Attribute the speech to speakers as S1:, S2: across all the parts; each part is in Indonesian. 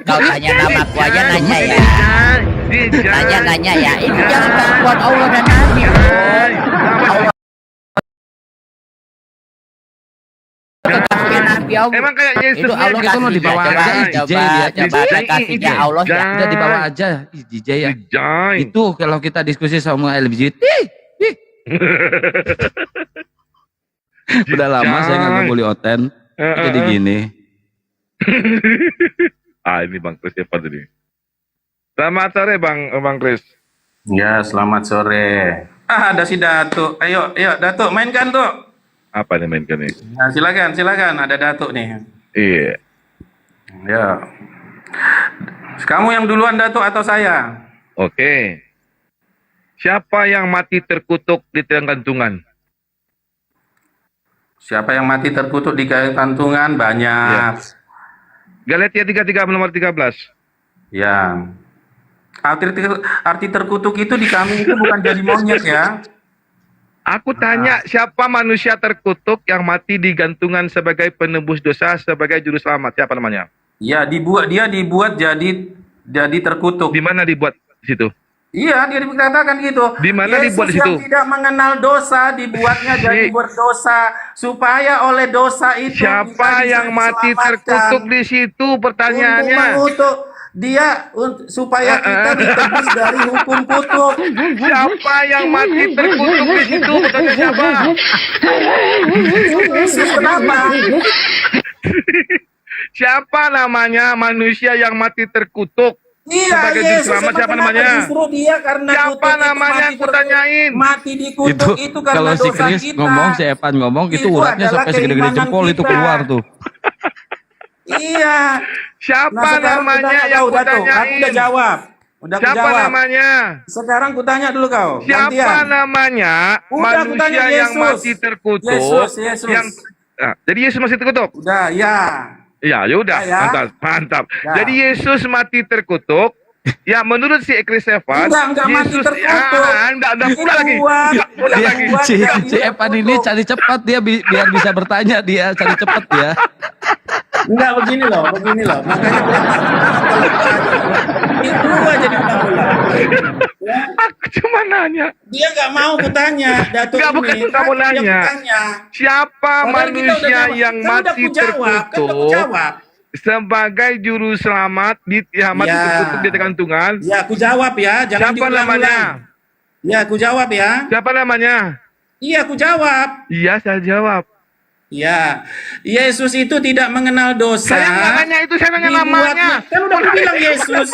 S1: kau tanya namaku aja nanya ya. Nanya ya. Itu jangan buat Allah dan Nabi. Nabi Allah.
S2: Emang kayak Yesus
S1: Itu Allah
S3: itu lo dibawa aja
S1: coba kasihnya Allah ya.
S3: Udah dibawa aja DJ ya. Itu kalau kita diskusi sama LGBT. Udah lama saya nggak ngebully Oten. Jadi gini.
S2: Ini Bang Kris siapa tadi? Selamat sore Bang Kris.
S4: Ya, selamat sore. Ada si Datuk. Ayo Datuk, mainkan tuh.
S2: Apa nih mainkan nih?
S4: Nah, silakan, ada Datuk nih.
S2: Iya.
S4: Ya. Kamu yang duluan Datuk atau saya?
S2: Oke. Siapa yang mati terkutuk di tiang gantungan?
S4: Siapa yang mati terkutuk di gantungan? Banyak.
S2: Ya. Galatia 3:3 nomor 13.
S4: Ya. Arti terkutuk itu di kami itu bukan jadi monyet ya.
S2: Aku tanya siapa manusia terkutuk yang mati di gantungan sebagai penebus dosa, sebagai juru selamat? Siapa namanya?
S4: Ya, dia dibuat jadi terkutuk.
S2: Di mana dibuat di situ?
S4: Iya, dia dikatakan gitu.
S2: Di mana dibuat di situ?
S4: Yesus yang tidak mengenal dosa dibuatnya jadi berdosa supaya oleh dosa itu
S2: siapa yang mati terkutuk di situ? Pertanyaannya.
S4: Supaya kita ditebus dari hukum kutuk.
S2: Siapa yang mati terkutuk di situ? Pertanyaan siapa?
S4: Yesus, kenapa?
S2: Siapa namanya manusia yang mati terkutuk? Sebagai juru selamat siapa namanya?
S4: Justru dia karena
S2: siapa namanya? Aku tanyain.
S4: Mati dikutuk itu karena
S3: kalau si
S4: dosa
S3: Chris
S4: kita.
S3: ngomong, si Evan ngomong, itu uratnya sampai segede-gede jempol itu keluar tuh.
S4: Iya.
S2: Siapa namanya yang aku tanyain?
S4: Aku udah jawab.
S2: Siapa namanya?
S4: Sekarang kutanya dulu kau.
S2: Siapa
S4: Gantian.
S2: namanya manusia yang mati terkutuk?
S4: Yesus.
S2: Jadi Yesus masih terkutuk?
S4: Udah, ya.
S2: Ya udah, mantap.
S4: Ya.
S2: Jadi Yesus mati terkutuk. Ya menurut si Chris Evan,
S4: enggak mati
S2: Yesus
S4: terkutuk.
S2: enggak pula lagi.
S3: Si Evan ini cari cepat dia biar bisa bertanya, dia cari cepat ya.
S4: Enggak begini loh. Makanya itu aja diulang-ulang.
S2: Aku cuma nanya.
S4: Dia nggak mau kutanya, Datuk.
S2: Enggak, bukan kamu nanya. Siapa manusia yang mati terkutuk sebagai juru selamat mati terkutuk di gantungan?
S4: Ya, aku jawab ya. Jangan
S2: siapa namanya?
S4: Ya, aku jawab ya.
S2: Siapa namanya?
S4: Iya, aku jawab.
S2: Iya, saya jawab.
S4: Ya, Yesus itu tidak mengenal dosa.
S2: Saya nggak nanya itu, saya nanya namanya.
S4: Kan udah aku bilang Yesus.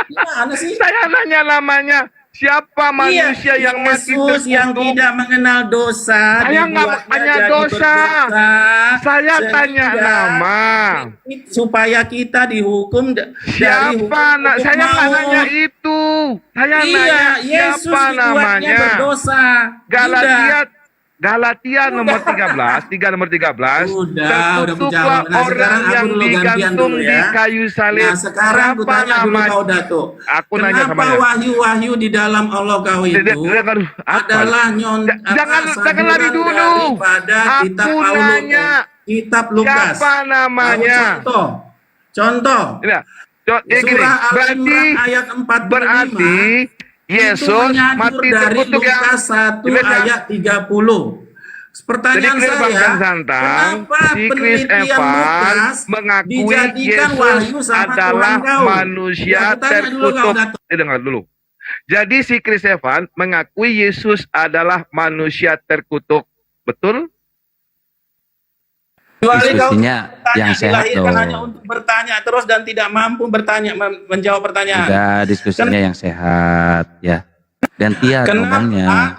S4: Gimana sih?
S2: Saya nanya namanya. Siapa manusia yang mati terkutuk?
S4: Yesus yang tidak mengenal dosa.
S2: Saya nggak tanya dosa. Saya tanya nama.
S4: Supaya kita dihukum
S2: siapa? Saya nggak nanya itu. Saya nanya
S4: Yesus
S2: siapa namanya?
S4: Berdosa.
S2: Galatia nomor 13, 3 nomor 13.
S4: Terkutuklah
S2: orang yang digantung di kayu salib.
S4: Nah, sekarang aku tanya dulu kau, Datuk.
S2: Aku nanya sama
S4: kenapa wahyu-wahyu di dalam Allah kau itu adalah
S2: jangan lari dulu.
S4: Pada kitab
S2: aku
S4: Paulus,
S2: nanya
S4: kitab Lukas.
S2: Siapa namanya?
S4: Contoh.
S2: Surah
S4: Al-Imran ayat 45.
S2: Berarti Yesus mati terkutuk yang
S4: Lukas 1 ayat 30. Pertanyaan saya, kenapa
S2: si Chris Evan mengakui Yesus adalah manusia terkutuk? Dengar dulu. Jadi si Chris Evan mengakui Yesus adalah manusia terkutuk. Betul?
S3: Diskusinya yang sehat dong.
S4: Hanya untuk bertanya terus dan tidak mampu menjawab pertanyaan.
S3: Udah, diskusinya yang sehat ya. Gantian ngomongnya.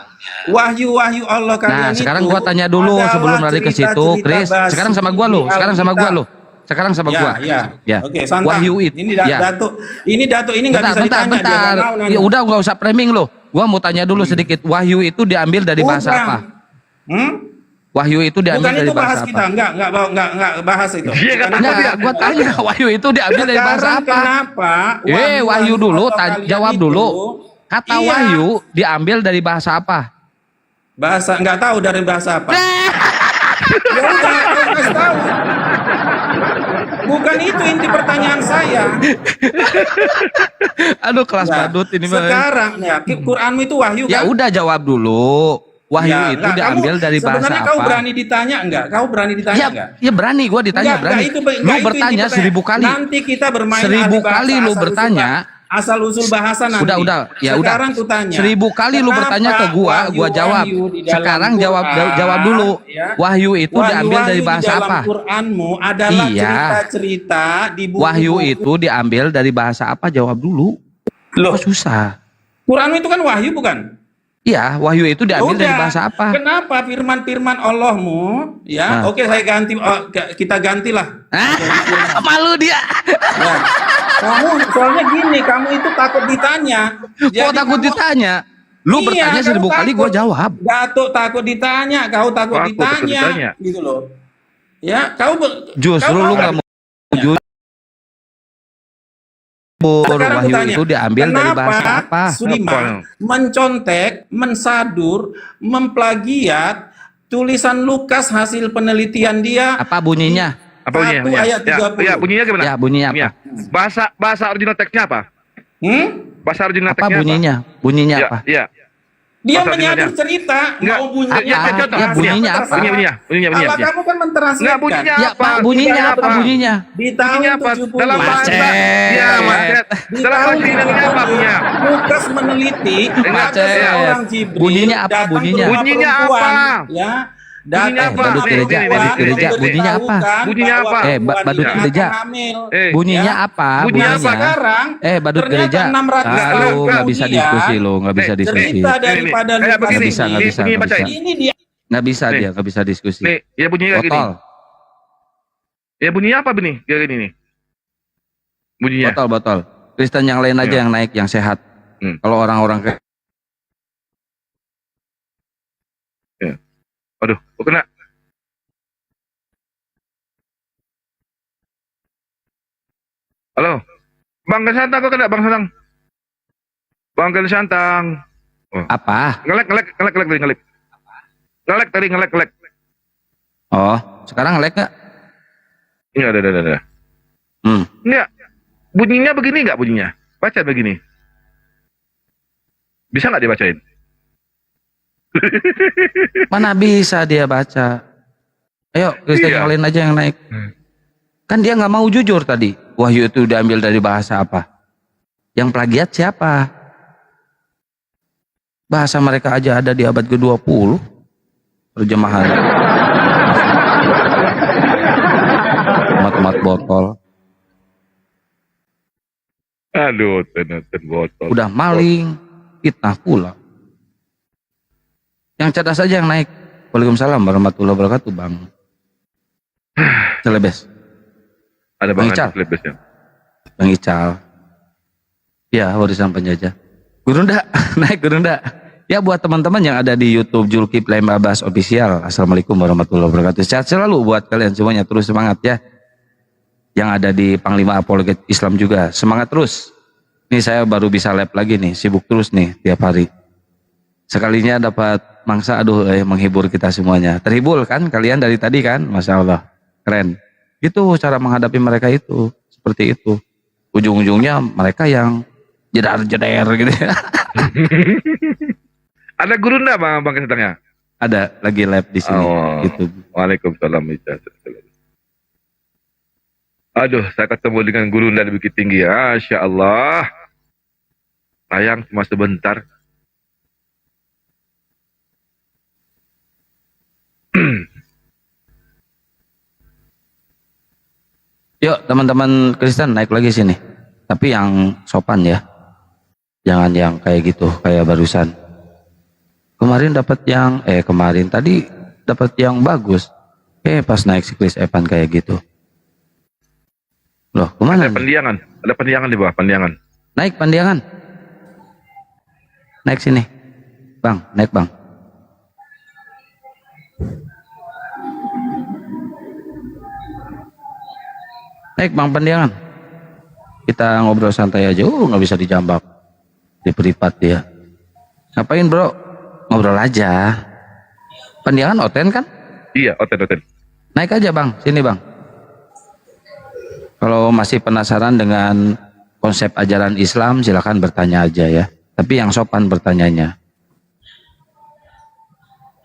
S4: Wahyu-wahyu Allah kalian
S3: Nah, sekarang gua tanya dulu sebelum lari ke situ, Chris. Sekarang sama gua lo. Sekarang sama gua.
S4: Ya. Oke, santai.
S3: Wahyu itu.
S4: Ini Datuk ini nggak bisa ditanya.
S3: Bentar. Ya udah, nggak usah framing lo. Gua mau tanya dulu sedikit. Wahyu itu diambil dari bahasa apa? Wahyu itu diambil dari bahasa apa?
S4: Kita enggak bahas itu.
S3: Enggak, gua tanya Wahyu itu diambil dari bahasa apa?
S4: Kenapa?
S3: Wahyu dulu, jawab dulu. Kata Wahyu diambil dari bahasa apa?
S4: Bahasa enggak tahu dari bahasa apa. Ya udah, kasih tahu. Bukan bukan itu inti pertanyaan saya.
S3: Aduh kelas
S4: Nah,
S3: badut ini mah.
S4: sekarang ya, Quranmu itu wahyu
S3: Ya
S4: kan?
S3: udah jawab dulu. Wahyu
S4: Ya,
S3: itu
S4: enggak,
S3: diambil dari bahasa
S4: sebenarnya
S3: apa?
S4: kau berani ditanya enggak? Kau berani ditanya
S3: Ya,
S4: enggak?
S3: ya berani, gua ditanya berani. Lu bertanya 1000 kali.
S4: Nanti kita bermain
S3: 1000
S4: ahli bahasa,
S3: kali lu
S4: asal-usul
S3: bertanya.
S4: asal usul bahasa nanti.
S3: Udah, ya udah.
S4: Sekarang kutanya.
S3: 1000 kali lu bertanya ke gua jawab.
S4: wahyu di dalam
S3: Sekarang
S4: Quran,
S3: jawab dulu.
S4: ya.
S3: Wahyu itu diambil dari bahasa
S4: di dalam
S3: apa?
S4: Quranmu adalah
S3: Iya.
S4: cerita-cerita di buku.
S3: Wahyu itu diambil dari bahasa apa? Jawab dulu.
S4: Loh,
S3: Kok susah?
S4: Quranmu itu kan wahyu bukan?
S3: Iya, wahyu itu diambil dari bahasa apa?
S4: Kenapa firman-firman Allahmu? Ya,
S3: Nah.
S4: oke saya ganti. Kita gantilah.
S3: Malu dia.
S4: Ya. Kamu soalnya gini, kamu itu takut ditanya.
S3: Kok takut ditanya? Lu
S4: Iya,
S3: bertanya 1000 kali, gua jawab.
S4: Datuk takut ditanya, kau takut ditanya, gitu loh. Ya,
S3: Justru
S4: kau
S3: lu
S4: mau-
S3: nggak mau jujur.
S4: Sekarang
S3: Wahyu
S4: kutanya,
S3: itu diambil dari bahasa
S4: kenapa
S3: apa?
S4: Sudiman mencontek, mensadur, memplagiat tulisan Lukas hasil penelitian dia?
S3: Apa bunyinya?
S2: Apa bunyinya?
S4: 1 ayat 30.
S2: Ya, bunyinya gimana?
S3: Ya, bunyinya apa?
S2: Ya. Bahasa original teksnya apa? Bahasa original
S3: Apa
S2: teksnya
S3: bunyinya? Bunyinya
S2: Ya,
S3: apa?
S2: ya.
S4: Dia
S2: Bahasa
S4: menyadur
S2: originalnya.
S4: cerita,
S2: Enggak.
S4: mau bunyinya
S2: Ya,
S4: apa?
S2: contoh.
S3: Ya, bunyinya apa?
S2: Bunyinya.
S4: Kalau kamu kan mentranslatekan.
S2: Enggak, bunyinya
S3: Ya,
S2: apa?
S3: Pak, bunyinya
S2: Bunyinya
S3: apa bunyinya?
S4: Di tahun
S2: Bunyinya apa?
S4: 70.
S2: Dalam bahasa.
S3: Macet.
S2: Iya, macet.
S4: Di
S2: Dalam
S4: tahun
S2: bahasa originalnya apa bunyinya?
S4: Lukas meneliti ada
S3: Macet.
S4: seorang Jibril
S3: Bunyinya apa
S4: datang ke
S3: bunyinya?
S4: rumah
S2: Bunyinya
S4: perempuan,
S2: apa?
S4: ya.
S2: Bunyinya apa?
S3: Badut gereja, badut gereja. Bunyinya apa?
S2: Bunyinya apa?
S3: Badut gereja. Bunyinya apa?
S2: Bunyinya apa?
S4: Sekarang
S3: Badut gereja.
S4: 600 tahun
S3: Lu nggak bisa
S4: kemudian,
S3: diskusi, lu nggak bisa diskusi.
S4: cerita daripada
S2: Kayak
S4: Lukas
S2: begini.
S3: Nggak
S2: Nih,
S3: bisa,
S2: bunyinya
S3: nggak
S2: bacain.
S3: bisa.
S4: ini dia
S3: Nggak bisa
S2: Nih.
S3: dia, nggak bisa diskusi.
S2: Nih, ya bunyinya kayak gini.
S3: Botol,
S2: Ya bunyinya apa benih? Kayak gini nih. Bunyinya.
S3: botol. Kristen yang lain aja
S2: Ya.
S3: yang naik, yang sehat. Kalau orang-orang kayak
S2: Aduh, kok kena. Halo. Bang Santang kok kena Bang Santang? Bang Santang.
S3: apa?
S2: Ngelek tadi ngelek.
S3: Oh, sekarang nge-lag nggak?
S2: Iya, ada. Enggak. Bunyinya begini enggak bunyinya? Baca begini. Bisa nggak dibacain?
S3: Mana bisa dia baca? Ayo, Kristen
S2: Iya.
S3: yang lain aja yang naik. Kan dia nggak mau jujur tadi. Wahyu itu diambil dari bahasa apa? Yang plagiat siapa? Bahasa mereka aja ada di abad ke-20. Terjemahan. Mat botol.
S2: Aduh, ten botol.
S3: Udah maling, fitnah pula. Yang cerdas aja yang naik. Waalaikumsalam warahmatullahi wabarakatuh, Bang. Celebes.
S2: Ada
S3: Bang
S2: banget
S3: Ical.
S2: klipesnya.
S3: Bang Ical. Ya, warisan penjajah. Gurunda, naik Gurunda. Ya, buat teman-teman yang ada di YouTube Zulkifli Babas Official. Assalamualaikum warahmatullahi wabarakatuh. Sehat selalu buat kalian semuanya. Terus semangat ya. Yang ada di Panglima Apologet Islam juga. Semangat terus. Ini saya baru bisa live lagi nih. Sibuk terus nih tiap hari. Sekalinya dapat mangsa, aduh, menghibur kita semuanya. Terhibur kan kalian dari tadi kan? Masya Allah. Keren. Itu cara menghadapi mereka itu. Seperti itu. Ujung-ujungnya mereka yang jedar-jeder gitu.
S2: Ada Gurunda Bang Santangnya?
S3: Ada lagi live di sini.
S2: Oh.
S3: Gitu.
S2: Waalaikumsalam. Aduh, saya ketemu dengan Gurunda di Bukit Tinggi. Masya Allah. Sayang cuma sebentar.
S3: Yuk teman-teman Kristen naik lagi sini. Tapi yang sopan ya. Jangan yang kayak gitu, kayak barusan. Kemarin dapat yang kemarin tadi dapat yang bagus. Pas naik si Chris Evan kayak gitu. Loh, kemana?
S2: Ada pendiangan di bawah, pendiangan.
S3: Naik pandiangan. Naik sini. Bang, naik Bang. Naik Bang pandiangan. Kita ngobrol santai aja. Nggak bisa dijambak. Di peripat dia. Ngapain bro? Ngobrol aja. Pandiangan oten kan?
S2: Iya, oten.
S3: Naik aja Bang, sini Bang. Kalau masih penasaran dengan konsep ajaran Islam, silakan bertanya aja ya. Tapi yang sopan bertanyanya.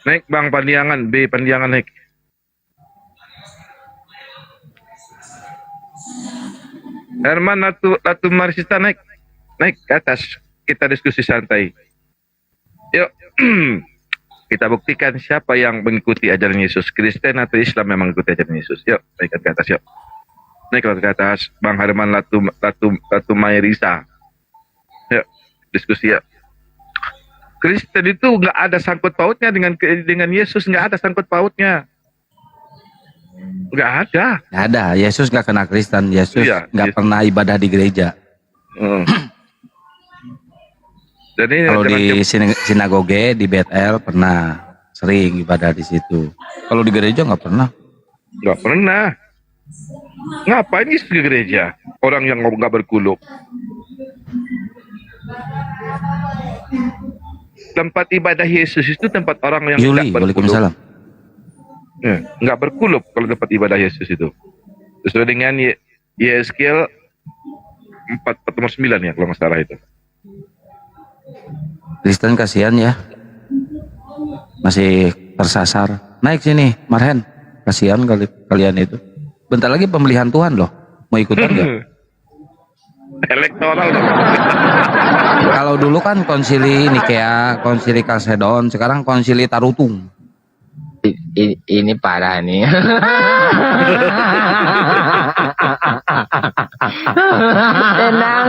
S2: Naik Bang Pandiangan, B Pandiangan naik. Herman Latu Marsista naik. Naik ke atas. Kita diskusi santai. Yuk. Kita buktikan siapa yang mengikuti ajaran Yesus. Kristen atau Islam yang mengikuti ajaran Yesus. Yuk, naik ke atas yuk. Naik ke atas. Bang Herman Latu Mairisa. Yuk, diskusi yuk. Kristen itu nggak ada sangkut pautnya dengan Yesus, nggak ada sangkut pautnya. Nggak ada.
S3: Nggak ada. Yesus nggak kena Kristen. Yesus nggak pernah ibadah di gereja.
S2: Jadi
S3: kalau di sinagoge di Betel pernah sering ibadah di situ. Kalau di gereja nggak pernah.
S2: Nggak pernah. Ngapain Yesus ke gereja? Orang yang nggak berkuluk. Tempat ibadah Yesus itu tempat orang yang
S3: Yuli, waalaikumsalam.
S2: Nggak berkuluk kalau tempat ibadah Yesus itu. Sesuai dengan Yeskiel 4:9 ya kalau nggak salah itu.
S3: Kristen kasihan ya, masih tersasar. Naik sini, Marhen. Kasihan kalian itu. Bentar lagi pemilihan Tuhan loh. Mau ikutan nggak?
S2: Elektoral dong.
S3: Kalau dulu kan konsili Nikea, konsili Kalsedon, sekarang konsili Tarutung.
S1: Ini parah nih.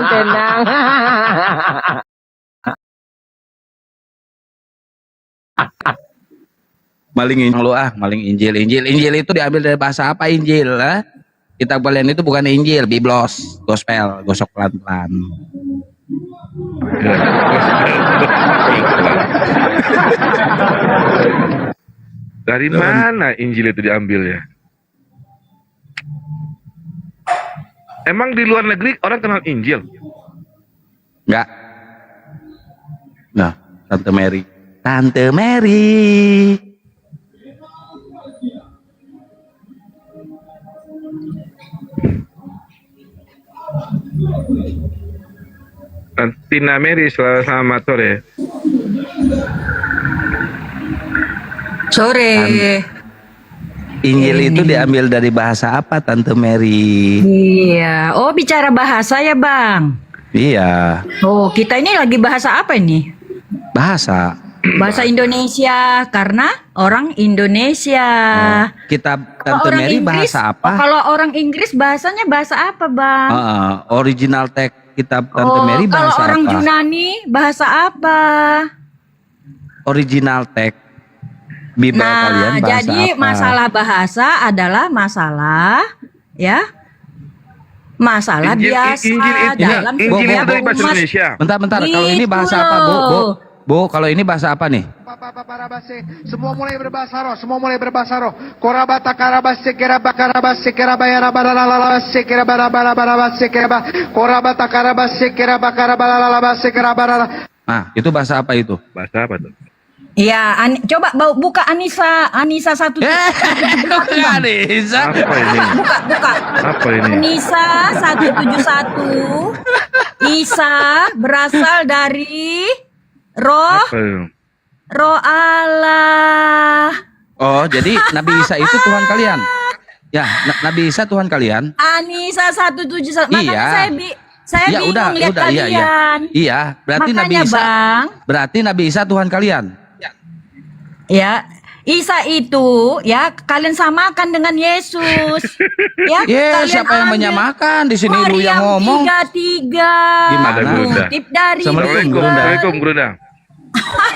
S1: Tenang.
S3: Maling Injil itu diambil dari bahasa apa Injil? Kitab kalian itu bukan Injil, Biblos, gospel, gosok pelan-pelan.
S2: Dari mana Injil itu diambil ya? Emang di luar negeri orang kenal Injil?
S3: Enggak. Nah, Tante Mary.
S2: Tina Mary, selamat sore.
S5: Sore.
S3: Injil itu diambil dari bahasa apa, Tante Mary?
S5: Iya. Oh, bicara bahasa ya, Bang?
S3: Iya.
S5: Oh, kita ini lagi bahasa apa ini?
S3: Bahasa
S5: Indonesia, karena orang Indonesia.
S3: Kitab Tante Mary bahasa apa?
S5: Kalau orang Inggris bahasanya bahasa apa, Bang?
S3: Original text kitab Tante Mary bahasa apa?
S5: Kalau orang Yunani bahasa apa?
S3: Original text Bible kalian bahasa
S5: jadi
S3: apa?
S5: masalah bahasa adalah masalah masalah biasa dalam
S2: Injil
S5: setiap
S2: dari bahasa
S5: umat.
S2: Indonesia.
S3: Bentar. Kalau ini bahasa apa, Bu, kalau ini bahasa apa nih?
S6: Semua mulai berbahasa roh. Korabata karabase kerabase kerabayara balalalabase kerabarabarabarabase keraba. Korabata karabase kerabakarabalalalabase kerabarala.
S3: Nah, itu bahasa apa itu?
S2: Bahasa apa tuh?
S5: Ya, coba buka Anissa 1.
S3: Anissa.
S2: Apa ini?
S5: Buka.
S2: Apa ini?
S5: Anissa 171. Isa berasal dari roh Allah.
S3: Oh, jadi Nabi Isa itu Tuhan kalian? Ya, Nabi Isa Tuhan kalian?
S5: Anissa 171. Makanya
S3: Iya.
S5: saya bingung lihat kalian.
S3: Iya, berarti
S5: Makanya,
S3: Nabi Isa.
S5: Bang.
S3: Berarti Nabi Isa Tuhan kalian.
S5: Ya, Isa itu ya kalian samakan dengan Yesus. Ya, kalian
S3: siapa yang
S5: ambil
S3: menyamakan? Di sini lu yang
S5: Maryam
S3: ngomong.
S5: 33.
S3: Gimana,
S2: Gurunda?
S5: Kutip dari
S2: Assalamualaikum, Gurunda.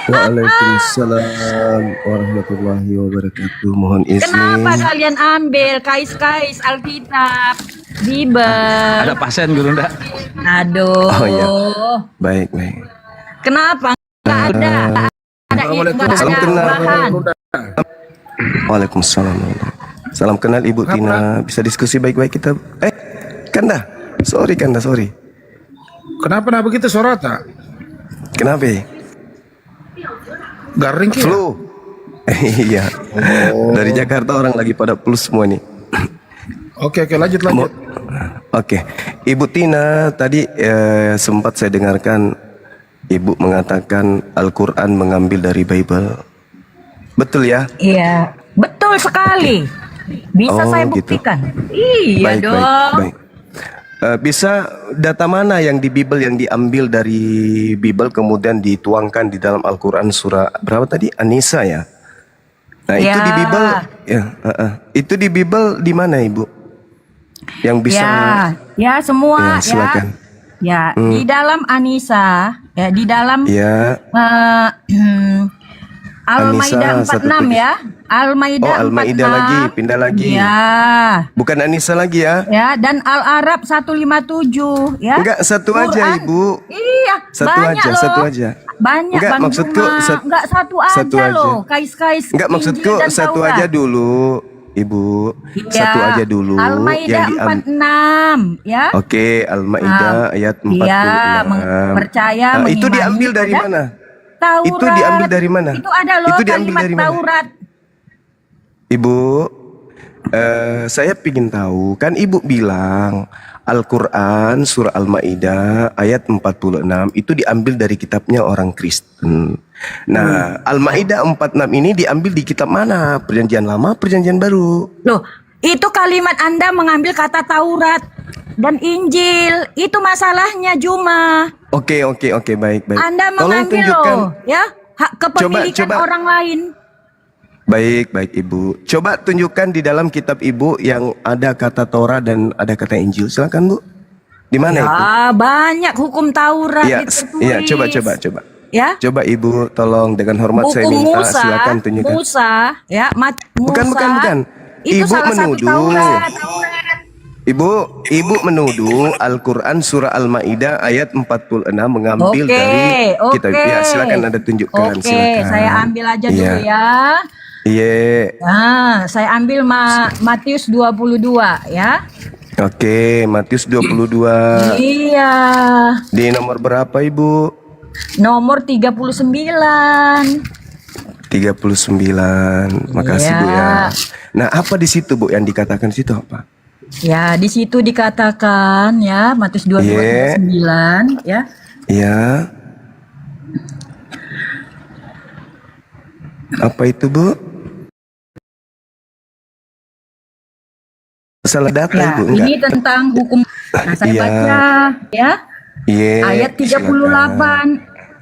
S7: Waalaikumsalam warahmatullahi wabarakatuh. Mohon izin.
S5: Kenapa kalian ambil kais-kais Alkitab, Bible?
S3: Ada pasien Gurunda.
S5: Aduh.
S7: Oh, iya. Baik.
S5: Kenapa? Nggak ada.
S7: Salam kenal.
S5: bahan.
S7: Waalaikumsalam. Salam kenal Ibu Tina. Bisa diskusi baik-baik kita. Kanda. Sorry.
S8: Kenapa begitu Sorota?
S7: Kenapa?
S8: Garing ya?
S7: Flu. Iya. Dari Jakarta orang lagi pada plus semua nih.
S8: Oke, lanjut.
S7: Oke, Ibu Tina tadi sempat saya dengarkan Ibu mengatakan Al-Quran mengambil dari Bible. Betul ya?
S5: Iya, betul sekali. Bisa
S7: Oh,
S5: saya
S7: gitu.
S5: buktikan. Iya
S7: Baik,
S5: dong.
S7: baik, baik. Bisa data mana yang di Bible yang diambil dari Bible kemudian dituangkan di dalam Al-Quran surah berapa tadi? An-Nisa ya? Nah itu
S5: Ya.
S7: di Bible, ya, itu di Bible di mana Ibu? Yang bisa?
S5: Ya semua
S7: Ya, silakan.
S5: ya. Ya, di dalam Anisa, ya di dalam
S7: Ya,
S5: Al-Maidah
S7: Anisa
S5: 46 ya. Al-Maidah
S7: Oh, Al-Maidah
S5: 46.
S7: lagi, pindah lagi.
S5: Ya.
S7: bukan Anissa lagi ya?
S5: Ya, dan Al-Arab 157 ya.
S7: Enggak, satu aja, Ibu.
S5: Iya,
S7: Satu
S5: banyak
S7: aja,
S5: loh.
S7: satu aja.
S5: Banyak
S7: Enggak,
S5: Bang
S7: maksudku
S5: Juma. Enggak satu aja loh. Kais-kais
S7: Enggak,
S5: Injil
S7: maksudku
S5: dan
S7: satu
S5: Taurat.
S7: aja dulu, Ibu.
S5: Ya,
S7: Satu aja dulu.
S5: Al-Maidah 46 ya.
S7: Oke, Al-Maidah ayat 46.
S5: Iya, percaya
S7: Itu
S5: mengimani
S7: diambil dari
S5: pada
S7: mana?
S5: Taurat.
S7: Itu diambil dari mana?
S5: Itu ada loh
S7: Itu diambil
S5: kalimat
S7: dari mana?
S5: Taurat.
S7: Ibu, saya ingin tahu, kan Ibu bilang Al-Quran surah Al-Maidah ayat 46 itu diambil dari kitabnya orang Kristen. Nah, Al-Maidah 46 ini diambil di kitab mana? Perjanjian Lama, Perjanjian Baru?
S5: Loh, itu kalimat Anda mengambil kata Taurat dan Injil. Itu masalahnya Juma.
S7: Oke, baik.
S5: Anda
S7: Tolong
S5: mengambil
S7: tunjukkan.
S5: loh, ya, hak kepemilikan
S7: Coba.
S5: orang lain.
S7: Baik, Ibu. Coba tunjukkan di dalam kitab Ibu yang ada kata Torah dan ada kata Injil. Silakan, Bu. Di mana itu?
S5: Ya, banyak hukum Taurat
S7: Iya,
S5: ditulis.
S7: iya, coba.
S5: Ya.
S7: Coba Ibu tolong dengan hormat saya
S5: Buku
S7: minta
S5: Musa,
S7: silakan tunjukkan.
S5: Musa, ya,
S7: Bukan.
S5: Itu
S7: Ibu
S5: salah satu
S7: menuduh.
S5: Taurat.
S7: Ibu menuduh Al-Quran surah Al-Maidah ayat 46 mengambil
S5: Oke,
S7: dari kitab.
S5: oke.
S7: Ya, silakan Anda tunjukkan.
S5: Oke,
S7: Silakan.
S5: saya ambil aja
S7: Iya.
S5: dulu ya.
S7: Iya.
S5: Nah, saya ambil Matius 22 ya.
S7: Oke, Matius 22.
S5: Iya.
S7: Di nomor berapa, Ibu?
S5: Nomor 39.
S7: 39. Makasih,
S5: Iya.
S7: Bu ya. Nah, apa di situ, Bu, yang dikatakan di situ apa?
S5: Ya, di situ dikatakan ya, Matius 22
S7: Iya.
S5: 39 ya.
S7: Iya. Apa itu, Bu? Salah data,
S5: Ya,
S7: Ibu, enggak?
S5: ini tentang hukum. Nah, saya
S7: Iya.
S5: baca ya.
S7: Iya.
S5: Ayat 38.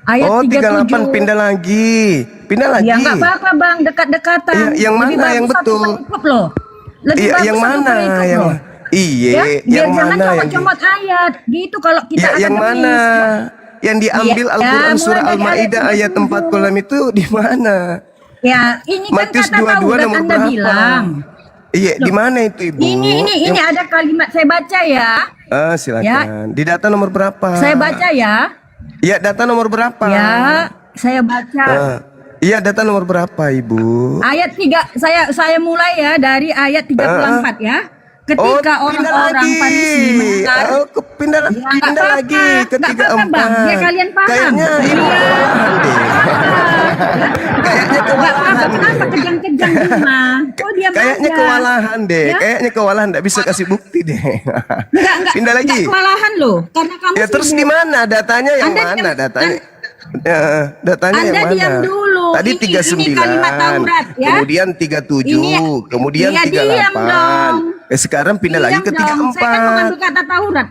S5: Ayat
S7: Oh,
S5: 37.
S7: 38 pindah lagi. Pindah lagi.
S5: Ya enggak apa-apa, Bang, dekat-dekatan.
S7: Iya, yang
S5: Lebih
S7: mana
S5: bagus
S7: yang
S5: satu
S7: betul?
S5: perikop loh. Lebih
S7: Iya,
S5: bagus
S7: yang
S5: satu
S7: mana?
S5: perikop
S7: Yang
S5: loh.
S7: Iya,
S5: Ya, biar
S7: yang
S5: jangan
S7: mana yang
S5: comot-comot ayat. Gitu kalau kita
S7: Ya, yang
S5: akademis.
S7: mana? Yang diambil
S5: Iya,
S7: Al-Quran
S5: mulai
S7: surah
S5: dari
S7: Al-Maidah
S5: ayat
S7: ayat 46 itu di mana?
S5: Ya, ini kan
S7: Matius
S5: kata
S7: 22
S5: Taurat
S7: nomor
S5: Anda
S7: berapa?
S5: bilang.
S7: Iya, di mana itu, Ibu?
S5: Ini ada kalimat saya baca ya.
S7: Silakan. Di data nomor berapa?
S5: Saya baca ya.
S7: Iya, data nomor berapa?
S5: Ya, saya baca.
S7: Iya, data nomor berapa, Ibu?
S5: Ayat 3, saya mulai ya dari ayat 34 ya. Ketika orang-orang Farisi mendengar.
S7: Pindah
S5: Ya, nggak
S7: pindah
S5: apa-apa.
S7: lagi ke
S5: Nggak
S7: 34.
S5: apa-apa, Bang. Ya, kalian paham.
S7: Kayaknya Ibu
S5: Iya.
S7: kewalahan deh. Kayaknya
S5: Nggak
S7: kewalahan.
S5: apa-apa, kenapa kejang-kejang Bima? Kok diam
S7: Kayaknya
S5: aja?
S7: kewalahan deh.
S5: Ya?
S7: Kayaknya kewalahan, nggak bisa kasih bukti deh.
S5: Enggak,
S7: Pindah lagi.
S5: enggak kewalahan loh, karena kamu
S7: Ya terus
S5: sibuk.
S7: di mana datanya yang
S5: Anda
S7: mana
S5: diam-
S7: datanya? Ya, datanya
S5: Anda
S7: yang mana?
S5: diam dulu.
S7: Tadi
S5: Ini
S7: 39,
S5: kalimat Taurat, ya.
S7: kemudian 37,
S5: Ini-
S7: kemudian
S5: iya, diam
S7: 38.
S5: dong.
S7: Sekarang pindah lagi
S5: Diam
S7: ke
S5: dong,
S7: 34.
S5: saya kan mengambil kata Taurat.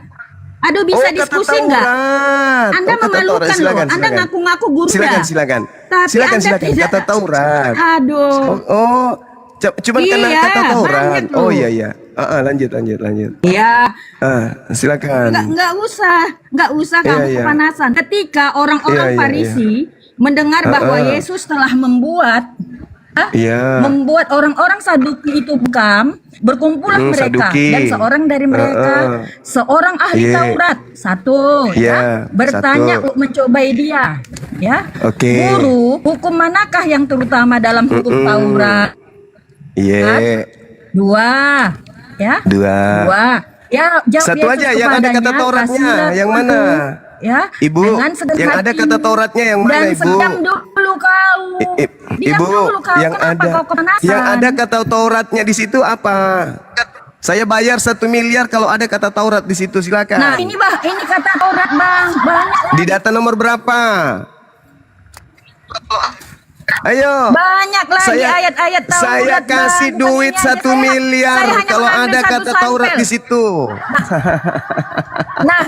S5: Aduh, bisa
S7: kata
S5: diskusi nggak?
S7: Taurat.
S5: Anda
S7: kata Taurat.
S5: memalukan
S7: Silakan,
S5: loh. Anda
S7: silakan.
S5: ngaku-ngaku guru
S7: Silakan,
S5: dah.
S7: silakan.
S5: Tapi
S7: Silakan,
S5: Anda
S7: silakan.
S5: tidak-
S7: Kata Taurat.
S5: Aduh.
S7: Cuman karena
S5: Iya,
S7: kata Taurat.
S5: banyak loh.
S7: Oh iya. Lanjut.
S5: Iya.
S7: Silakan.
S5: Nggak usah
S7: Iya,
S5: kamu
S7: iya.
S5: kepanasan. Ketika orang-orang
S7: Iya, iya,
S5: Farisi mendengar bahwa Yesus telah membuat
S7: Iya.
S5: membuat orang-orang Saduki itu bungkam, berkumpullah mereka
S7: Saduki.
S5: dan seorang dari mereka, seorang ahli
S7: Iya.
S5: Taurat, satu
S7: Iya,
S5: bertanya
S7: satu.
S5: mencobai dia, ya.
S7: Oke.
S5: Guru, hukum manakah yang terutama dalam hukum Taurat?
S7: Iya.
S5: Dua, ya.
S7: Dua.
S5: Ya, jawab
S7: Satu
S5: Yesus
S7: aja yang ada
S5: kepadanya,
S7: kata Tauratnya,
S5: "Kasihlah
S7: yang
S5: Tuhan,
S7: mana?
S5: Ya,
S7: Ibu,
S5: dengan segenap
S7: yang ada
S5: hati
S7: kata Tauratnya yang mana,
S5: dan
S7: Ibu?
S5: sedang dulu kau. Diam
S7: Ibu,
S5: dulu kau.
S7: yang
S5: Kenapa
S7: ada
S5: kau kepanasan?
S7: yang ada kata Tauratnya di situ apa? Saya bayar 1 miliar kalau ada kata Taurat di situ, silakan.
S5: Nah, ini kata Taurat, Bang. Banyak.
S7: Di data nomor berapa? Ayo.
S5: Banyak lagi ayat-ayat Taurat.
S7: Saya kasih
S5: Bang.
S7: duit
S5: Bukan ini
S7: 1
S5: hanya
S7: miliar
S5: saya hanya
S7: kalau
S5: mengambil
S7: ada
S5: satu
S7: kata Taurat
S5: sampel.
S7: di situ.
S5: Nah,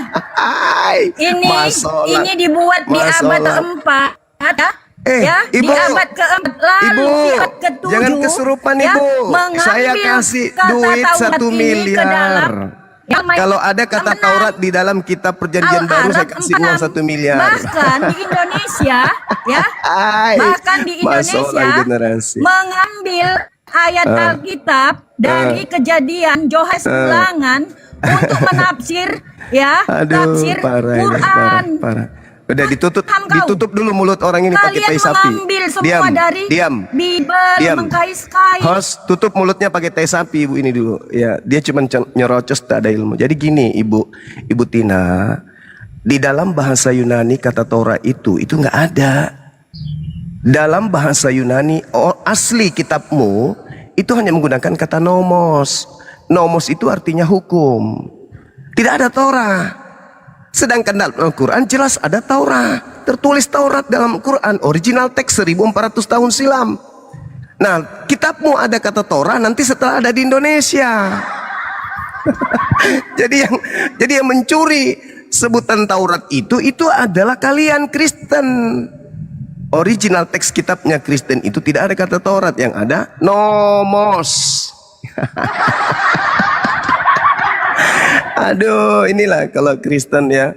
S5: ini dibuat di abad keempat, ya,
S7: Ibu,
S5: di abad keempat lalu
S7: Ibu,
S5: Fiat ke-7,
S7: jangan kesurupan,
S5: ya,
S7: Ibu.
S5: mengambil
S7: Saya kasih
S5: kata
S7: duit
S5: Taurat
S7: 1
S5: ini
S7: miliar.
S5: ke dalam,
S7: Kalau ada kata Taurat di dalam kitab perjanjian baru, saya kasih uang 1 miliar.
S5: Bahkan di Indonesia, ya, bahkan di Indonesia mengambil ayat Alkitab dari Kejadian, Yohanes Ulangan untuk menafsir, ya, tafsir Quran.
S7: Parah. Udah ditutup
S5: Paham kau?
S7: dulu mulut orang ini pakai
S5: Kalian
S7: tai sapi.
S5: mengambil semua dari Bible, mengkais-kais.
S7: Host, tutup mulutnya pakai tai sapi ibu ini dulu. Ya, dia cuma nyerocos, tak ada ilmu. Jadi gini, Ibu Tina, di dalam bahasa Yunani kata Torah itu nggak ada. Dalam bahasa Yunani asli kitabmu itu hanya menggunakan kata nomos. Nomos itu artinya hukum. Tidak ada Torah. Sedangkan dalam Al-Quran jelas ada Taurat. Tertulis Taurat dalam Al-Quran. Original teks 1400 tahun silam. Nah, kitabmu ada kata Taurat nanti setelah ada di Indonesia. jadi yang mencuri sebutan Taurat itu adalah kalian Kristen. Original teks kitabnya Kristen itu tidak ada kata Taurat, yang ada nomos. Aduh, inilah kalau Kristen ya.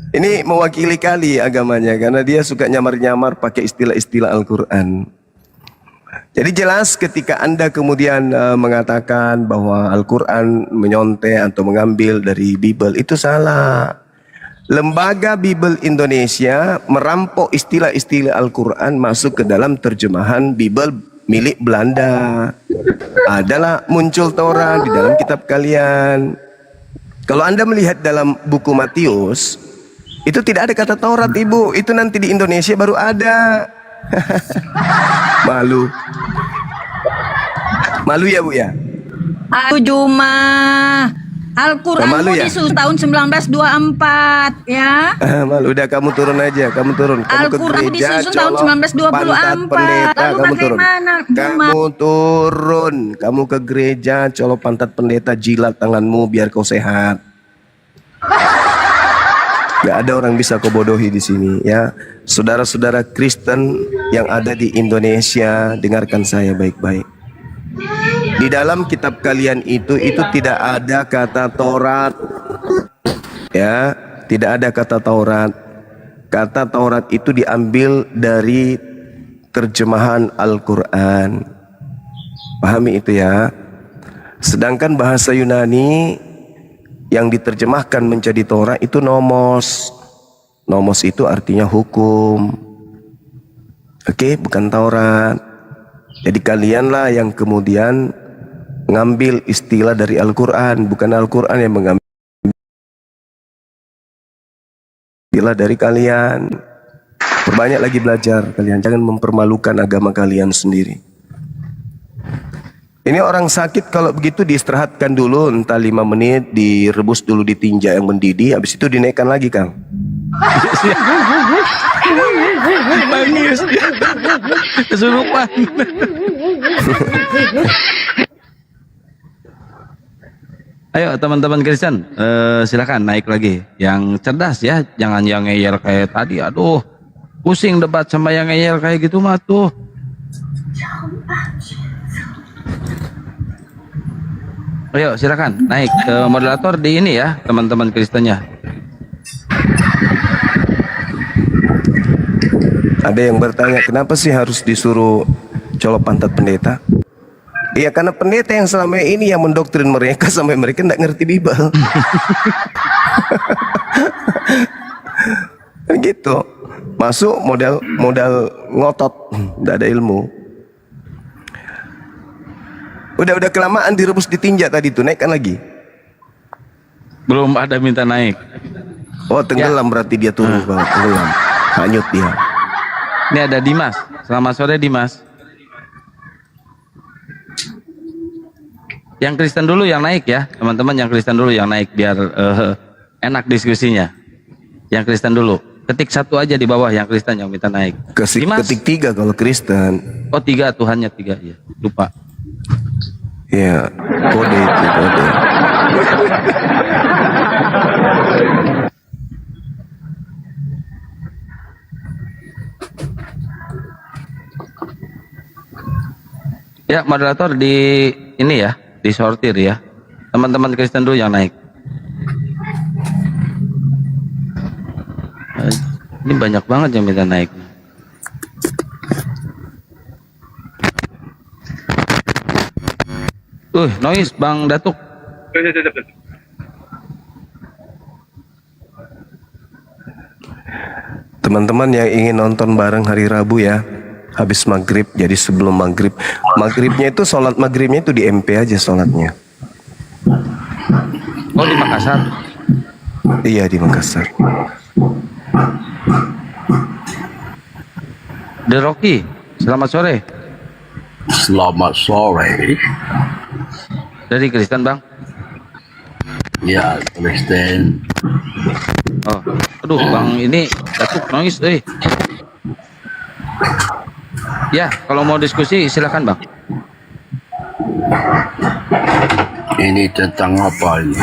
S7: Ini mewakili kali agamanya karena dia suka nyamar-nyamar pakai istilah-istilah Al-Quran. Jadi jelas ketika Anda kemudian mengatakan bahwa Al-Quran menyontek atau mengambil dari Bible, itu salah. Lembaga Bible Indonesia merampok istilah-istilah Al-Quran masuk ke dalam terjemahan Bible milik Belanda. Adalah muncul Torah di dalam kitab kalian. Kalau Anda melihat dalam buku Matius, itu tidak ada kata Taurat, Ibu. Itu nanti di Indonesia baru ada. Malu. Malu ya, Bu ya?
S5: Aku cuma Al-Quran
S7: ya?
S5: disusun tahun 1924, ya.
S7: Malu, udah kamu turun aja, kamu turun. Kamu ke
S5: Al-Quran
S7: gereja,
S5: disusun tahun
S7: colok
S5: 1924.
S7: pantat pendeta,
S5: Lalu
S7: kamu turun.
S5: bagaimana?
S7: Kamu turun, kamu ke gereja, colok pantat pendeta, jilat tanganmu biar kau sehat. Gak ada orang bisa kau bodohi di sini, ya. Saudara-saudara Kristen yang ada di Indonesia, dengarkan saya baik-baik. Di dalam kitab kalian itu tidak ada kata Taurat. Ya, tidak ada kata Taurat. Kata Taurat itu diambil dari terjemahan Al-Quran. Pahami itu ya. Sedangkan bahasa Yunani yang diterjemahkan menjadi Taurat itu nomos. Nomos itu artinya hukum. Oke, bukan Taurat. Jadi kalianlah yang kemudian ngambil istilah dari Al-Quran, bukan Al-Quran yang mengambil istilah dari kalian. Perbanyak lagi belajar kalian, jangan mempermalukan agama kalian sendiri. Ini orang sakit kalau begitu diistirahatkan dulu, entah 5 menit, direbus dulu di tinja yang mendidih, habis itu dinaikkan lagi, Kang.
S3: Bangis dia. Kesurupan. Ayo teman-teman Kristen, silakan naik lagi. Yang cerdas ya, jangan yang ngeyel kayak tadi. Aduh, pusing debat sama yang ngeyel kayak gitu mah tuh. Ayo silakan naik ke moderator di ini ya, teman-teman Kristennya.
S7: Ada yang bertanya, kenapa sih harus disuruh colok pantat pendeta? Iya, karena pendeta yang selama ini yang mendoktrin mereka sampai mereka tidak ngerti Bible. Kan gitu. Masuk modal ngotot, tidak ada ilmu. Udah kelamaan direbus ditinja tadi tuh, naikkan lagi.
S3: Belum ada minta naik.
S7: Oh, tenggelam berarti dia turun, tenggelam. Hanyut dia.
S3: Ini ada Dimas. Selamat sore Dimas. Yang Kristen dulu yang naik ya, teman-teman. Yang Kristen dulu yang naik biar enak diskusinya. Yang Kristen dulu. Ketik 1 aja di bawah yang Kristen yang minta naik.
S7: Ketik 3 kalau Kristen.
S3: Oh 3, Tuhannya 3 ya. Lupa.
S7: Ya, kode itu kode.
S3: Ya, moderator di ini ya, disortir ya. Teman-teman Kristen dulu yang naik. Ini banyak banget yang minta naik. Noise Bang Datuk.
S7: Teman-teman yang ingin nonton bareng hari Rabu ya, habis maghrib, jadi sebelum maghrib. Maghribnya itu, sholat maghribnya itu di MP aja sholatnya.
S3: Oh di Makassar?
S7: Iya di Makassar.
S3: The Rocky, selamat sore.
S9: Selamat sore.
S3: Dari Kristen Bang?
S9: Ya, Kristen.
S3: Oh, aduh Bang ini Datuk noise, Ya, kalau mau diskusi silakan Bang.
S9: Ini tentang apa ini?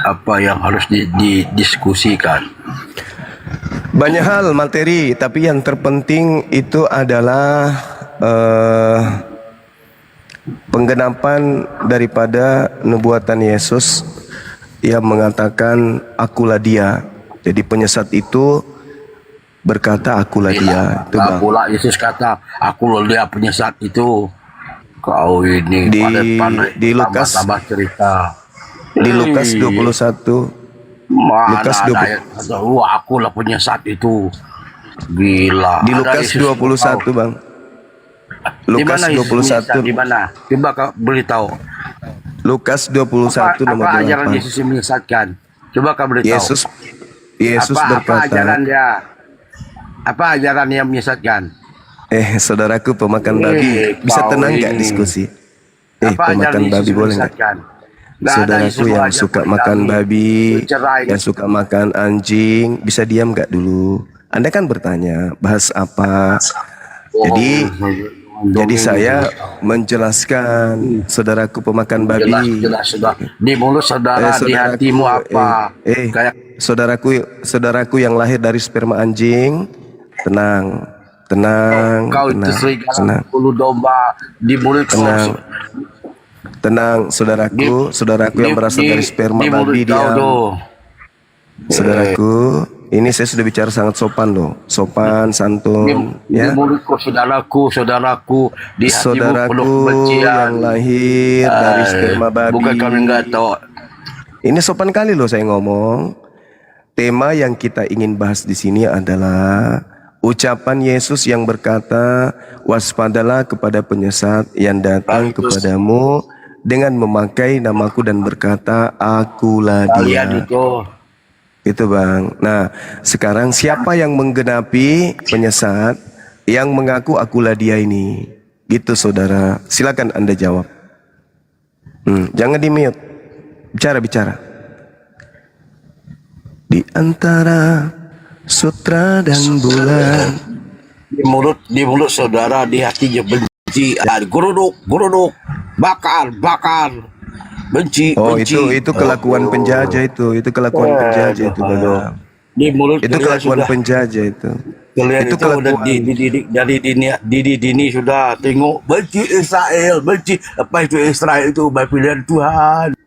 S9: Apa yang harus didiskusikan?
S7: Banyak hal materi, tapi yang terpenting itu adalah penggenapan daripada nubuatan Yesus yang mengatakan akulah dia. Jadi penyesat itu berkata akulah dia. Itu Bang.
S9: Pula Yesus kata akulah dia penyesat itu. Kau ini
S7: di Lukas
S9: tambah cerita.
S7: Di Lukas 21.
S9: Mana
S7: Lukas
S9: ada ayat kata, akulah penyesat itu. Gila.
S7: Di Lukas 21 Bang. Lukas 21.
S9: Di mana? Coba kau beritahu.
S7: Lukas 21 nomor 8.
S9: Apa ajaran Yesus yang menyesatkan? Coba kau beritahu.
S7: Yesus berkata.
S9: Apa ajaran dia? Apa ajaran yang menyesatkan?
S7: Saudaraku pemakan babi, bisa tenang nggak diskusi? Pemakan babi boleh nggak? Saudaraku yang suka makan babi, yang suka makan anjing, bisa diam nggak dulu? Anda kan bertanya, bahas apa? Jadi saya menjelaskan, saudaraku pemakan babi.
S9: Jelas. Di mulut saudara, di hatimu apa?
S7: Saudaraku yang lahir dari sperma anjing, tenang.
S9: Kau itu serigala bulu domba di mulut kau.
S7: Tenang, saudaraku yang berasal dari sperma babi dia. Saudaraku, ini saya sudah bicara sangat sopan loh, sopan, santun.
S9: Di mulutku saudaraku di hatimu penuh kebencian.
S7: Yang lahir dari sperma babi.
S9: Bukan kami nggak tahu.
S7: Ini sopan kali loh saya ngomong. Tema yang kita ingin bahas di sini adalah ucapan Yesus yang berkata, waspadalah kepada penyesat yang datang kepadamu dengan memakai namaku dan berkata, akulah dia. Itu Bang. Nah, sekarang siapa yang menggenapi penyesat yang mengaku akulah dia ini? Gitu saudara. Silakan Anda jawab. Jangan di mute. Bicara. Di antara sutra dan bulan,
S9: di mulut saudara, di hatinya benci, geruduk, bakar, benci.
S7: Itu kelakuan penjajah itu kelakuan penjajah itu Bang.
S9: Di mulut
S7: itu kelakuan penjajah itu.
S9: Kalian itu udah dididik dari dini sudah tengok benci Israel, apa itu Israel itu pilihan Tuhan.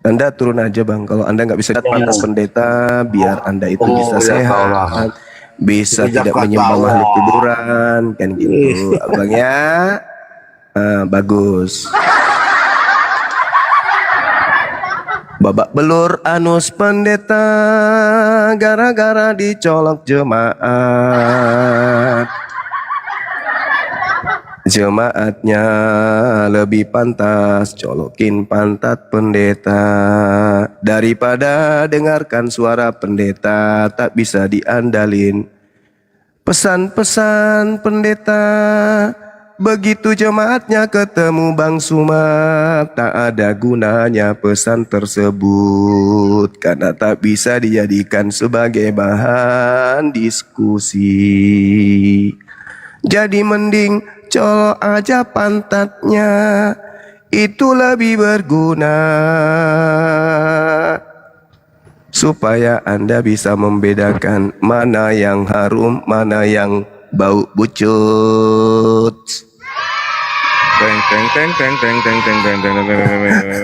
S7: Anda turun aja Bang, kalau Anda nggak bisa datang pendeta, biar Anda itu bisa sehat, bisa tidak menyembah makhluk kuburan, kan gitu, Bang ya. Bagus. Babak belur anus pendeta, gara-gara dicolok jemaat. Jemaatnya lebih pantas colokin pantat pendeta daripada dengarkan suara pendeta tak bisa diandalin. Pesan-pesan pendeta, begitu jemaatnya ketemu Bang Suma, tak ada gunanya pesan tersebut karena tak bisa dijadikan sebagai bahan diskusi. Jadi mending colok aja pantatnya, itu lebih berguna supaya Anda bisa membedakan mana yang harum, mana yang bau bucut.
S2: Teng teng teng teng teng teng teng teng teng teng teng.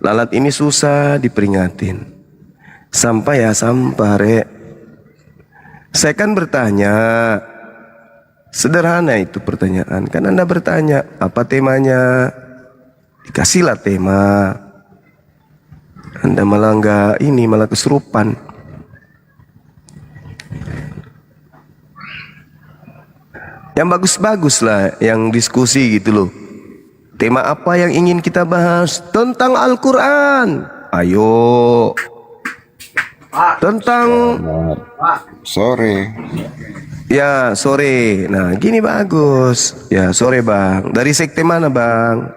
S7: Lalat ini susah diperingatin. Sampai ya sampah, Rek. Saya kan bertanya, sederhana itu pertanyaan. Kan Anda bertanya, apa temanya? Dikasihlah tema. Anda malah enggak ini, malah kesurupan. Yang bagus-bagus lah, yang diskusi gitu loh. Tema apa yang ingin kita bahas? Tentang Al-Quran. Ayo. Tentang
S10: Sore.
S7: ya sore. Nah gini bagus. Ya sore Bang. Dari sekte mana Bang?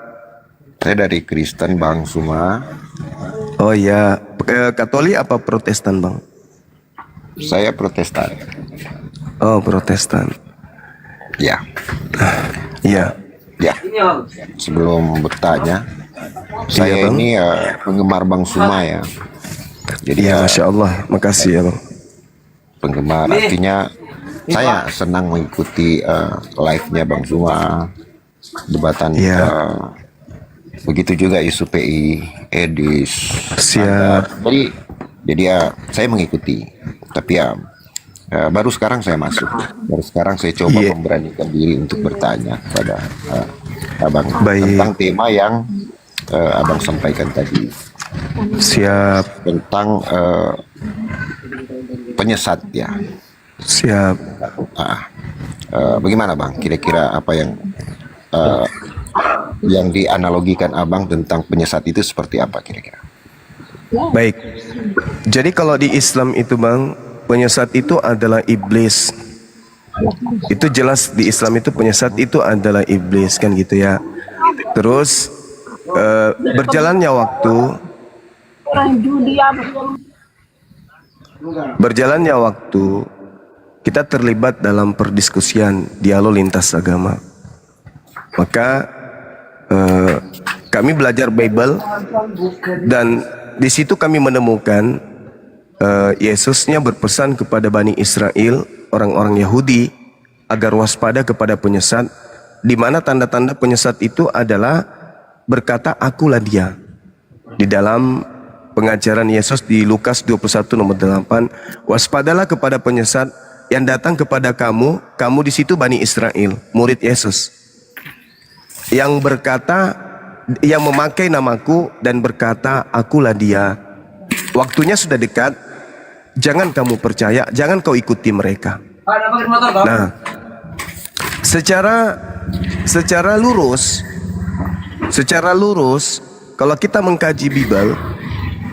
S10: Saya dari Kristen Bang Suma.
S7: Oh ya, Katolik apa Protestan Bang?
S10: Saya Protestan.
S7: Oh Protestan.
S10: Ya.
S7: Iya.
S10: Ya. Sebelum bertanya, saya
S7: Bang.
S10: ini penggemar Bang Suma ya. Jadi
S7: Ya Masya Allah. Makasih ya Bang.
S10: penggemar artinya saya senang mengikuti live-nya Bang Suma, debatan
S7: Iya.
S10: begitu juga isu PI, Edis.
S7: Siap.
S10: Jadi saya mengikuti. Tapi baru sekarang saya masuk. Baru sekarang saya coba
S7: Iya.
S10: memberanikan diri untuk bertanya kepada Abang
S7: Baik.
S10: tentang tema yang Abang sampaikan tadi.
S7: Siap.
S10: Tentang penyesat ya.
S7: Siap.
S10: Bagaimana Bang? Kira-kira apa yang dianalogikan Abang tentang penyesat itu seperti apa kira-kira?
S7: Baik. Jadi kalau di Islam itu Bang, penyesat itu adalah iblis. Itu jelas di Islam itu penyesat itu adalah iblis kan gitu ya. Terus berjalannya waktu kita terlibat dalam perdiskusian dialog lintas agama. Maka kami belajar Bible dan di situ kami menemukan Yesusnya berpesan kepada Bani Israel, orang-orang Yahudi, agar waspada kepada penyesat, di mana tanda-tanda penyesat itu adalah berkata akulah dia. Di dalam pengajaran Yesus di Lukas 21 nomor 8, waspadalah kepada penyesat yang datang kepada kamu di situ Bani Israel, murid Yesus, yang berkata, yang memakai namaku dan berkata akulah dia. Waktunya sudah dekat, jangan kamu percaya, jangan kau ikuti mereka. Nah, secara lurus kalau kita mengkaji Bible,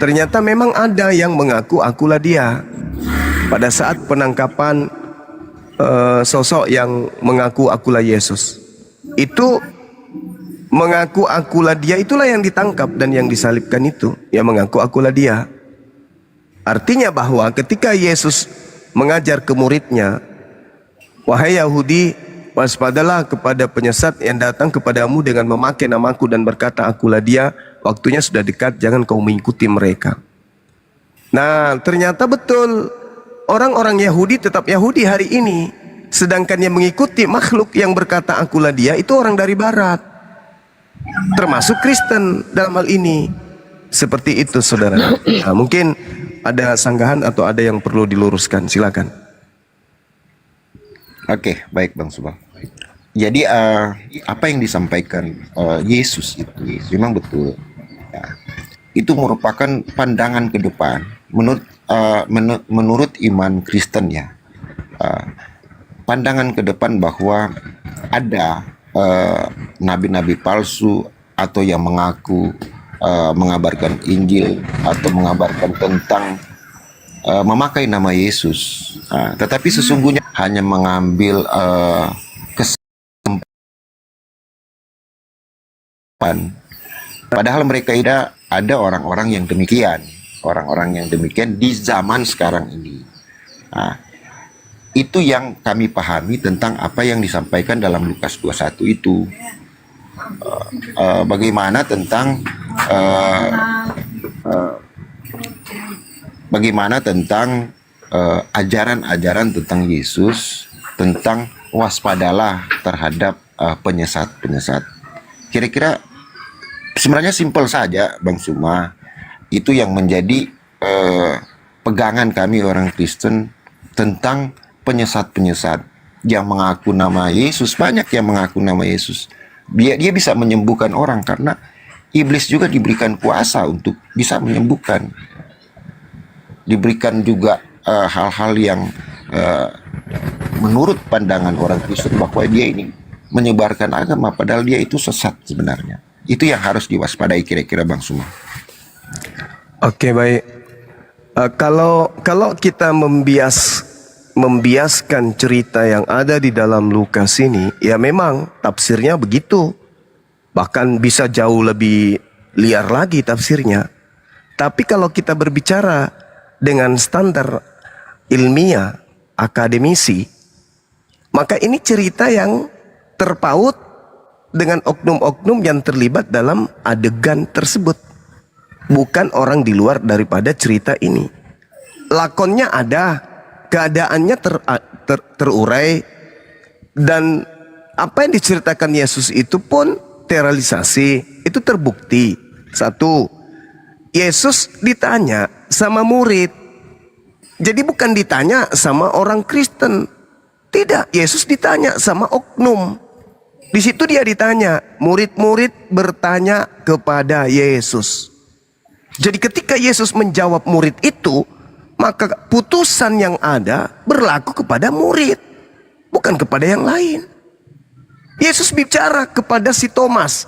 S7: ternyata memang ada yang mengaku akulah dia. Pada saat penangkapan sosok yang mengaku akulah Yesus, itu mengaku akulah dia itulah yang ditangkap dan yang disalibkan itu, yang mengaku akulah dia. Artinya bahwa ketika Yesus mengajar ke muridnya, wahai Yahudi, waspadalah kepada penyesat yang datang kepadamu dengan memakai namaku dan berkata akulah dia, waktunya sudah dekat, jangan kau mengikuti mereka. Nah, ternyata betul, orang-orang Yahudi tetap Yahudi hari ini, sedangkan yang mengikuti makhluk yang berkata akulah dia itu orang dari barat, termasuk Kristen dalam hal ini. Seperti itu saudara. Nah, mungkin ada sanggahan atau ada yang perlu diluruskan, silakan.
S10: Oke, baik Bang Subang. Jadi apa yang disampaikan Yesus itu memang betul. Ya, itu merupakan pandangan ke depan. Menurut menurut iman Kristen ya, pandangan ke depan bahwa ada nabi-nabi palsu atau yang mengaku mengabarkan Injil atau mengabarkan tentang memakai nama Yesus, tetapi sesungguhnya hanya mengambil kesempatan. Padahal mereka ada orang-orang yang demikian, di zaman sekarang ini. Itu yang kami pahami tentang apa yang disampaikan dalam Lukas 21 itu. Bagaimana tentang ajaran-ajaran tentang Yesus, tentang waspadalah terhadap penyesat-penyesat. Kira-kira sebenarnya simpel saja, Bang Suma. Itu yang menjadi pegangan kami orang Kristen tentang penyesat-penyesat yang mengaku nama Yesus. Banyak yang mengaku nama Yesus. Dia bisa menyembuhkan orang karena iblis juga diberikan kuasa untuk bisa menyembuhkan. Diberikan juga hal-hal yang menurut pandangan orang Kristen bahwa dia ini menyebarkan agama padahal dia itu sesat sebenarnya. Itu yang harus diwaspadai kira-kira, Bang Suma.
S7: Oke, baik. Kalau kita membiaskan cerita yang ada di dalam Lukas ini, ya memang tafsirnya begitu. Bahkan bisa jauh lebih liar lagi tafsirnya. Tapi kalau kita berbicara dengan standar ilmiah, akademisi, maka ini cerita yang terpaut dengan oknum-oknum yang terlibat dalam adegan tersebut. Bukan orang di luar daripada cerita ini. Lakonnya ada, keadaannya terurai, dan apa yang diceritakan Yesus itu pun terrealisasi, itu terbukti. Satu, Yesus ditanya sama murid. Jadi bukan ditanya sama orang Kristen. Tidak, Yesus ditanya sama oknum. Di situ dia ditanya, murid-murid bertanya kepada Yesus. Jadi ketika Yesus menjawab murid itu, maka putusan yang ada berlaku kepada murid, bukan kepada yang lain. Yesus bicara kepada si Thomas.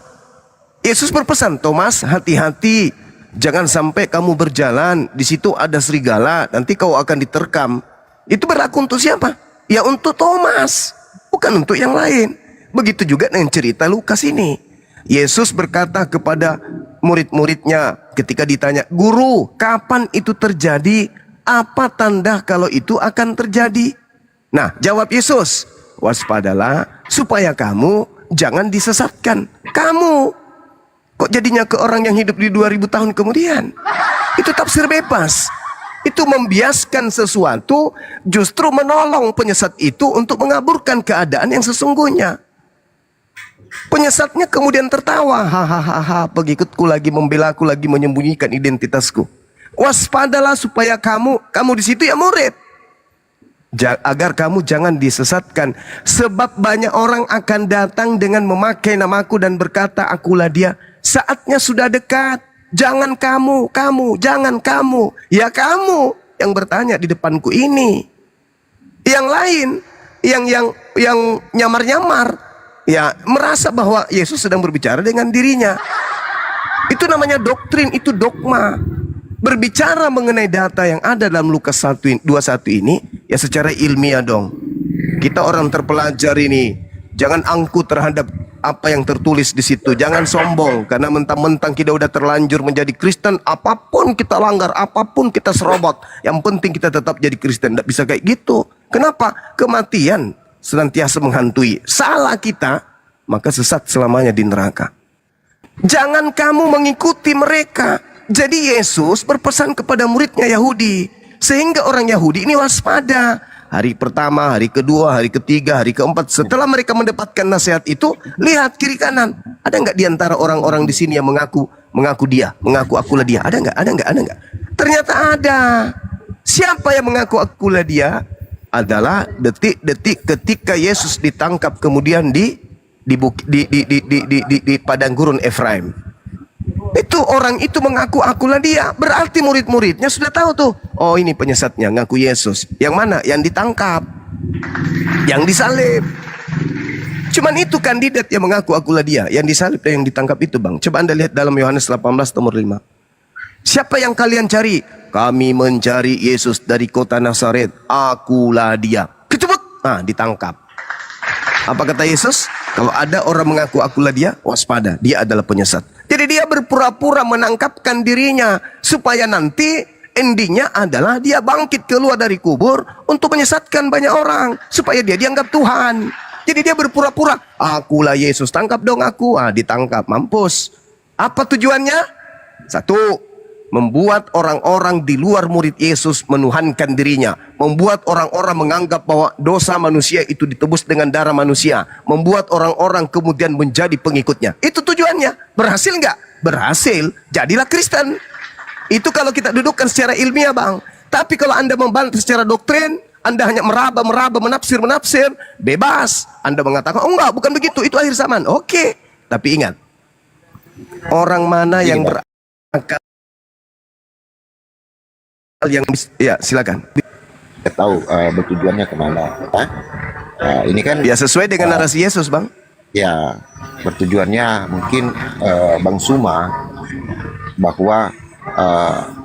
S7: Yesus berpesan, Thomas, hati-hati, jangan sampai kamu berjalan, di situ ada serigala, nanti kau akan diterkam. Itu berlaku untuk siapa? Ya untuk Thomas, bukan untuk yang lain. Begitu juga dengan cerita Lukas ini. Yesus berkata kepada murid-muridnya ketika ditanya, Guru, kapan itu terjadi? Apa tanda kalau itu akan terjadi? Nah, jawab Yesus, waspadalah supaya kamu jangan disesatkan. Kamu kok jadinya ke orang yang hidup di 2000 tahun kemudian? Itu tafsir bebas. Itu membiaskan sesuatu, justru menolong penyesat itu untuk mengaburkan keadaan yang sesungguhnya. Penyesatnya kemudian tertawa, hahaha, pengikutku lagi membela aku, lagi menyembunyikan identitasku. Waspadalah supaya kamu di situ ya murid, agar kamu jangan disesatkan, sebab banyak orang akan datang dengan memakai namaku dan berkata, akulah dia. Saatnya sudah dekat. Jangan kamu, jangan kamu. Ya kamu yang bertanya di depanku ini. Yang lain, yang nyamar-nyamar, ya merasa bahwa Yesus sedang berbicara dengan dirinya. Itu namanya doktrin, itu dogma. Berbicara mengenai data yang ada dalam Lukas 21 ini, ya secara ilmiah dong. Kita orang terpelajar ini, jangan angkuh terhadap apa yang tertulis di situ. Jangan sombong karena mentang-mentang kita udah terlanjur menjadi Kristen, apapun kita langgar, apapun kita serobot, yang penting kita tetap jadi Kristen. Tidak bisa kayak gitu. Kenapa? Kematian senantiasa menghantui. Salah kita, maka sesat selamanya di neraka. Jangan kamu mengikuti mereka. Jadi Yesus berpesan kepada muridnya Yahudi, sehingga orang Yahudi ini waspada. Hari pertama, hari kedua, hari ketiga, hari keempat, setelah mereka mendapatkan nasihat itu, lihat kiri kanan. Ada nggak di antara orang-orang di sini yang mengaku akulah dia? Ada nggak? Ternyata ada. Siapa yang mengaku akulah dia? Adalah detik-detik ketika Yesus ditangkap kemudian di padang gurun Efraim. Itu orang itu mengaku akulah dia. Berarti murid-muridnya sudah tahu tuh, Oh ini penyesatnya, ngaku Yesus. Yang mana? Yang ditangkap, yang disalib. Cuman itu kandidat yang mengaku akulah dia. Yang disalib dan yang ditangkap itu bang. Coba anda lihat dalam Yohanes 18 nomor 5. Siapa yang kalian cari? Kami mencari Yesus dari kota Nazaret. Akulah dia. Kecebut. Nah, ditangkap. Apa kata Yesus? Kalau ada orang mengaku akulah dia, waspada. Dia adalah penyesat. Jadi dia berpura-pura menangkapkan dirinya. Supaya nanti endingnya adalah dia bangkit keluar dari kubur untuk menyesatkan banyak orang. Supaya dia dianggap Tuhan. Jadi dia berpura-pura, akulah Yesus, tangkap dong aku. Ah, ditangkap, mampus. Apa tujuannya? Satu, membuat orang-orang di luar murid Yesus menuhankan dirinya. Membuat orang-orang menganggap bahwa dosa manusia itu ditebus dengan darah manusia. Membuat orang-orang kemudian menjadi pengikutnya. Itu tujuannya. Berhasil nggak? Berhasil. Jadilah Kristen. Itu kalau kita dudukkan secara ilmiah bang. Tapi kalau anda membantah secara doktrin, anda hanya meraba, menafsir, bebas. Anda mengatakan, oh enggak, bukan begitu, itu akhir zaman. Oke, tapi ingat, orang mana yang berakal, yang ya silakan.
S10: Saya tahu bertujuannya kemana. Ini kan
S7: Ya sesuai dengan narasi Yesus bang.
S10: ya bertujuannya mungkin Bang Suma bahwa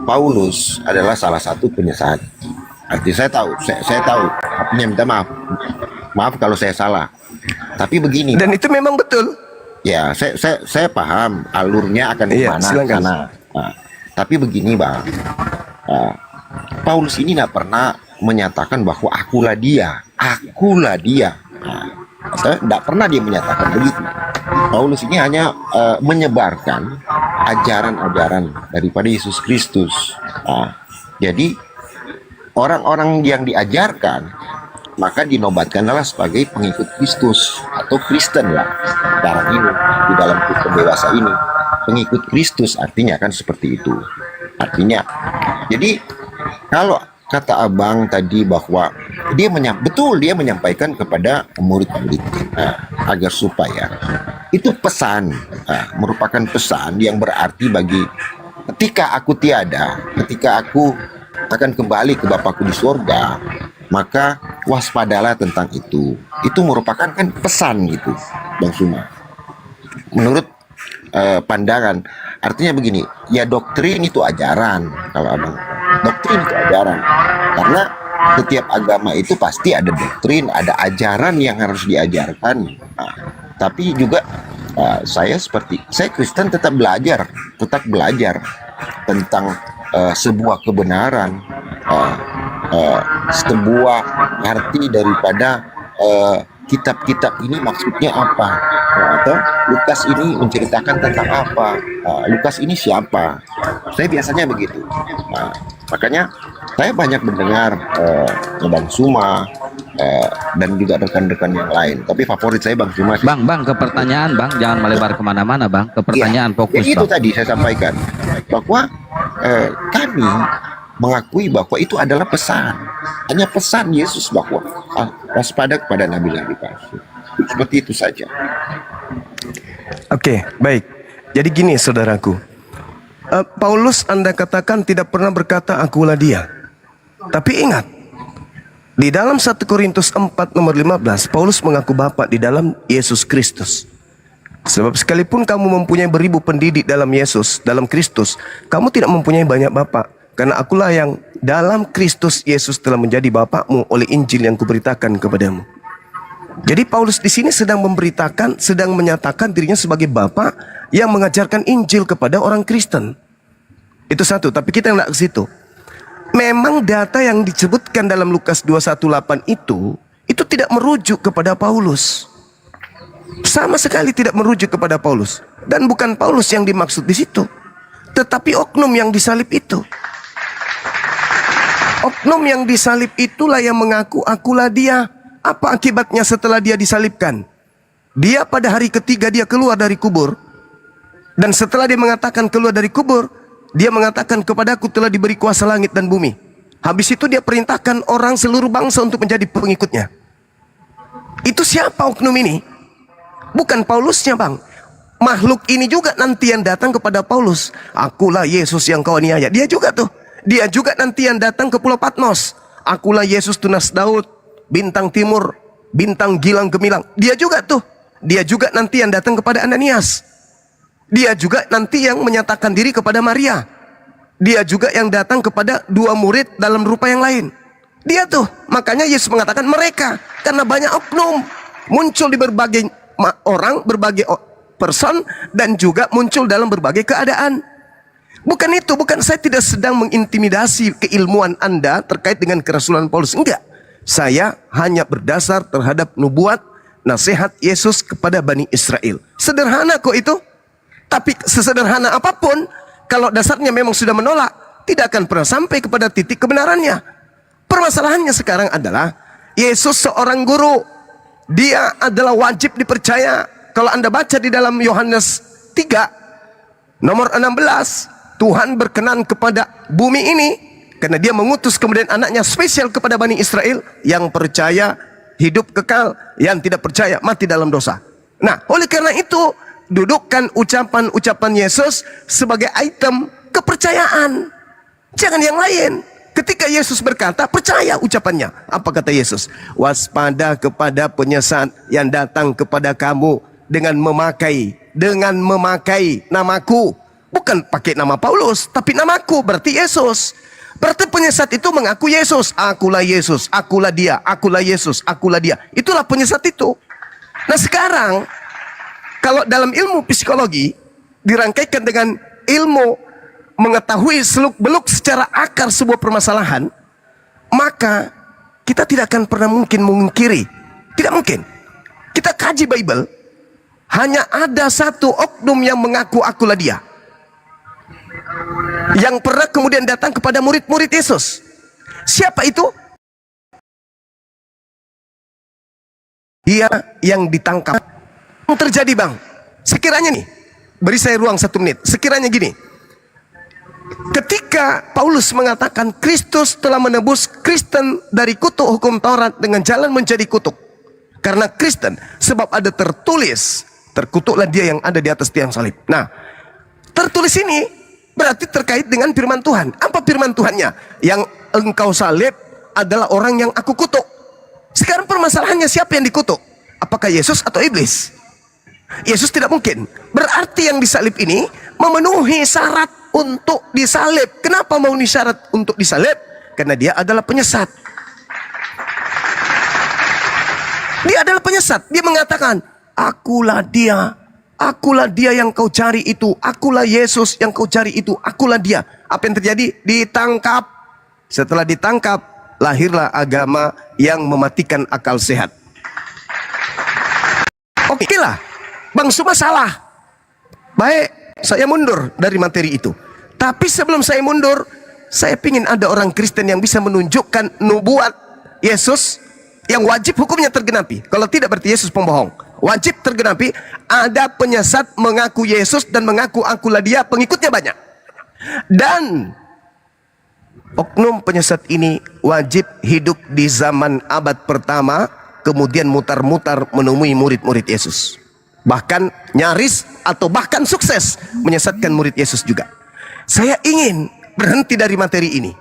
S10: Paulus adalah salah satu penyesat. Artinya saya tahu. Artinya minta maaf kalau saya salah. Tapi begini.
S7: Dan itu memang betul.
S10: Ya, saya paham alurnya akan kemana sana. Nah, tapi begini bang, Paulus ini tidak pernah menyatakan bahwa akulah dia. Tidak pernah dia menyatakan begitu. Paulus ini hanya menyebarkan ajaran-ajaran daripada Yesus Kristus. Jadi orang-orang yang diajarkan maka dinobatkan adalah sebagai pengikut Kristus atau Kristen lah sekarang ini di dalam Kristen dewasa ini. Pengikut Kristus artinya kan seperti itu. Artinya, jadi kalau kata abang tadi bahwa dia menyampaikan kepada murid-murid agar supaya itu pesan, merupakan pesan yang berarti bagi ketika aku tiada, ketika aku akan kembali ke Bapakku di surga, maka waspadalah tentang itu. Itu merupakan kan pesan gitu, Bang Suma. Menurut pandangan, artinya begini, ya doktrin itu ajaran, kalau abang, doktrin itu ajaran, karena setiap agama itu pasti ada doktrin, ada ajaran yang harus diajarkan. Tapi juga saya Kristen tetap belajar tentang sebuah kebenaran, sebuah arti daripada kitab-kitab ini maksudnya apa, atau Lukas ini menceritakan tentang apa, Lukas ini siapa. Saya biasanya begitu. Makanya saya banyak mendengar Bang Suma dan juga rekan-rekan yang lain. Tapi favorit saya Bang Suma.
S3: Bang, ke pertanyaan bang, jangan melebar kemana-mana bang. Ke pertanyaan fokus
S10: ya, itu
S3: bang.
S10: tadi saya sampaikan bahwa kami mengakui bahwa itu adalah pesan, hanya pesan Yesus bahwa waspada kepada nabi-nabi palsu. Seperti itu saja.
S7: Oke, baik. Jadi gini saudaraku, Paulus Anda katakan tidak pernah berkata akulah dia. Tapi ingat, di dalam 1 Korintus 4 nomor 15, Paulus mengaku Bapa di dalam Yesus Kristus. Sebab sekalipun kamu mempunyai beribu pendidik dalam Yesus, dalam Kristus, kamu tidak mempunyai banyak bapa. Karena akulah yang dalam Kristus Yesus telah menjadi bapakmu oleh Injil yang kuberitakan kepadamu. Jadi Paulus di sini sedang menyatakan dirinya sebagai bapa yang mengajarkan Injil kepada orang Kristen. Itu satu, tapi kita nggak ke situ. Memang data yang disebutkan dalam Lukas 2:18 itu tidak merujuk kepada Paulus. Sama sekali tidak merujuk kepada Paulus. Dan bukan Paulus yang dimaksud di situ, tetapi oknum yang disalib itu. Oknum yang disalib itulah yang mengaku akulah dia. Apa akibatnya setelah dia disalibkan? Dia pada hari ketiga dia keluar dari kubur. Dan setelah dia mengatakan keluar dari kubur, dia mengatakan kepadaku telah diberi kuasa langit dan bumi. Habis itu dia perintahkan orang seluruh bangsa untuk menjadi pengikutnya. Itu siapa oknum ini? Bukan Paulusnya bang. Makhluk ini juga nanti yang datang kepada Paulus. Akulah Yesus yang kau aniaya. Dia juga tuh. Dia juga nanti yang datang ke Pulau Patmos. Akulah Yesus tunas Daud, bintang timur, bintang gilang gemilang. Dia juga tuh. Dia juga nanti yang datang kepada Ananias. Dia juga nanti yang menyatakan diri kepada Maria. Dia juga yang datang kepada 2 murid dalam rupa yang lain. Dia tuh. Makanya Yesus mengatakan mereka. Karena banyak oknum. Muncul di berbagai orang, berbagai person, dan juga muncul dalam berbagai keadaan. Bukan itu, bukan, saya tidak sedang mengintimidasi keilmuan Anda terkait dengan kerasulan Paulus. Enggak. Saya hanya berdasar terhadap nubuat, nasihat Yesus kepada Bani Israel. Sederhana kok itu. Tapi sesederhana apapun, kalau dasarnya memang sudah menolak, tidak akan pernah sampai kepada titik kebenarannya. Permasalahannya sekarang adalah, Yesus seorang guru. Dia adalah wajib dipercaya. Kalau Anda baca di dalam Yohanes 3, nomor 16, Tuhan berkenan kepada bumi ini, karena dia mengutus kemudian anaknya spesial kepada Bani Israel, yang percaya hidup kekal, yang tidak percaya mati dalam dosa. Nah, oleh karena itu, dudukkan ucapan-ucapan Yesus sebagai item kepercayaan. Jangan yang lain. Ketika Yesus berkata, percaya ucapannya. Apa kata Yesus? Waspada kepada penyesat yang datang kepada kamu dengan memakai namaku. Bukan pakai nama Paulus, tapi namaku, berarti Yesus. Berarti penyesat itu mengaku Yesus. Akulah Yesus, akulah dia, akulah Yesus, akulah dia. Itulah penyesat itu. Nah sekarang, kalau dalam ilmu psikologi dirangkaikan dengan ilmu mengetahui seluk-beluk secara akar sebuah permasalahan, maka kita tidak akan pernah mungkin mengingkiri. Tidak mungkin. Kita kaji Bible, hanya ada satu oknum yang mengaku akulah dia, yang pernah kemudian datang kepada murid-murid Yesus. Siapa itu? Dia yang ditangkap. Yang terjadi bang, sekiranya nih, beri saya ruang 1 menit. Sekiranya gini, ketika Paulus mengatakan Kristus telah menebus Kristen dari kutuk hukum Taurat dengan jalan menjadi kutuk. Karena Kristen, sebab ada tertulis, terkutuklah dia yang ada di atas tiang salib. Nah, tertulis ini berarti terkait dengan firman Tuhan. Apa firman Tuhannya? Yang engkau salib adalah orang yang aku kutuk. Sekarang permasalahannya, siapa yang dikutuk? Apakah Yesus atau iblis? Yesus tidak mungkin. Berarti yang disalib ini memenuhi syarat untuk disalib. Kenapa memenuhi syarat untuk disalib? Karena dia adalah penyesat. Dia adalah penyesat. Dia mengatakan, akulah dia yang kau cari itu. Akulah Yesus yang kau cari itu. Akulah dia. Apa yang terjadi? Ditangkap. Setelah ditangkap, lahirlah agama yang mematikan akal sehat. Oke lah, Bang Suma salah. Baik, saya mundur dari materi itu. Tapi sebelum saya mundur, saya ingin ada orang Kristen yang bisa menunjukkan nubuat Yesus yang wajib hukumnya tergenapi. Kalau tidak, berarti Yesus pembohong. Wajib tergenapi. Ada penyesat mengaku Yesus dan mengaku akulah dia, pengikutnya banyak. Dan oknum penyesat ini wajib hidup di zaman abad pertama, kemudian mutar-mutar menemui murid-murid Yesus. Bahkan nyaris atau bahkan sukses menyesatkan murid Yesus juga. Saya ingin berhenti dari materi ini.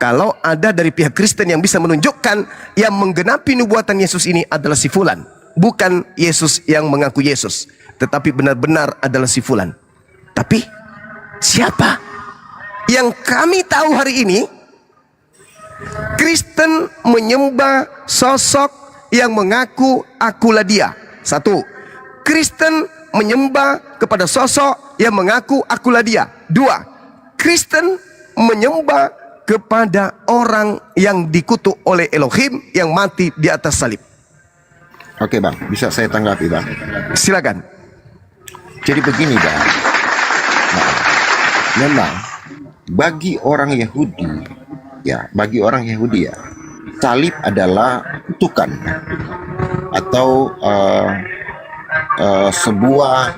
S7: Kalau ada dari pihak Kristen yang bisa menunjukkan yang menggenapi nubuatan Yesus ini adalah si fulan, bukan Yesus yang mengaku Yesus, tetapi benar-benar adalah si fulan. Tapi siapa? Yang kami tahu hari ini, Kristen menyembah sosok yang mengaku akulah dia. 1. Kristen menyembah kepada sosok yang mengaku akulah dia. 2. Kristen menyembah kepada orang yang dikutuk oleh Elohim yang mati di atas salib.
S10: Oke bang, bisa saya tanggapi bang?
S7: Silakan.
S10: Jadi begini bang, nah, memang bagi orang Yahudi ya, salib adalah kutukan atau sebuah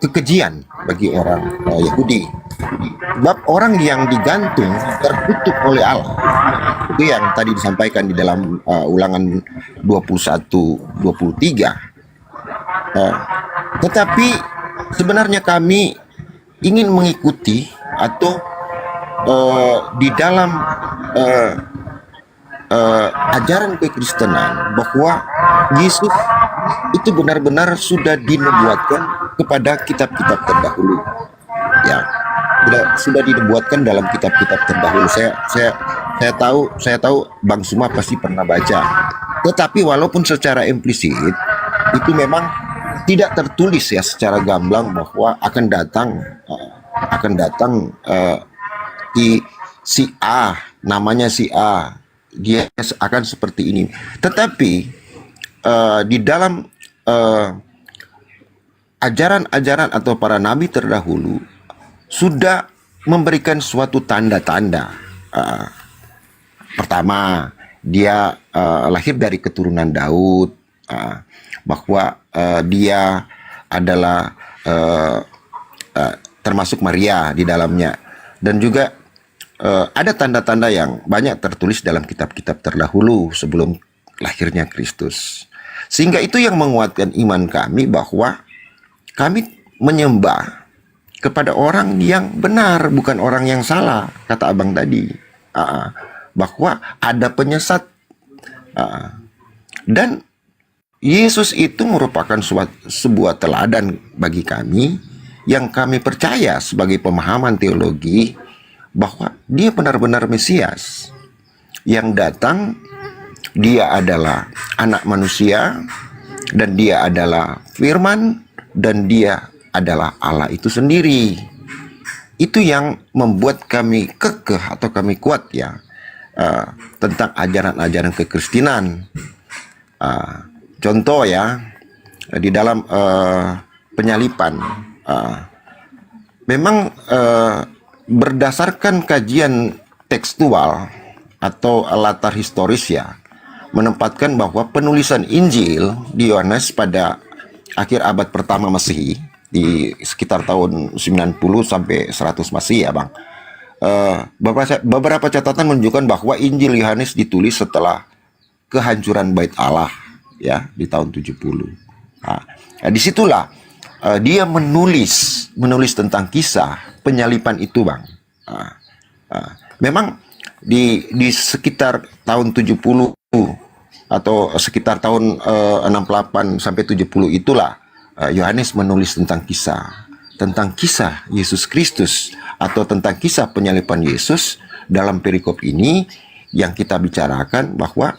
S10: kekejian bagi orang Yahudi. Sebab orang yang digantung terkutuk oleh Allah. Itu yang tadi disampaikan di dalam Ulangan 21-23. Tetapi sebenarnya kami ingin mengikuti atau di dalam ajaran kekristenan bahwa Yesus itu benar-benar sudah dinubuatkan kepada kitab-kitab terdahulu, ya, sudah dinubuatkan dalam kitab-kitab terdahulu. Saya tahu Bang Suma pasti pernah baca, tetapi walaupun secara implisit itu memang tidak tertulis ya secara gamblang bahwa akan datang di si A, namanya si A, dia akan seperti ini. Tetapi di dalam ajaran-ajaran atau para nabi terdahulu sudah memberikan suatu tanda-tanda. Pertama, dia lahir dari keturunan Daud, bahwa dia adalah termasuk Maria di dalamnya, dan juga ada tanda-tanda yang banyak tertulis dalam kitab-kitab terdahulu sebelum lahirnya Kristus. Sehingga itu yang menguatkan iman kami bahwa kami menyembah kepada orang yang benar, bukan orang yang salah, kata abang tadi. Bahwa ada penyesat. Dan Yesus itu merupakan sebuah teladan bagi kami yang kami percaya sebagai pemahaman teologi bahwa dia benar-benar Mesias yang datang. Dia adalah anak manusia, dan dia adalah firman, dan dia adalah Allah itu sendiri. Itu yang membuat kami kekeh atau kami kuat ya tentang ajaran-ajaran kekristenan. Contoh ya, di dalam penyalipan, memang berdasarkan kajian tekstual atau latar historis ya, menempatkan bahwa penulisan Injil di Yohanes pada akhir abad pertama Masehi, di sekitar tahun 90 sampai 100 Masehi ya Bang. Beberapa catatan menunjukkan bahwa Injil Yohanes ditulis setelah kehancuran Bait Allah ya di tahun 70. Disitulah dia menulis tentang kisah penyalipan itu Bang. Memang di sekitar tahun 70 atau sekitar tahun 68 sampai 70 itulah Yohanes menulis tentang kisah Yesus Kristus atau tentang kisah penyalipan Yesus. Dalam perikop ini yang kita bicarakan bahwa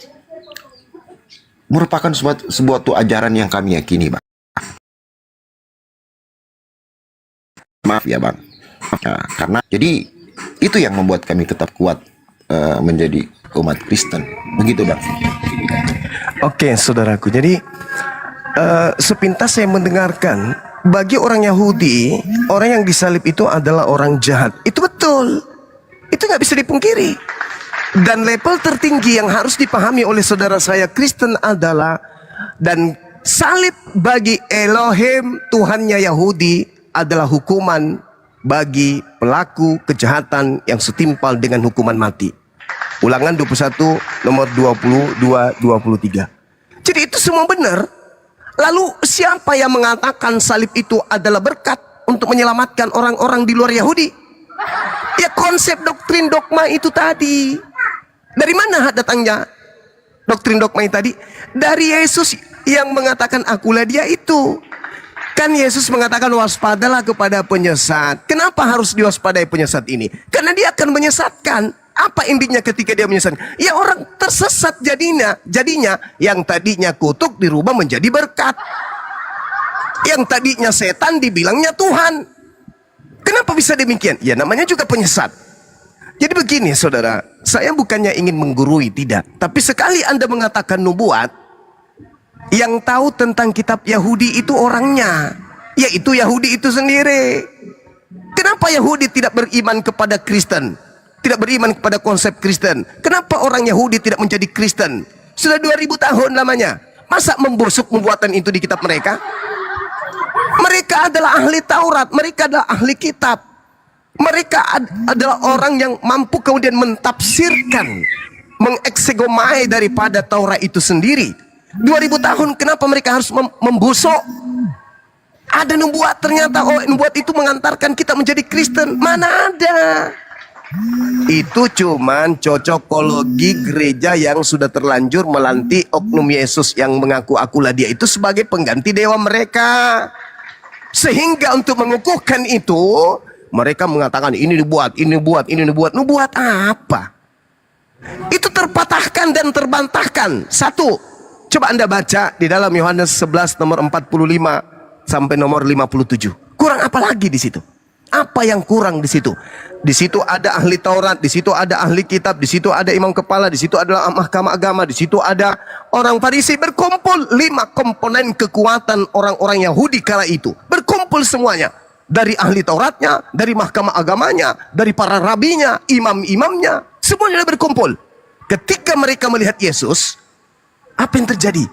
S10: merupakan sebuah ajaran yang kami yakini Bang. Maaf ya Bang, karena jadi itu yang membuat kami tetap kuat menjadi umat Kristen. Begitu Bang.
S7: Oke, saudaraku. Jadi sepintas saya mendengarkan, bagi orang Yahudi, orang yang disalib itu adalah orang jahat. Itu betul. Itu nggak bisa dipungkiri. Dan level tertinggi yang harus dipahami oleh saudara saya Kristen adalah, dan salib bagi Elohim Tuhannya Yahudi adalah hukuman bagi pelaku kejahatan yang setimpal dengan hukuman mati. Ulangan 21 nomor 22-23. Jadi itu semua benar. Lalu siapa yang mengatakan salib itu adalah berkat untuk menyelamatkan orang-orang di luar Yahudi? Ya konsep doktrin dogma itu tadi. Dari mana datangnya doktrin dogma itu tadi? Dari Yesus yang mengatakan akulah dia itu. Kan Yesus mengatakan waspadalah kepada penyesat. Kenapa harus diwaspadai penyesat ini? Karena dia akan menyesatkan. Apa intinya ketika dia menyesatkan? Ya orang tersesat jadinya yang tadinya kutuk dirubah menjadi berkat. Yang tadinya setan dibilangnya Tuhan. Kenapa bisa demikian? Ya namanya juga penyesat. Jadi begini saudara, saya bukannya ingin menggurui, tidak. Tapi sekali Anda mengatakan nubuat, yang tahu tentang kitab Yahudi itu orangnya, yaitu Yahudi itu sendiri. Kenapa Yahudi tidak beriman kepada Kristen? Tidak beriman kepada konsep Kristen? Kenapa orang Yahudi tidak menjadi Kristen? Sudah 2000 tahun lamanya. Masa membusuk pembuatan itu di kitab mereka? Mereka adalah ahli Taurat, mereka adalah ahli kitab. Mereka adalah orang yang mampu kemudian mentafsirkan, mengeksegomai daripada Taurat itu sendiri. 2000 tahun kenapa mereka harus membusuk? Ada nubuat ternyata, oh nubuat itu mengantarkan kita menjadi Kristen. Mana ada? Itu cuman cocokologi gereja yang sudah terlanjur melantik oknum Yesus yang mengaku akulah dia itu sebagai pengganti dewa mereka. Sehingga untuk mengukuhkan itu, mereka mengatakan ini dibuat, ini dibuat, ini dibuat. Nubuat apa? Itu terpatahkan dan terbantahkan. Satu, coba Anda baca di dalam Yohanes 11 nomor 45 sampai nomor 57. Kurang apa lagi di situ? Apa yang kurang di situ? Di situ ada ahli Taurat, di situ ada ahli kitab, di situ ada imam kepala, di situ adalah mahkamah agama, di situ ada orang Farisi. Berkumpul 5 komponen kekuatan orang-orang Yahudi kala itu. Berkumpul semuanya. Dari ahli Tauratnya, dari mahkamah agamanya, dari para rabinya, imam-imamnya, semuanya berkumpul. Ketika mereka melihat Yesus, apa yang terjadi?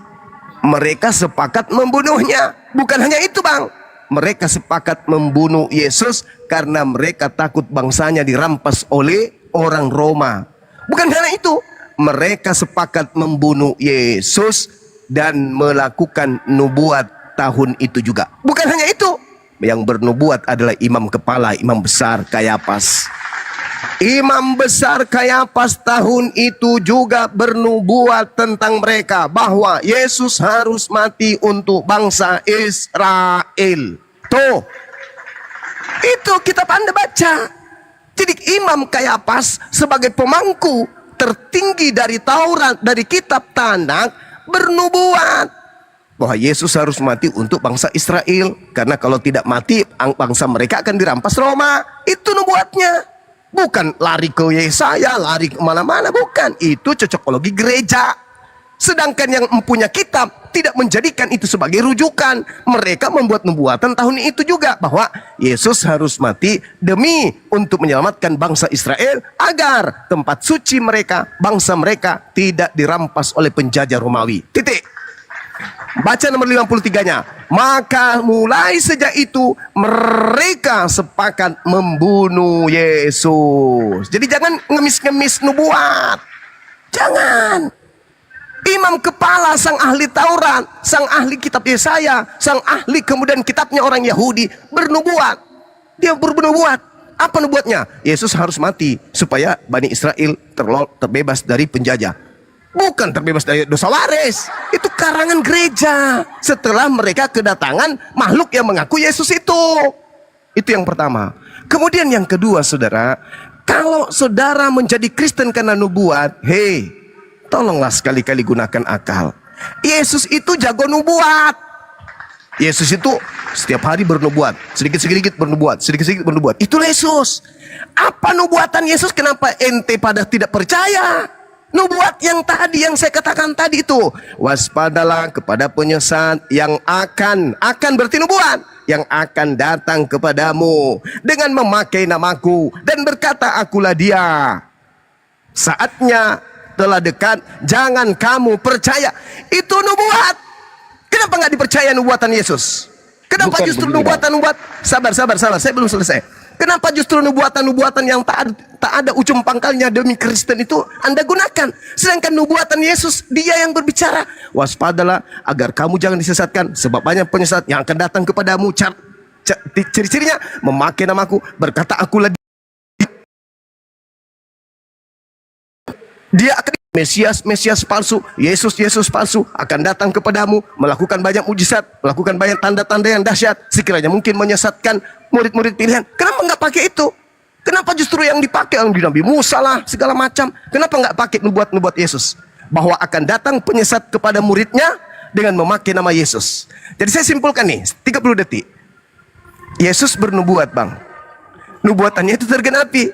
S7: Mereka sepakat membunuhnya. Bukan hanya itu, Bang. Mereka sepakat membunuh Yesus karena mereka takut bangsanya dirampas oleh orang Roma. Bukan karena itu, mereka sepakat membunuh Yesus dan melakukan nubuat tahun itu juga. Bukan hanya itu, yang bernubuat adalah imam kepala, imam besar Kayafas. Imam besar Kayafas tahun itu juga bernubuat tentang mereka bahwa Yesus harus mati untuk bangsa Israel. Tuh, itu kitab Anda baca. Jadi Imam Kayafas sebagai pemangku tertinggi dari Taurat, dari kitab Tanakh, bernubuat bahwa Yesus harus mati untuk bangsa Israel, karena kalau tidak mati bangsa mereka akan dirampas Roma. Itu nubuatnya. Bukan lari ke Yesaya, lari ke mana-mana, bukan. Itu cocokologi gereja. Sedangkan yang mempunyai kitab tidak menjadikan itu sebagai rujukan. Mereka membuat nubuatan tahun itu juga bahwa Yesus harus mati demi untuk menyelamatkan bangsa Israel agar tempat suci mereka, bangsa mereka tidak dirampas oleh penjajah Romawi. Titik. Baca nomor 53-nya. Maka mulai sejak itu mereka sepakat membunuh Yesus. Jadi jangan ngemis-ngemis nubuat. Jangan. Imam kepala, sang ahli Taurat, sang ahli kitab Yesaya, sang ahli kemudian kitabnya orang Yahudi bernubuat. Dia bernubuat. Apa nubuatnya? Yesus harus mati supaya Bani Israel terbebas dari penjajah. Bukan terbebas dari dosa waris. Itu karangan gereja setelah mereka kedatangan makhluk yang mengaku Yesus itu. Itu yang pertama. Kemudian yang kedua, saudara, kalau saudara menjadi Kristen karena nubuat, hei, tolonglah sekali-kali gunakan akal. Yesus itu jago nubuat. Yesus itu setiap hari bernubuat, sedikit-sedikit bernubuat, sedikit-sedikit bernubuat. Itulah Yesus. Apa nubuatan Yesus? Kenapa ente pada tidak percaya? Nubuat yang tadi, yang saya katakan tadi itu, waspadalah kepada penyesat yang akan berarti nubuat, yang akan datang kepadamu dengan memakai namaku dan berkata akulah dia. Saatnya telah dekat, jangan kamu percaya. Itu nubuat. Kenapa nggak dipercaya nubuatan Yesus? Kenapa
S10: Bukan
S7: justru
S10: begini,
S7: nubuatan-nubuat? Sabar, saya belum selesai. Kenapa justru nubuatan-nubuatan yang tak ada ujung pangkalnya demi Kristen itu Anda gunakan? Sedangkan nubuatan Yesus, dia yang berbicara. Waspadalah agar kamu jangan disesatkan, sebab banyak penyesat yang akan datang kepadamu. Ciri-cirinya memakai namaku, berkata akulah dia akan Mesias palsu, Yesus palsu akan datang kepadamu, melakukan banyak mujizat, melakukan banyak tanda-tanda yang dahsyat, sekiranya mungkin menyesatkan murid-murid pilihan. Kenapa nggak pakai itu? Kenapa justru yang dipakai yang di Nabi Musa lah, segala macam? Kenapa nggak pakai nubuat Yesus? Bahwa akan datang penyesat kepada muridnya dengan memakai nama Yesus. Jadi saya simpulkan nih, 30 detik. Yesus bernubuat, Bang. Nubuatannya itu tergenapi.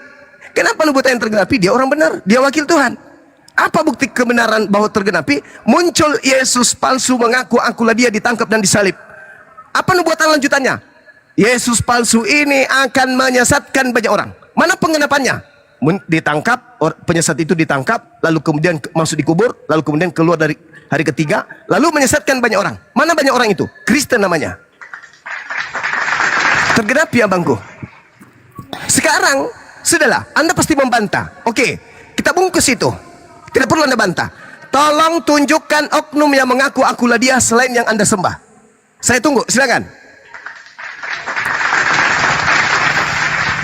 S7: Kenapa nubuatan yang tergenapi? Dia orang benar, dia wakil Tuhan. Apa bukti kebenaran bahwa tergenapi? Muncul Yesus palsu mengaku akulah dia, ditangkap dan disalib. Apa nubuatan lanjutannya? Yesus palsu ini akan menyesatkan banyak orang. Mana penggenapannya? Ditangkap, penyesat itu ditangkap, lalu kemudian masuk dikubur, lalu kemudian keluar dari hari ketiga, lalu menyesatkan banyak orang. Mana banyak orang itu? Kristen namanya. Tergenapi, abangku. Sekarang, sudahlah, Anda pasti membantah. Oke, kita bungkus itu. Tidak perlu Anda bantah. Tolong tunjukkan oknum yang mengaku akulah dia selain yang Anda sembah. Saya tunggu, silakan.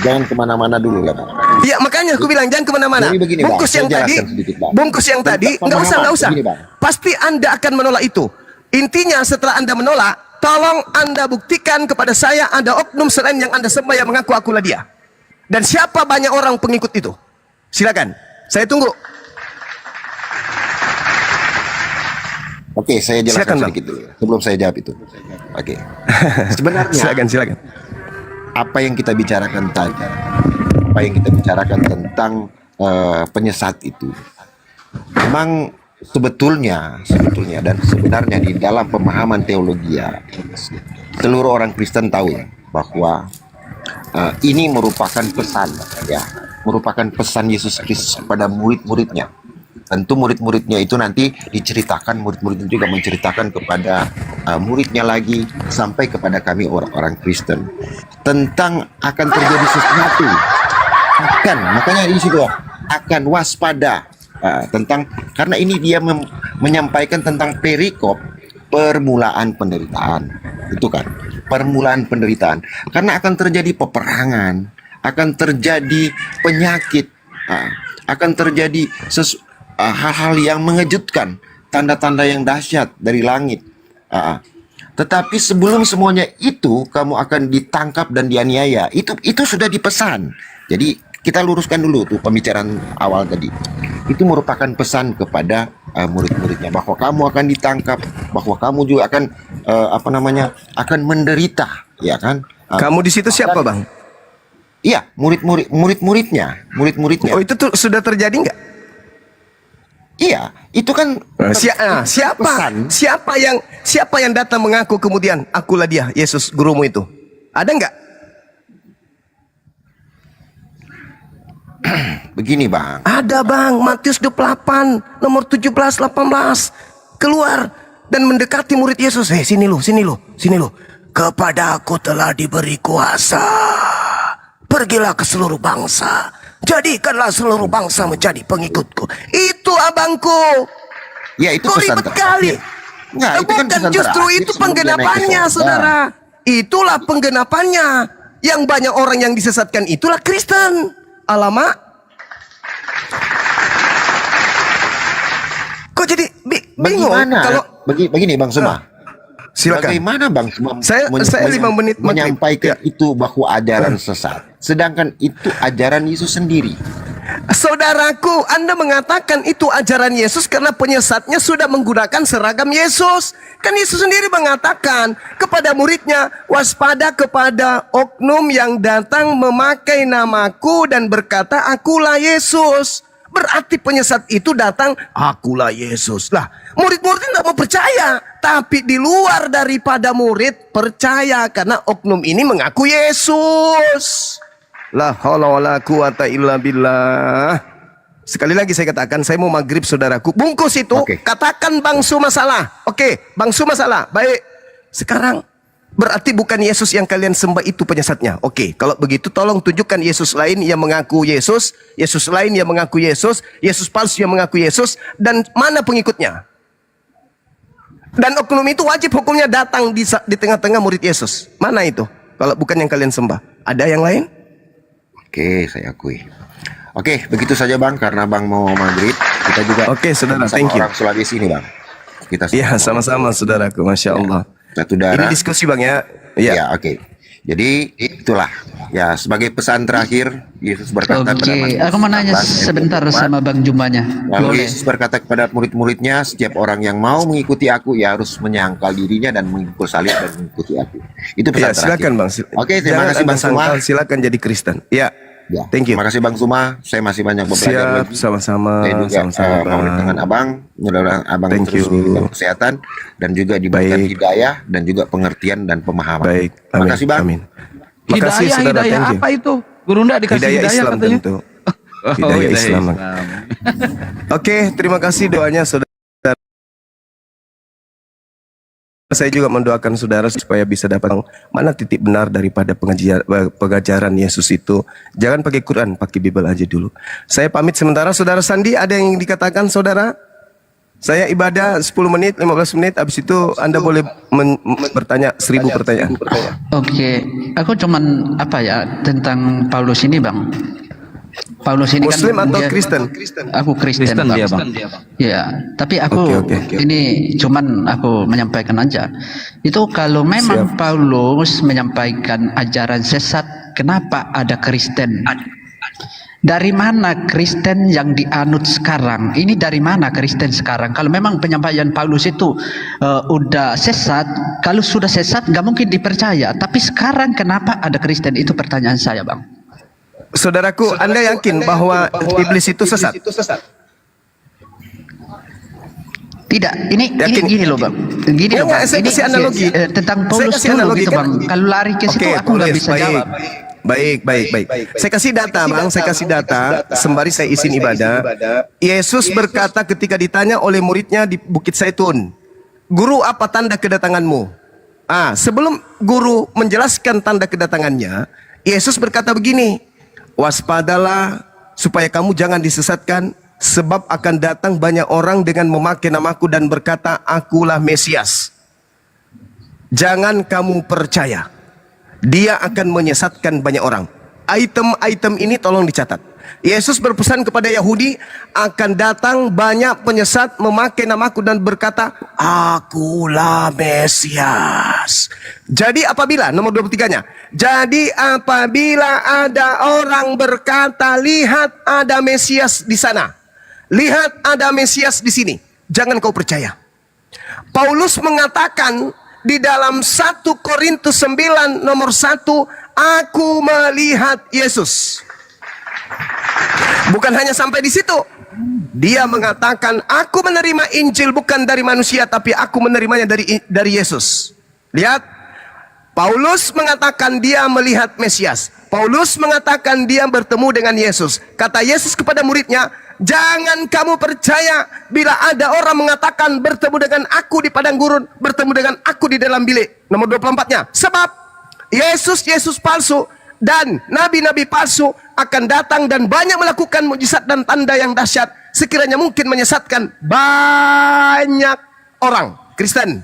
S10: Jangan kemana-mana dulu lah, Bang.
S7: Iya, makanya aku bilang jangan kemana-mana.
S10: Jadi begini, Bang,
S7: Bungkus
S10: saya
S7: yang tadi,
S10: jelaskan sedikit, Bang.
S7: bungkus yang tadi, nggak usah.
S10: Begini, Bang.
S7: Pasti Anda akan menolak itu. Intinya setelah Anda menolak, tolong Anda buktikan kepada saya ada oknum selain yang Anda sembah yang mengaku akulah dia. Dan siapa banyak orang pengikut itu? Silakan, saya tunggu.
S10: Oke, saya jelaskan
S7: Silakan, Bang.
S10: sedikit dulu sebelum saya jawab itu. Oke. Sebenarnya
S7: Silakan.
S10: apa yang kita bicarakan tadi, apa yang kita bicarakan tentang penyesat itu, memang sebetulnya dan sebenarnya di dalam pemahaman teologi ya, seluruh orang Kristen tahu ya bahwa ini merupakan pesan ya, merupakan pesan Yesus Kristus kepada murid-muridnya. Tentu murid-muridnya itu nanti diceritakan, murid-muridnya juga menceritakan kepada muridnya lagi sampai kepada kami orang-orang Kristen tentang akan terjadi sesuatu, makanya di situ akan waspada tentang, karena ini dia menyampaikan tentang perikop permulaan penderitaan, itu kan permulaan penderitaan, karena akan terjadi peperangan, akan terjadi penyakit, akan terjadi hal-hal yang mengejutkan, tanda-tanda yang dahsyat dari langit. Tetapi sebelum semuanya itu kamu akan ditangkap dan dianiaya. Itu sudah dipesan. Jadi kita luruskan dulu tuh pembicaraan awal tadi. Itu merupakan pesan kepada murid-muridnya bahwa kamu akan ditangkap, bahwa kamu juga akan akan menderita, ya kan?
S7: Kamu di situ siapa, Bang?
S10: Iya, murid-muridnya.
S7: Oh, itu tuh sudah terjadi nggak?
S10: Iya, itu kan
S7: siapa yang datang mengaku kemudian akulah dia, Yesus gurumu itu? Ada nggak?
S10: Begini, Bang.
S7: Ada, Bang. Matius 28 nomor 17-18 keluar dan mendekati murid Yesus. Sini lu. Kepada aku telah diberi kuasa. Pergilah ke seluruh bangsa. Jadikanlah seluruh bangsa menjadi pengikutku. Itu abangku.
S10: Ya, itu
S7: Kok
S10: pesan
S7: ribet kali.
S10: Enggak, itu kan pesan
S7: justru
S10: terakhir
S7: itu
S10: sebelum dia naik ke
S7: penggenapannya,
S10: surga.
S7: saudara. Itulah penggenapannya. Yang banyak orang yang disesatkan itulah Kristen. Alamak. Kok jadi bingung?
S10: Bagaimana?
S7: Kalau
S10: Begini, Bang Suma.
S7: silakan.
S10: Bagaimana Bang Suma
S7: Saya 5 menit
S10: menyampaikan itu bahwa ajaran sesat, sedangkan itu ajaran Yesus sendiri.
S7: Saudaraku, Anda mengatakan itu ajaran Yesus karena penyesatnya sudah menggunakan seragam Yesus. Kan Yesus sendiri mengatakan kepada muridnya, waspada kepada oknum yang datang memakai namaku dan berkata, akulah Yesus. Berarti penyesat itu datang, akulah Yesus. Lah, murid-murid tidak mau percaya. Tapi di luar daripada murid percaya karena oknum ini mengaku Yesus. La haula wala quwata illa billah. Sekali lagi saya katakan, saya mau maghrib saudaraku. Bungkus itu, katakan Bang Suma salah. Oke, Bang Suma salah. Baik. Sekarang berarti bukan Yesus yang kalian sembah itu penyesatnya. Oke, kalau begitu tolong tunjukkan Yesus lain yang mengaku Yesus, Yesus lain yang mengaku Yesus, Yesus palsu yang mengaku Yesus, dan mana pengikutnya? Dan oknum itu wajib hukumnya datang di tengah-tengah murid Yesus. Mana itu? Kalau bukan yang kalian sembah. Ada yang lain?
S10: Oke, saya akui. Oke, begitu saja Bang, karena Bang mau maghrib. Kita juga
S7: saudara, thank you.
S10: orang Sulawesi ini Bang. Kita
S7: Iya, sama-sama saudaraku, Masya Allah.
S10: Satu darah.
S7: Ini diskusi Bang ya.
S10: Iya, oke. Jadi itulah ya sebagai pesan terakhir Yesus berkata kepada
S1: aku mau nanya sebentar sama Bang Jumanya.
S10: Lalu Yesus berkata kepada murid-muridnya, setiap orang yang mau mengikuti aku ya harus menyangkal dirinya dan memikul salib dan mengikuti aku. Itu pesan terakhir.
S7: Silakan Bang.
S10: Oke, terima kasih Bang Suma.
S7: Silakan jadi Kristen. Ya. Thank you.
S10: Terima kasih Bang Suma. Saya masih banyak belajar lagi.
S7: Sama-sama.
S10: Saya juga mau dengan Abang. Mudah-mudahan Abang terus diberikan kesehatan dan juga diberikan hidayah dan juga pengertian dan pemahaman.
S7: Baik.
S10: Terima kasih Bang.
S7: Amin. Makasih saudara.
S1: Hidayah apa itu? Guru ndak dikasih hidayah
S7: Islam
S1: katanya.
S7: tentu. Hidayah Islam. Oke, terima kasih doanya saudara. Saya juga mendoakan saudara supaya bisa dapat mana titik benar daripada pengajaran Yesus itu. Jangan pakai Quran, pakai Bible aja dulu. Saya pamit sementara. Saudara Sandi, ada yang dikatakan saudara? Saya ibadah 10 menit, 15 menit. Habis itu Anda boleh bertanya 1000 pertanyaan.
S1: Oke, aku cuman tentang Paulus ini Bang.
S11: Paulus ini
S7: Muslim
S11: kan
S7: atau
S11: dia,
S7: Kristen?
S11: Aku Kristen,
S3: Kristen dia,
S11: Bang.
S3: Bang.
S11: Ya, tapi aku
S7: Oke.
S11: ini cuman aku menyampaikan aja. Itu kalau memang Paulus menyampaikan ajaran sesat, kenapa ada Kristen? Dari mana Kristen yang dianut sekarang? Ini dari mana Kristen sekarang? Kalau memang penyampaian Paulus itu udah sesat, kalau sudah sesat nggak mungkin dipercaya. Tapi sekarang kenapa ada Kristen? Itu pertanyaan saya, Bang.
S7: Saudaraku, Anda yakin bahwa iblis itu sesat?
S11: Tidak, ini gini loh, Bang. Gini loh, Bang.
S7: Saya
S11: Ini
S7: kasih analogi.
S11: tentang
S7: Saya
S11: Paulus
S7: kasih
S11: dulu
S7: analogi,
S11: gitu,
S7: kan?
S11: Bang. Kalau lari ke situ aku nggak bisa jawab.
S7: Baik. Saya kasih data, Bang. Saya kasih data sembari saya izin ibadah. Yesus berkata ketika ditanya oleh muridnya di Bukit Zaitun, "Guru, apa tanda kedatanganmu?" Sebelum guru menjelaskan tanda kedatangannya, Yesus berkata begini, "Waspadalah supaya kamu jangan disesatkan, sebab akan datang banyak orang dengan memakai namaku dan berkata, Akulah Mesias. Jangan kamu percaya. Dia akan menyesatkan banyak orang." Item-item ini tolong dicatat. Yesus berpesan kepada Yahudi, akan datang banyak penyesat memakai namaku dan berkata, Akulah Mesias. Jadi apabila, nomor 23-nya, jadi apabila ada orang berkata, lihat ada Mesias di sana, lihat ada Mesias di sini, jangan kau percaya. Paulus mengatakan di dalam 1 Korintus 9 nomor 1, aku melihat Yesus. Bukan hanya sampai di situ. Dia mengatakan, aku menerima Injil bukan dari manusia, tapi aku menerimanya dari Yesus. Lihat, Paulus mengatakan dia melihat Mesias. Paulus mengatakan dia bertemu dengan Yesus. Kata Yesus kepada muridnya, jangan kamu percaya bila ada orang mengatakan bertemu dengan aku di padang gurun, bertemu dengan aku di dalam bilik. Nomor 24-nya. Sebab Yesus palsu dan nabi-nabi palsu akan datang dan banyak melakukan mukjizat dan tanda yang dahsyat, sekiranya mungkin menyesatkan banyak orang Kristen.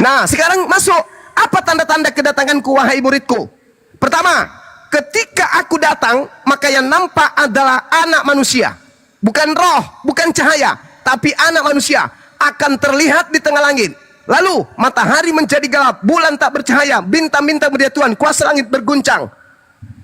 S7: Nah, sekarang masuk. Apa tanda-tanda kedatanganku, wahai muridku? Pertama, ketika aku datang, maka yang nampak adalah anak manusia. Bukan roh, bukan cahaya, tapi anak manusia akan terlihat di tengah langit. Lalu matahari menjadi gelap, bulan tak bercahaya, bintang-bintang berjatuhan, kuasa langit berguncang.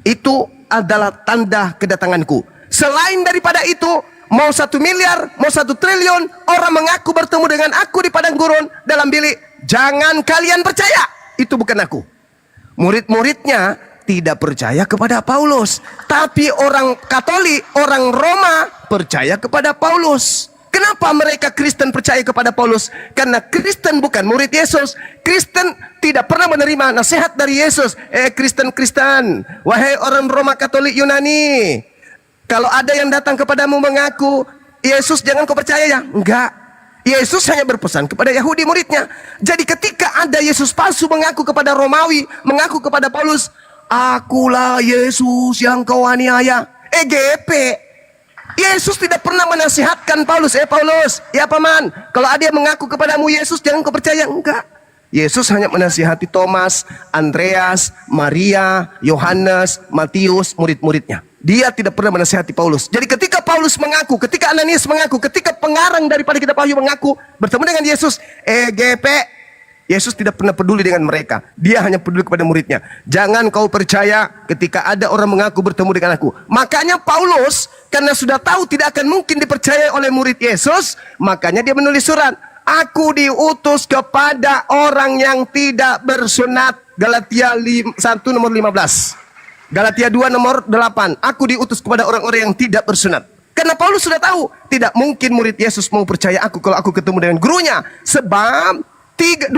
S7: Itu adalah tanda kedatanganku. Selain daripada itu, mau 1 miliar, mau 1 triliun orang mengaku bertemu dengan aku di padang gurun dalam bilik, jangan kalian percaya. Itu bukan aku. Murid-muridnya tidak percaya kepada Paulus, tapi orang Katolik, orang Roma percaya kepada Paulus. Kenapa mereka Kristen percaya kepada Paulus? Karena Kristen bukan murid Yesus. Kristen tidak pernah menerima nasihat dari Yesus. Kristen, wahai orang Roma Katolik Yunani, kalau ada yang datang kepadamu mengaku Yesus, jangan kau percaya ya. Enggak. Yesus hanya berpesan kepada Yahudi muridnya. Jadi ketika ada Yesus palsu mengaku kepada Romawi, mengaku kepada Paulus, akulah Yesus yang kau aniaya. EGP. Yesus tidak pernah menasihatkan Paulus, Paulus, ya paman, kalau ada yang mengaku kepadamu Yesus, jangan kau percaya. Enggak. Yesus hanya menasihati Thomas, Andreas, Maria, Yohanes, Matius, murid-muridnya. Dia tidak pernah menasihati Paulus. Jadi ketika Paulus mengaku, ketika Ananias mengaku, ketika pengarang daripada kitab Wahyu mengaku bertemu dengan Yesus, EGP, Yesus tidak pernah peduli dengan mereka. Dia hanya peduli kepada muridnya. Jangan kau percaya ketika ada orang mengaku bertemu dengan aku. Makanya Paulus, karena sudah tahu tidak akan mungkin dipercaya oleh murid Yesus, makanya dia menulis surat. Aku diutus kepada orang yang tidak bersunat. Galatia 1 nomor 15. Galatia 2 nomor 8. Aku diutus kepada orang-orang yang tidak bersunat. Karena Paulus sudah tahu tidak mungkin murid Yesus mau percaya aku kalau aku ketemu dengan gurunya. Sebab 28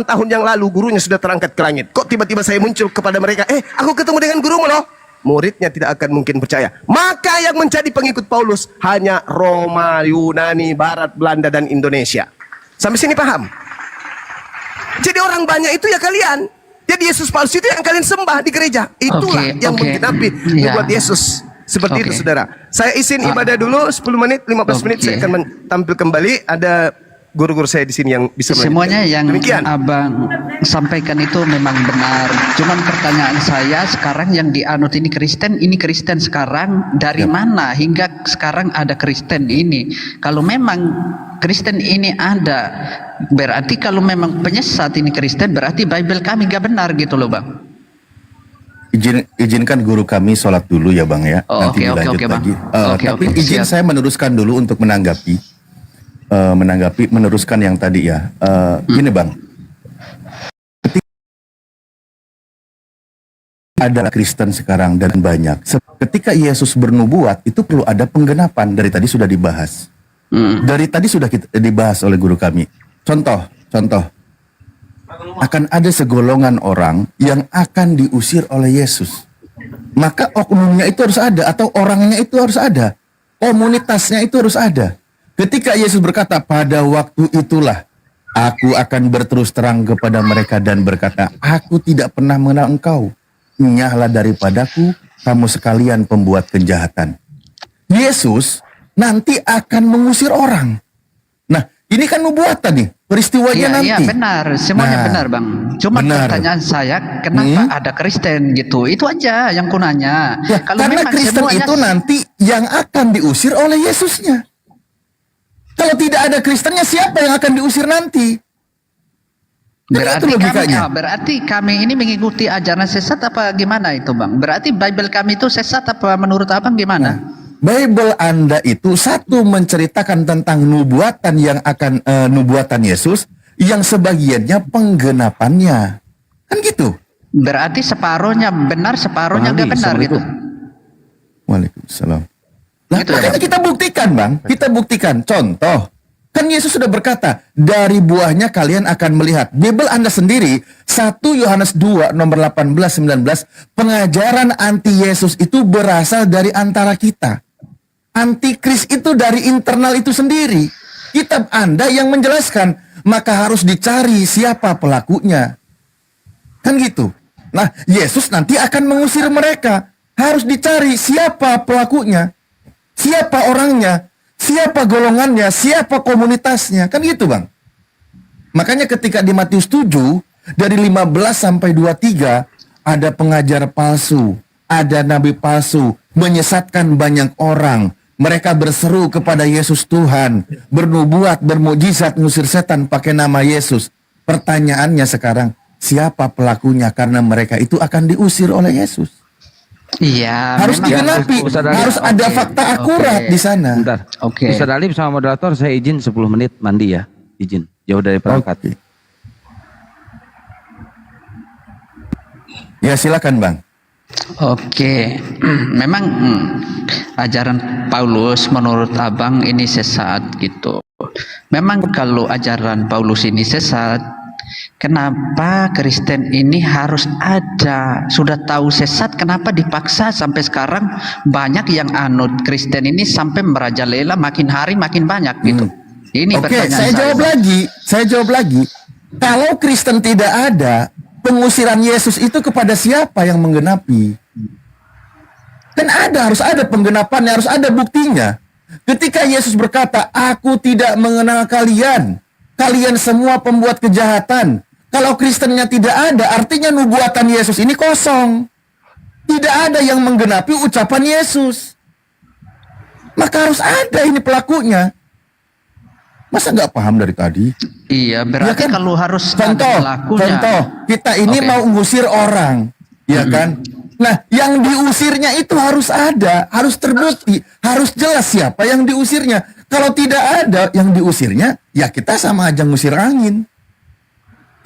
S7: tahun yang lalu gurunya sudah terangkat ke langit. Kok tiba-tiba saya muncul kepada mereka, aku ketemu dengan gurumu loh. Muridnya tidak akan mungkin percaya. Maka yang menjadi pengikut Paulus hanya Roma, Yunani, Barat, Belanda, dan Indonesia. Sampai sini paham? Jadi orang banyak itu ya kalian. Jadi Yesus palsu itu yang kalian sembah di gereja. Itulah yang menggenapi membuat Yesus. Seperti itu saudara. Saya izin ibadah dulu 10 menit, 15 menit saya akan tampil kembali. Ada guru-guru saya di sini yang bisa
S11: Semuanya yang
S7: demikian.
S11: abang sampaikan itu memang benar. Cuman pertanyaan saya sekarang yang dianut ini Kristen sekarang dari mana hingga sekarang ada Kristen ini? Kalau memang Kristen ini ada, berarti kalau memang penyesat ini Kristen, berarti Bible kami gak benar gitu loh bang.
S12: Izinkan guru kami sholat dulu ya bang ya.
S11: Oh,
S12: nanti dilanjut
S11: oke,
S12: lagi.
S11: Bang.
S12: Tapi izin saya meneruskan dulu untuk meneruskan yang tadi ya. Gini bang, ketika ada Kristen sekarang dan banyak, ketika Yesus bernubuat itu perlu ada penggenapan. Dari tadi sudah dibahas. Dari tadi sudah dibahas oleh guru kami. Contoh. Akan ada segolongan orang yang akan diusir oleh Yesus. Maka oknumnya itu harus ada, atau orangnya itu harus ada. Komunitasnya itu harus ada. Ketika Yesus berkata, pada waktu itulah aku akan berterus terang kepada mereka dan berkata, aku tidak pernah mengenal engkau. Nyahlah daripadaku, kamu sekalian pembuat kejahatan. Yesus nanti akan mengusir orang. Nah, ini kan nubuatan nih, peristiwanya nanti.
S11: Iya benar, semuanya benar bang. Cuma pertanyaan saya, kenapa ada Kristen gitu? Itu aja yang kunanya.
S12: Ya,
S11: kalau
S12: karena
S11: memang
S12: Kristen
S11: semuanya...
S12: itu nanti yang akan diusir oleh Yesusnya. Kalau tidak ada Kristennya, siapa yang akan diusir nanti?
S11: Berarti kami ini mengikuti ajaran sesat apa gimana itu bang? Berarti Bible kami itu sesat apa menurut abang gimana?
S12: Bible Anda itu satu menceritakan tentang nubuatan yang akan nubuatan Yesus, yang sebagiannya penggenapannya, kan gitu.
S11: Berarti separuhnya benar, separuhnya nggak benar gitu.
S12: Waalaikumsalam. Nah,
S11: gitu
S12: makanya
S11: ya,
S12: kita buktikan bang, kita buktikan. Contoh, kan Yesus sudah berkata, dari buahnya kalian akan melihat. Bible Anda sendiri, 1 Yohanes 2 nomor 18-19, pengajaran anti Yesus itu berasal dari antara kita. Antikris itu dari internal itu sendiri. Kitab Anda yang menjelaskan, maka harus dicari siapa pelakunya. Kan gitu. Nah, Yesus nanti akan mengusir mereka. Harus dicari siapa pelakunya, siapa orangnya, siapa golongannya, siapa komunitasnya. Kan gitu bang. Makanya ketika di Matius 7, dari 15 sampai 23, ada pengajar palsu, ada nabi palsu, menyesatkan banyak orang. Mereka berseru kepada Yesus Tuhan, bernubuat, bermujizat, ngusir setan pakai nama Yesus. Pertanyaannya sekarang, siapa pelakunya? Karena mereka itu akan diusir oleh Yesus.
S11: Iya.
S12: Harus digenapi, harus ada fakta akurat di sana.
S3: Bentar. Ustaz Alim sama moderator, saya izin 10 menit mandi ya. Izin, jauh dari perangkat.
S12: Ya silakan bang.
S11: Oke, memang ajaran Paulus menurut abang ini sesat gitu. Memang kalau ajaran Paulus ini sesat, kenapa Kristen ini harus ada? Sudah tahu sesat, kenapa dipaksa sampai sekarang banyak yang anut Kristen ini sampai merajalela makin hari makin banyak gitu. Ini
S12: Oke, saya jawab lagi. Kalau Kristen tidak ada, pengusiran Yesus itu kepada siapa yang menggenapi? Kan harus ada penggenapannya, harus ada buktinya. Ketika Yesus berkata, aku tidak mengenal kalian, kalian semua pembuat kejahatan. Kalau Kristennya tidak ada, artinya nubuatan Yesus ini kosong. Tidak ada yang menggenapi ucapan Yesus. Maka harus ada ini pelakunya. Masa nggak paham dari tadi?
S11: Iya, berarti ya kan? Kalau harus
S12: contoh, kita ini mau ngusir orang, ya kan? Nah, yang diusirnya itu harus ada, harus terbukti, harus jelas siapa yang diusirnya. Kalau tidak ada yang diusirnya, ya kita sama aja ngusir angin.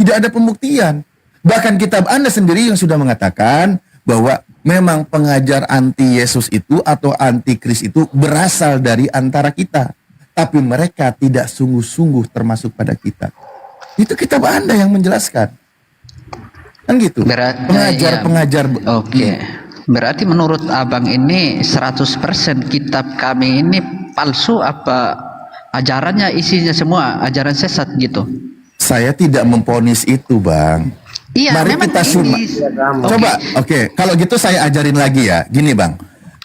S12: Tidak ada pembuktian. Bahkan kitab Anda sendiri yang sudah mengatakan bahwa memang pengajar anti Yesus itu atau anti Kris itu berasal dari antara kita. Tapi mereka tidak sungguh-sungguh termasuk pada kita. Itu kitab Anda yang menjelaskan. Kan gitu. Pengajar-pengajar.
S11: Oke. Berarti menurut abang ini 100% kitab kami ini palsu apa ajarannya isinya semua ajaran sesat gitu?
S12: Saya tidak memponis itu, Bang.
S11: Iya,
S12: mari kita simak. Coba, oke. Kalau gitu saya ajarin lagi ya. Gini, Bang.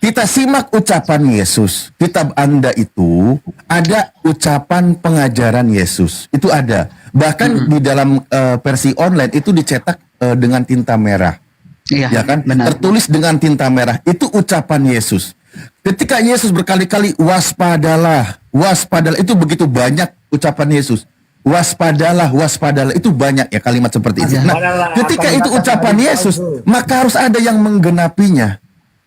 S12: kita simak ucapan Yesus. Kitab Anda itu ada ucapan pengajaran Yesus. Itu ada. Bahkan di dalam versi online itu dicetak dengan tinta merah.
S11: Iya,
S12: Ya kan?
S11: benar.
S12: Tertulis dengan tinta merah. Itu ucapan Yesus. Ketika Yesus berkali-kali waspadalah, waspadalah, itu begitu banyak ucapan Yesus. Waspadalah, waspadalah, itu banyak ya kalimat seperti itu. Nah, ketika itu ucapan Yesus, maka harus ada yang menggenapinya.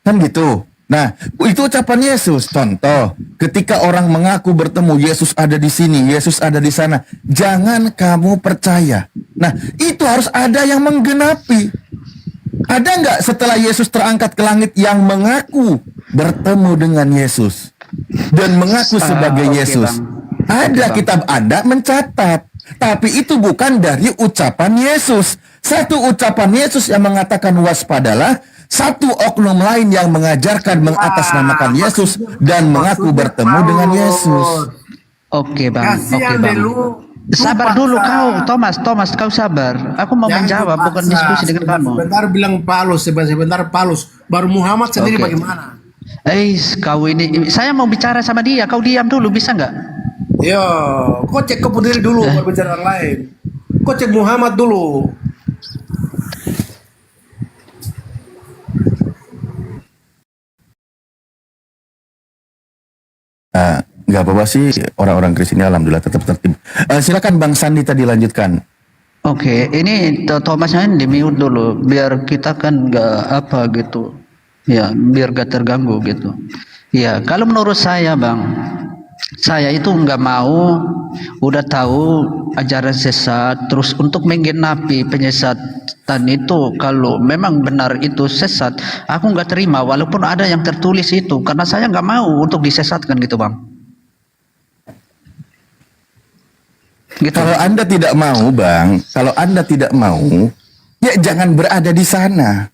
S12: Kan gitu. Nah, itu ucapan Yesus. Contoh, ketika orang mengaku bertemu, Yesus ada di sini, Yesus ada di sana, jangan kamu percaya. Nah, itu harus ada yang menggenapi. Ada nggak setelah Yesus terangkat ke langit yang mengaku bertemu dengan Yesus dan mengaku sebagai
S11: oke,
S12: Yesus?
S11: Bang.
S12: Ada,
S11: Bang.
S12: kitab Anda mencatat. Tapi itu bukan dari ucapan Yesus. Satu ucapan Yesus yang mengatakan waspadalah, satu oknum lain yang mengajarkan mengatasnamakan Yesus dan mengaku bertemu dengan Yesus.
S11: Oke bang, oke bang. Sabar dulu kau, Thomas, kau sabar. Aku mau menjawab, bukan diskusi dengan kamu.
S8: Sebentar bilang Paulus, sebentar Paulus. Baru Muhammad sendiri
S11: Oke.
S8: bagaimana?
S11: Kau ini, saya mau bicara sama dia. Kau diam dulu, bisa nggak?
S8: Yo, kau cek kau diri dulu baru bicara orang lain. Kau cek Muhammad dulu.
S12: Nggak apa-apa sih, orang-orang Kristen ini alhamdulillah tetap tertib. Silakan Bang Sandi tadi lanjutkan.
S11: Oke, ini Thomasnya di mute dulu, biar kita kan nggak apa gitu. Ya, biar gak terganggu gitu. Ya, kalau menurut saya bang, saya itu nggak mau, udah tahu ajaran sesat, terus untuk menggenapi penyesatan itu, kalau memang benar itu sesat, aku nggak terima walaupun ada yang tertulis itu, karena saya nggak mau untuk disesatkan gitu bang. Gitu.
S12: Kalau Anda tidak mau, Bang, kalau Anda tidak mau, ya jangan berada di sana.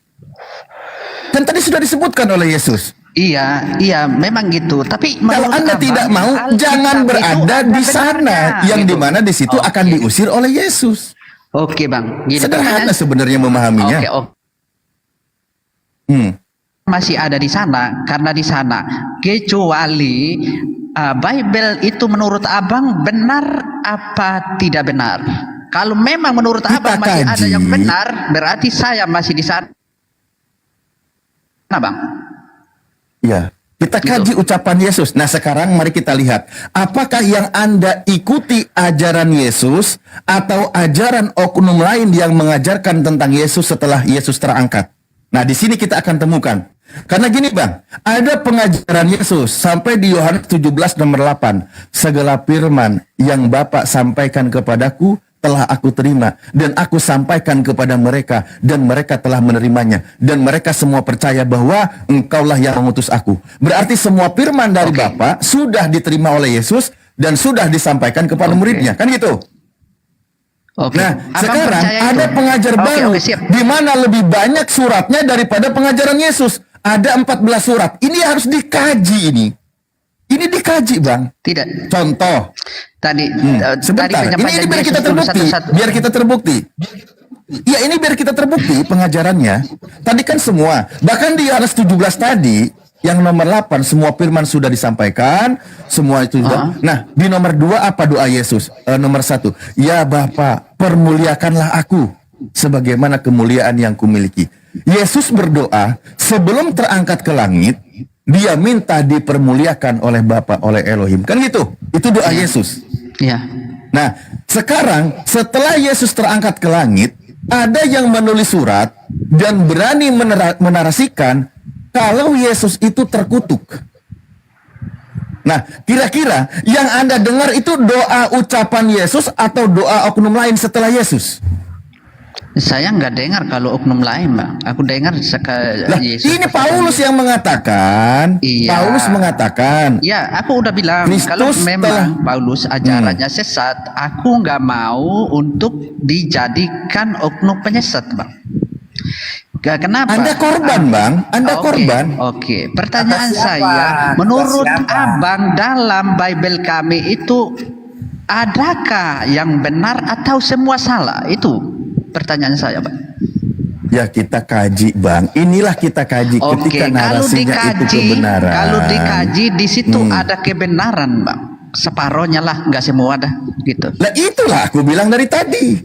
S12: Kan tadi sudah disebutkan oleh Yesus.
S11: Iya, memang gitu. Tapi
S12: kalau Anda tidak mau, jangan berada di sana, yang
S11: gitu.
S12: dimana di situ akan diusir oleh Yesus.
S11: Oke, Bang. Gini,
S12: sederhana sebenarnya memahaminya.
S11: Masih ada di sana, karena di sana kecuali Bible itu menurut Abang benar apa tidak benar? Kalau memang menurut Abang masih ada yang benar, berarti saya masih di sana, Bang.
S12: Ya, kita kaji ucapan Yesus. Nah, sekarang mari kita lihat, apakah yang Anda ikuti ajaran Yesus atau ajaran oknum lain yang mengajarkan tentang Yesus setelah Yesus terangkat? Nah, di sini kita akan temukan. Karena gini Bang, ada pengajaran Yesus sampai di Yohanes 17 nomor 8. Segala firman yang Bapa sampaikan kepadaku telah aku terima, dan aku sampaikan kepada mereka, dan mereka telah menerimanya, dan mereka semua percaya bahwa engkaulah yang mengutus aku. Berarti semua firman dari Bapa sudah diterima oleh Yesus dan sudah disampaikan kepada muridnya, kan gitu? Nah, sekarang ada pengajar baru di mana lebih banyak suratnya daripada pengajaran Yesus. Ada 14 surat. Ini harus dikaji ini. Ini dikaji, Bang.
S11: Tidak.
S12: Contoh.
S11: Tadi
S12: sebentar. Ini biar kita terbukti. Biar kita terbukti. Ya, ini biar kita terbukti pengajarannya. Tadi kan semua. Bahkan di Yohanes 17 tadi, yang nomor 8, semua firman sudah disampaikan, semua itu juga. Nah, di nomor 2 apa doa Yesus? Nomor 1, ya Bapa, permuliakanlah aku sebagaimana kemuliaan yang kumiliki. Yesus berdoa sebelum terangkat ke langit, dia minta dipermuliakan oleh Bapa, oleh Elohim. Kan gitu? Itu doa Yesus.
S11: Iya.
S12: Nah, sekarang setelah Yesus terangkat ke langit, ada yang menulis surat dan berani menarasikan kalau Yesus itu terkutuk. Nah, kira-kira yang Anda dengar itu doa ucapan Yesus atau doa oknum lain setelah Yesus?
S11: Saya nggak dengar kalau oknum lain, Bang. Aku dengar Yesus.
S12: Ini Paulus yang mengatakan.
S11: Iya.
S12: Paulus mengatakan.
S11: Ya, aku udah bilang kalau memang Paulus ajarannya sesat, aku nggak mau untuk dijadikan oknum penyesat, Bang. Kenapa?
S12: Anda korban, Bang. Anda korban.
S11: Oke. Pertanyaan saya, menurut Abang dalam Bible kami itu adakah yang benar atau semua salah? Itu pertanyaan saya, Bang.
S12: Ya kita kaji bang, inilah kita kaji ketika narasinya itu kebenaran.
S11: Kalau dikaji di situ ada kebenaran bang, separohnya lah, nggak semua dah gitu.
S12: Nah itulah aku bilang dari tadi.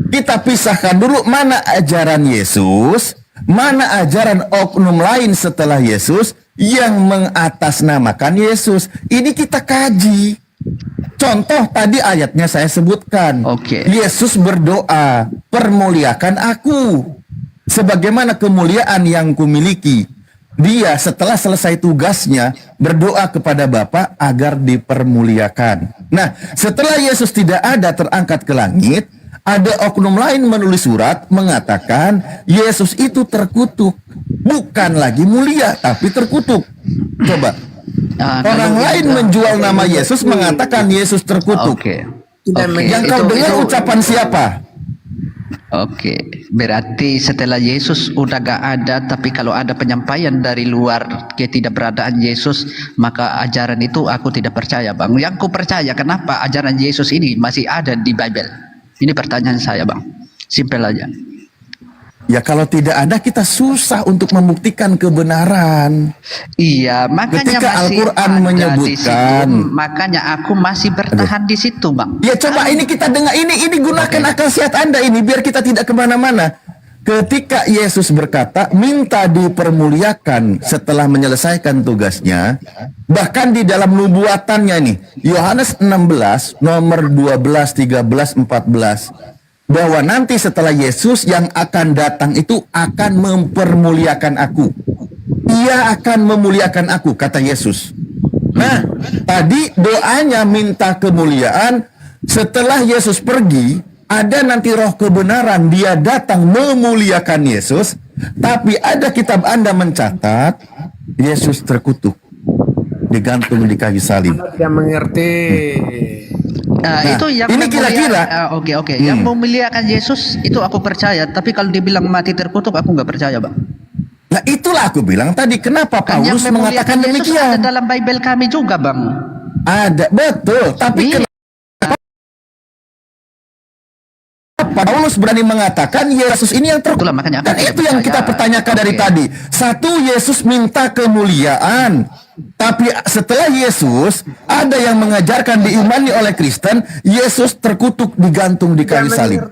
S12: Kita pisahkan dulu mana ajaran Yesus, mana ajaran oknum lain setelah Yesus yang mengatasnamakan Yesus. Ini kita kaji. Contoh tadi ayatnya saya sebutkan. Yesus berdoa, permuliakan aku sebagaimana kemuliaan yang kumiliki. Dia setelah selesai tugasnya berdoa kepada Bapa agar dipermuliakan. Nah, setelah Yesus tidak ada terangkat ke langit, ada oknum lain menulis surat mengatakan Yesus itu terkutuk. Bukan lagi mulia, tapi terkutuk. Coba. Orang lain menjual nama Yesus mengatakan Yesus terkutuk. Yang kau dengar ucapan siapa?
S11: Berarti setelah Yesus udah gak ada, tapi kalau ada penyampaian dari luar ketidakberadaan Yesus, maka ajaran itu aku tidak percaya bang. Yang ku percaya, kenapa ajaran Yesus ini masih ada di Bible? Ini pertanyaan saya bang, simpel aja.
S12: Ya kalau tidak ada kita susah untuk membuktikan kebenaran.
S11: Iya, makanya
S12: ketika Al-Quran menyebutkan,
S11: makanya aku masih bertahan di situ bang.
S12: Ya coba ini kita dengar, ini gunakan akal sehat Anda ini biar kita tidak kemana-mana. Ketika Yesus berkata minta dipermuliakan setelah menyelesaikan tugasnya, bahkan di dalam nubuatannya nih, Yohanes 16 nomor 12, 13, 14, bahwa nanti setelah Yesus yang akan datang itu akan mempermuliakan aku. Ia akan memuliakan aku, kata Yesus. Nah, tadi doanya minta kemuliaan. Setelah Yesus pergi, ada nanti roh kebenaran, dia datang memuliakan Yesus. Tapi ada kitab Anda mencatat Yesus terkutuk, digantung di kayu salib.
S8: Tidak mengerti.
S11: Nah, itu yang
S12: ini kira-kira
S11: yang memuliakan Yesus itu aku percaya, tapi kalau dibilang mati terkutuk aku nggak percaya bang.
S12: Nah itulah aku bilang tadi, kenapa Paulus mengatakan
S11: Yesus
S12: demikian?
S11: ada dalam Bible kami juga bang.
S12: Ada, betul. Tapi kenapa Paulus berani mengatakan Yesus ini yang terkutuk? Dan itu yang kita pertanyakan dari tadi. Satu, Yesus minta kemuliaan. Tapi setelah Yesus, ada yang mengajarkan diimani oleh Kristen, Yesus terkutuk digantung di kayu salib.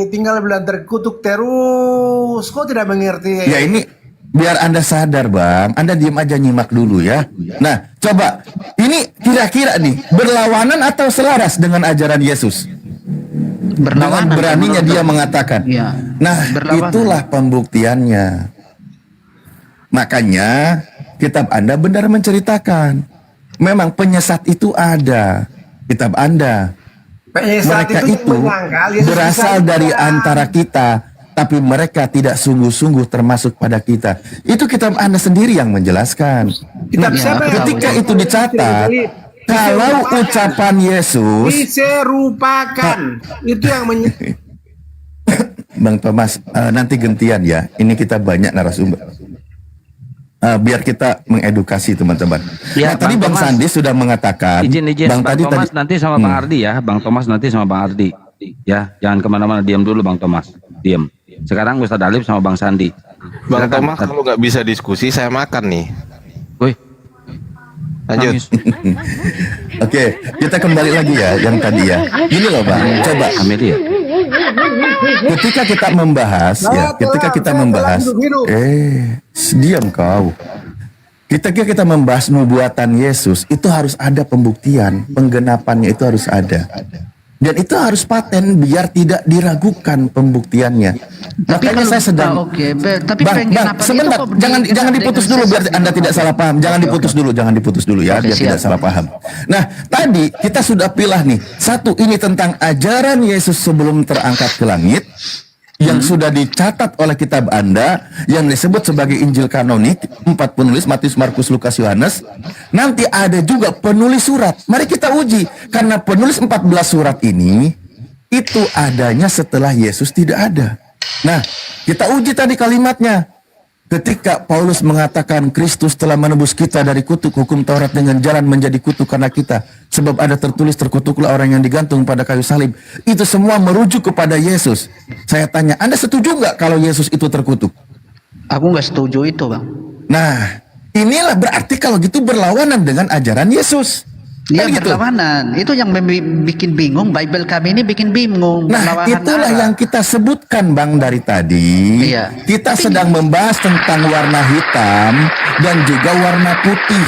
S8: Tinggal bilang terkutuk terus, kok tidak mengerti?
S12: Ya ini biar Anda sadar bang, Anda diam aja nyimak dulu ya. Nah coba, ini kira-kira nih berlawanan atau selaras dengan ajaran Yesus? Dengan beraninya dia mengatakan. Nah itulah pembuktiannya. Makanya kitab Anda benar menceritakan memang penyesat itu ada. Kitab Anda, mereka itu berasal dari antara kita, tapi mereka tidak sungguh-sungguh termasuk pada kita. Itu kitab Anda sendiri yang menjelaskan. Ketika itu dicatat, kalau ucapan Yesus
S8: diserupakan, itu yang
S12: Bang Thomas, nanti gantian ya. Ini kita banyak narasumber. Biar kita mengedukasi teman-teman.
S3: Ya,
S12: tadi Bang Sandi sudah mengatakan.
S3: Izin Bang Thomas nanti sama Bang Ardi ya. Bang Thomas nanti sama Bang Ardi. Ya, jangan kemana-mana, diam dulu Bang Thomas. Diam. Sekarang Ustadz Alif sama Bang Sandi.
S13: Bang Thomas kalau nggak bisa diskusi saya makan nih.
S3: Woi.
S13: Lanjut.
S12: Oke, kita kembali lagi ya yang tadi ya. Gini loh Bang, coba. Ketika kita membahas diam kau. Ketika kita membahas nubuatan Yesus, itu harus ada pembuktian, penggenapannya itu harus ada. Dan itu harus paten biar tidak diragukan pembuktiannya. Makanya saya sedang Bang, sebentar, jangan diputus dulu biar Anda tidak salah paham. Jangan diputus dulu ya, biar tidak salah paham. Nah, tadi kita sudah pilah nih. Satu, ini tentang ajaran Yesus sebelum terangkat ke langit yang sudah dicatat oleh kitab Anda yang disebut sebagai Injil kanonik, 4 penulis Matius, Markus, Lukas, Yohanes. Nanti ada juga penulis surat. Mari kita uji, karena penulis 14 surat ini itu adanya setelah Yesus tidak ada. Nah, kita uji tadi kalimatnya. Ketika Paulus mengatakan Kristus telah menebus kita dari kutuk hukum Taurat dengan jalan menjadi kutuk karena kita. Sebab ada tertulis terkutuklah orang yang digantung pada kayu salib. Itu semua merujuk kepada Yesus. Saya tanya, Anda setuju nggak kalau Yesus itu terkutuk?
S11: Aku nggak setuju itu, Bang.
S12: Nah, inilah berarti kalau gitu berlawanan dengan ajaran Yesus.
S11: Iya,
S12: Kan gitu.
S11: berlawanan. Itu yang bikin bingung. Bible kami ini bikin bingung.
S12: Nah,
S11: Berlawanan
S12: itulah
S11: arah.
S12: yang kita sebutkan, Bang, dari tadi.
S11: Iya.
S12: Kita sedang membahas tentang warna hitam dan juga warna putih.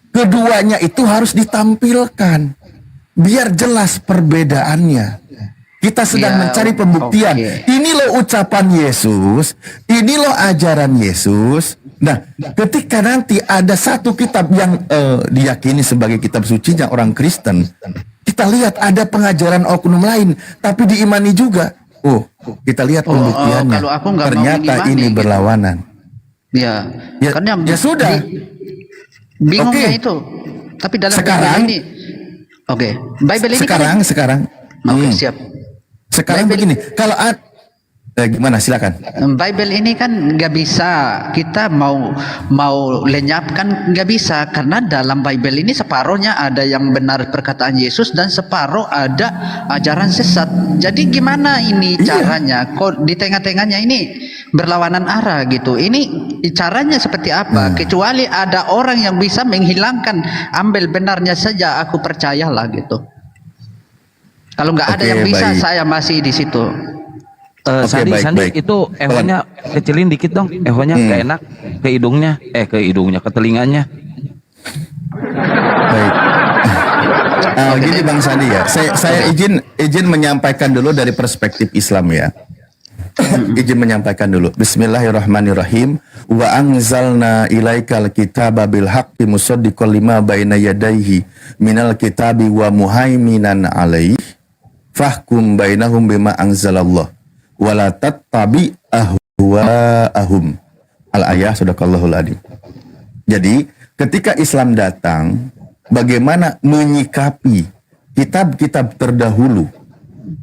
S12: Keduanya itu harus ditampilkan biar jelas perbedaannya. Kita sedang
S11: Ya,
S12: mencari pembuktian.
S11: oke.
S12: Ini loh ucapan Yesus, ini loh ajaran Yesus. Nah, ketika nanti ada satu kitab yang diyakini sebagai kitab sucinya orang Kristen, kita lihat ada pengajaran oknum lain, tapi diimani juga. Oh, kita lihat pembuktiannya.
S11: kalau aku nggak mau
S12: Ternyata
S11: mengimani,
S12: ini
S11: gitu.
S12: berlawanan.
S11: Ya,
S12: Ya,
S11: kan yang
S12: ya sudah.
S11: bingungnya
S12: Oke.
S11: itu. Tapi dalam
S12: Sekarang-
S11: Bible ini, oke, Bible ini
S12: Sekarang.
S11: oke, siap.
S12: Sekarang begini, kalau gimana? Silakan.
S11: Bible ini kan nggak bisa kita mau lenyapkan, nggak bisa, karena dalam Bible ini separuhnya ada yang benar perkataan Yesus dan separuh ada ajaran sesat. Jadi gimana ini caranya? Kok di tengah-tengahnya ini berlawanan arah gitu? Ini caranya seperti apa? Kecuali ada orang yang bisa menghilangkan, ambil benarnya saja, aku percayalah gitu. Kalau nggak ada
S12: Oke,
S11: yang bisa,
S12: baik.
S11: saya masih di situ.
S3: Sandi,
S12: baik,
S3: Sandi
S12: baik.
S3: itu ehonya kecilin dikit dong. Ehonya nggak enak ke hidungnya, ke telinganya.
S12: Baik. Gini Bang Sandi ya, saya izin menyampaikan dulu dari perspektif Islam ya. Izin menyampaikan dulu. Bismillahirrahmanirrahim. Wa anzalna ilaikal kitaba bil haqqi musaddiqan lima baina yadayhi minal kitabi wa muhaiminan alaihi fahkum bainahum bima anzalallah wala tattabi ahwaahum. Al-ayah sadaqallahul adzim. Jadi, ketika Islam datang, bagaimana menyikapi kitab-kitab terdahulu?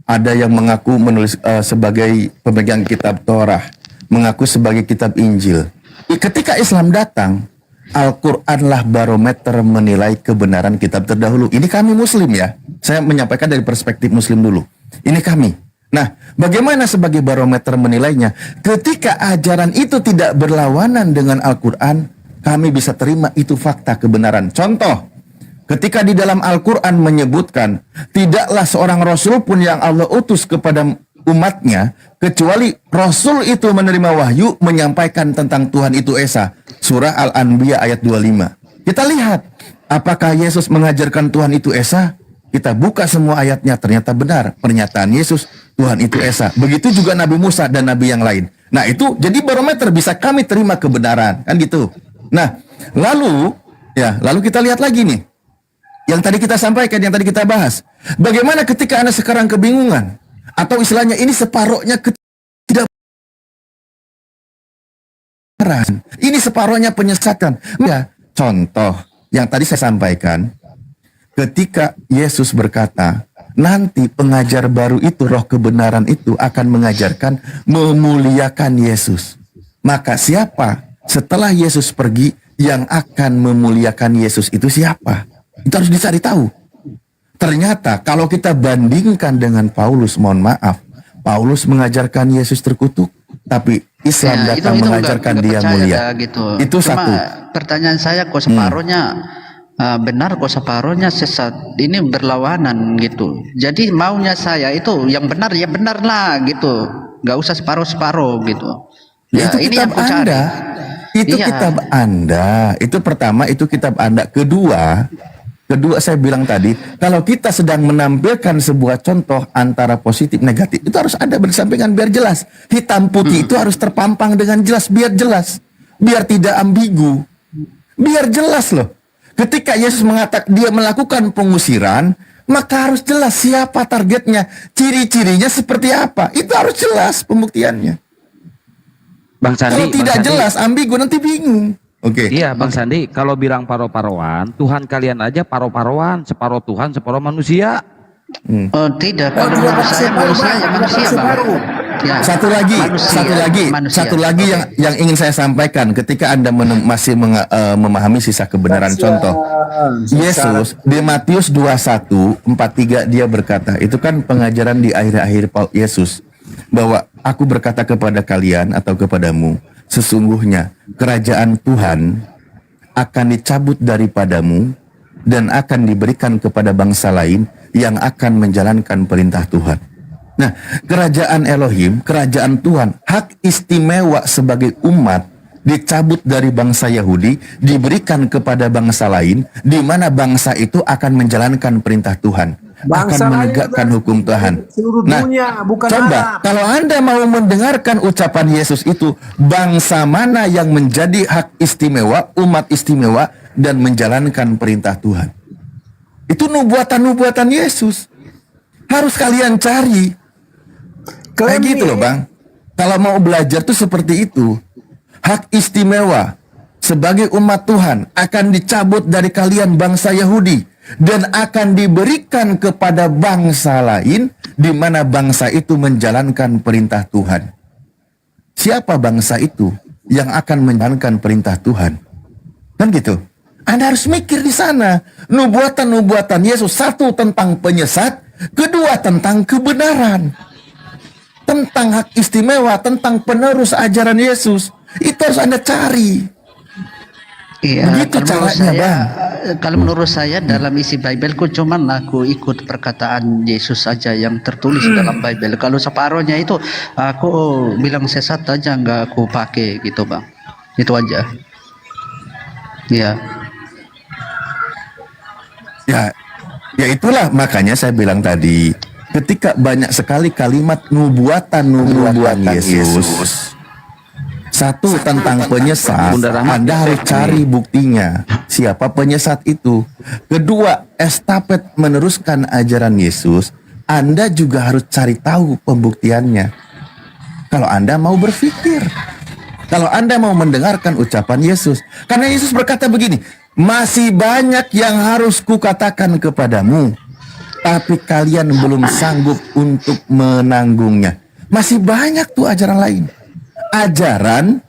S12: Ada yang mengaku menulis sebagai pemegang kitab Torah, mengaku sebagai kitab Injil. Ketika Islam datang, Al-Qur'anlah barometer menilai kebenaran kitab terdahulu. Ini kami Muslim ya. Saya menyampaikan dari perspektif Muslim dulu. Ini kami. Nah, bagaimana sebagai barometer menilainya? Ketika ajaran itu tidak berlawanan dengan Al-Qur'an, kami bisa terima itu fakta kebenaran. Contoh, ketika di dalam Al-Quran menyebutkan tidaklah seorang Rasul pun yang Allah utus kepada umatnya kecuali Rasul itu menerima wahyu menyampaikan tentang Tuhan itu Esa. Surah Al-Anbiya ayat 25. Kita lihat apakah Yesus mengajarkan Tuhan itu Esa. Kita buka semua ayatnya, ternyata benar pernyataan Yesus Tuhan itu Esa. Begitu juga Nabi Musa dan Nabi yang lain. Nah itu jadi barometer bisa kami terima kebenaran kan gitu. Nah lalu kita lihat lagi nih yang tadi kita sampaikan, yang tadi kita bahas. Bagaimana ketika Anda sekarang kebingungan? Atau istilahnya ini separohnya tidak beran. Ini separohnya penyesatan. Ya, contoh yang tadi saya sampaikan. Ketika Yesus berkata, nanti pengajar baru itu, roh kebenaran itu akan mengajarkan memuliakan Yesus. Maka siapa setelah Yesus pergi yang akan memuliakan Yesus itu siapa? Itu harus dicari tahu. Ternyata kalau kita bandingkan dengan Paulus, mohon maaf, Paulus mengajarkan Yesus terkutuk, tapi Islam datang mengajarkan
S11: nggak
S12: dia
S11: percaya
S12: mulia.
S11: gitu.
S12: Itu
S11: Cuma
S12: satu.
S11: pertanyaan saya, kok separuhnya benar, kok separuhnya sesat? Ini berlawanan gitu. Jadi maunya saya itu yang benar, ya benar lah gitu. Nggak usah separuh-separuh gitu. Ya,
S12: Itu
S11: ini
S12: kitab
S11: yang ku cari.
S12: Anda. Itu
S11: Iya.
S12: kitab Anda. Itu pertama, itu kitab Anda. Kedua saya bilang tadi, kalau kita sedang menampilkan sebuah contoh antara positif negatif, itu harus ada bersampingan biar jelas. Hitam putih itu harus terpampang dengan jelas, biar jelas. Biar tidak ambigu. Biar jelas loh. Ketika Yesus mengatakan dia melakukan pengusiran, maka harus jelas siapa targetnya, ciri-cirinya seperti apa. Itu harus jelas pembuktiannya.
S3: Bang Sandi,
S12: Kalau tidak
S3: Bang Sandi.
S12: jelas, ambigu, nanti bingung. Oke.
S3: Iya Bang Sandi, kalau bilang paro-paroan, Tuhan kalian aja paro-paroan, separuh Tuhan, separuh manusia.
S11: Oh tidak, kalau menurut saya manusia ya manusia Bang. Ya,
S12: Satu lagi,
S11: manusia.
S12: satu lagi yang ingin saya sampaikan ketika Anda masih memahami sisa kebenaran. Contoh, Yesus di Matius 21:43 dia berkata, itu kan pengajaran di akhir-akhir Yesus, bahwa aku berkata kepada kalian atau kepadamu, sesungguhnya kerajaan Tuhan akan dicabut daripadamu dan akan diberikan kepada bangsa lain yang akan menjalankan perintah Tuhan. Nah, kerajaan Elohim, kerajaan Tuhan, hak istimewa sebagai umat dicabut dari bangsa Yahudi, diberikan kepada bangsa lain, di mana bangsa itu akan menjalankan perintah Tuhan, akan menegakkan hukum Tuhan. Nah, coba kalau Anda mau mendengarkan ucapan Yesus itu, bangsa mana yang menjadi hak istimewa, umat istimewa, dan menjalankan perintah Tuhan? Itu nubuatan-nubuatan Yesus. Harus kalian cari. Kayak gitu loh Bang. Kalau mau belajar tuh seperti itu. Hak istimewa sebagai umat Tuhan akan dicabut dari kalian bangsa Yahudi dan akan diberikan kepada bangsa lain, di mana bangsa itu menjalankan perintah Tuhan. Siapa bangsa itu yang akan menjalankan perintah Tuhan? Kan gitu. Anda harus mikir di sana. Nubuatan-nubuatan Yesus, satu tentang penyesat, kedua tentang kebenaran, tentang hak istimewa, tentang penerus ajaran Yesus. Itu harus Anda cari.
S11: Iya,
S12: Begitu caranya, Bang.
S11: Kalau menurut saya dalam isi Bibelku cuman aku ikut perkataan Yesus saja yang tertulis dalam Bible. Kalau separohnya itu aku bilang sesat aja nggak aku pakai gitu Bang. Itu aja. Iya.
S12: Ya itulah makanya saya bilang tadi, ketika banyak sekali kalimat nubuatan Yesus, satu tentang penyesat, Anda harus cari buktinya. Siapa penyesat itu? Kedua, estafet meneruskan ajaran Yesus, Anda juga harus cari tahu pembuktiannya. Kalau Anda mau berpikir, kalau Anda mau mendengarkan ucapan Yesus. Karena Yesus berkata begini, masih banyak yang harus kukatakan kepadamu, tapi kalian belum sanggup untuk menanggungnya. Masih banyak tuh ajaran lain. Ajaran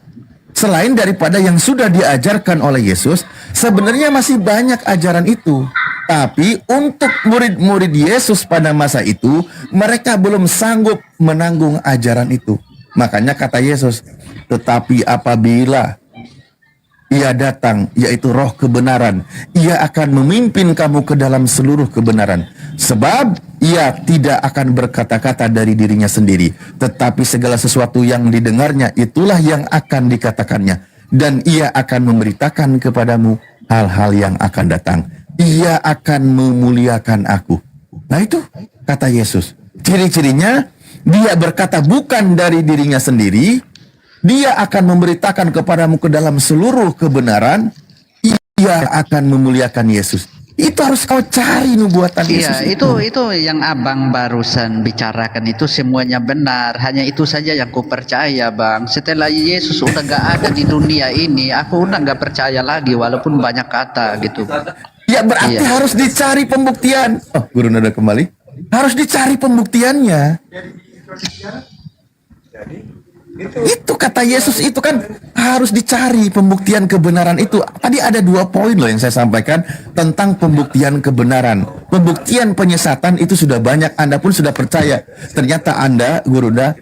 S12: selain daripada yang sudah diajarkan oleh Yesus, sebenarnya masih banyak ajaran itu. Tapi untuk murid-murid Yesus pada masa itu, mereka belum sanggup menanggung ajaran itu. Makanya kata Yesus, tetapi apabila Ia datang, yaitu roh kebenaran, Ia akan memimpin kamu ke dalam seluruh kebenaran. Sebab Ia tidak akan berkata-kata dari dirinya sendiri, tetapi segala sesuatu yang didengarnya itulah yang akan dikatakannya. Dan Ia akan memberitakan kepadamu hal-hal yang akan datang. Ia akan memuliakan aku. Nah itu kata Yesus. Ciri-cirinya Dia berkata bukan dari dirinya sendiri, Dia akan memberitakan kepadamu ke dalam seluruh kebenaran. Ia akan memuliakan Yesus. Itu harus kau cari nubuatan Yesus.
S11: Iya, itu yang abang barusan bicarakan itu semuanya benar. Hanya itu saja yang ku percaya bang. Setelah Yesus udah gak ada di dunia ini, aku udah gak percaya lagi walaupun banyak kata gitu.
S12: Ya berarti harus dicari pembuktian. Oh, Guru Nada kembali. Harus dicari pembuktiannya. Itu kata Yesus itu kan harus dicari pembuktian kebenaran itu. Tadi ada 2 poin loh yang saya sampaikan tentang pembuktian kebenaran. Pembuktian penyesatan itu sudah banyak, Anda pun sudah percaya. Ternyata Anda, Guru Da,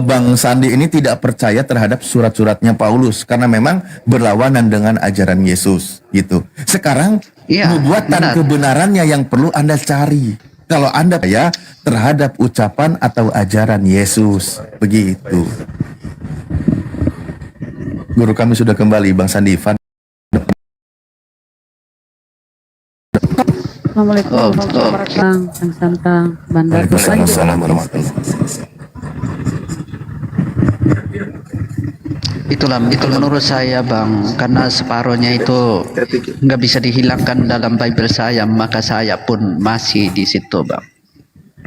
S12: Bang Sandi ini tidak percaya terhadap surat-suratnya Paulus karena memang berlawanan dengan ajaran Yesus gitu. Sekarang nubuatan kebenarannya yang perlu Anda cari. Kalau Anda percaya terhadap ucapan atau ajaran Yesus, begitu. Guru kami sudah kembali, Bang Sandi.
S14: Assalamualaikum warahmatullahi wabarakatuh. Bang Santang, Bandar.
S12: Waalaikumsalam warahmatullahi wabarakatuh.
S11: Itulah menurut saya bang, karena separohnya itu nggak bisa dihilangkan dalam Bible saya, maka saya pun masih di situ bang.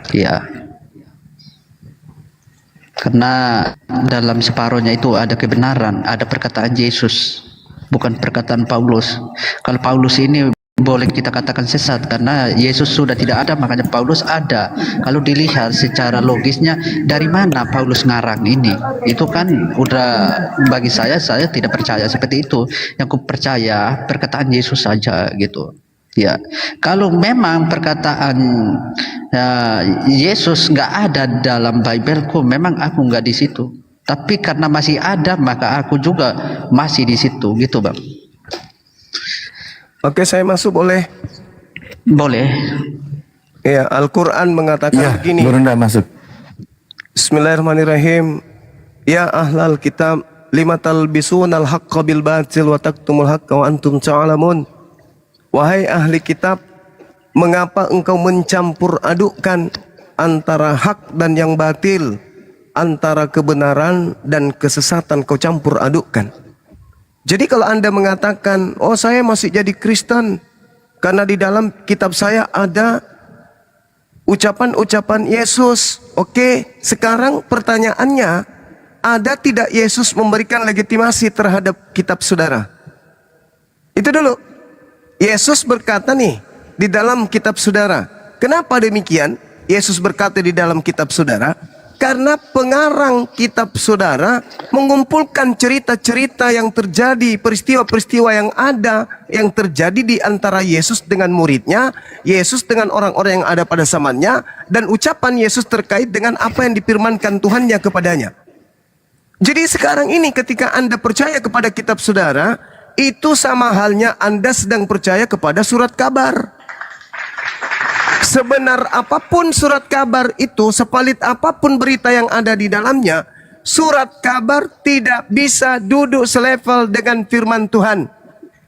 S11: Ya, karena dalam separohnya itu ada kebenaran, ada perkataan Yesus, bukan perkataan Paulus. Kalau Paulus ini boleh kita katakan sesat karena Yesus sudah tidak ada, makanya Paulus ada. Kalau dilihat secara logisnya, dari mana Paulus ngarang ini? Itu kan udah, bagi saya tidak percaya seperti itu. Yang ku percaya perkataan Yesus saja gitu. Ya, kalau memang perkataan Yesus nggak ada dalam Bibelku, memang aku nggak di situ. Tapi karena masih ada, maka aku juga masih di situ, gitu Bang.
S7: Oke, saya masuk boleh?
S11: Boleh.
S7: Ya, Al-Quran mengatakan begini.
S12: Gurunda masuk.
S7: Bismillahirrahmanirrahim. Ya ahlal kitab, lima talbisunal haqqa bil batil wa taktumul haqqa wa antum ta'lamun. Wahai ahli kitab, mengapa engkau mencampur adukkan antara hak dan yang batil, antara kebenaran dan kesesatan kau campur adukkan. Jadi kalau Anda mengatakan, oh saya masih jadi Kristen karena di dalam kitab saya ada ucapan-ucapan Yesus. Oke, sekarang pertanyaannya, ada tidak Yesus memberikan legitimasi terhadap kitab saudara? Itu dulu. Yesus berkata nih di dalam kitab saudara. Kenapa demikian? Yesus berkata di dalam kitab saudara, karena pengarang kitab saudara mengumpulkan cerita-cerita yang terjadi, peristiwa-peristiwa yang ada, yang terjadi di antara Yesus dengan muridnya, Yesus dengan orang-orang yang ada pada zamannya, dan ucapan Yesus terkait dengan apa yang difirmankan Tuhannya kepadanya. Jadi sekarang ini ketika Anda percaya kepada kitab saudara, itu sama halnya Anda sedang percaya kepada surat kabar. Sebenar apapun surat kabar itu, sepalit apapun berita yang ada di dalamnya, surat kabar tidak bisa duduk selevel dengan firman Tuhan.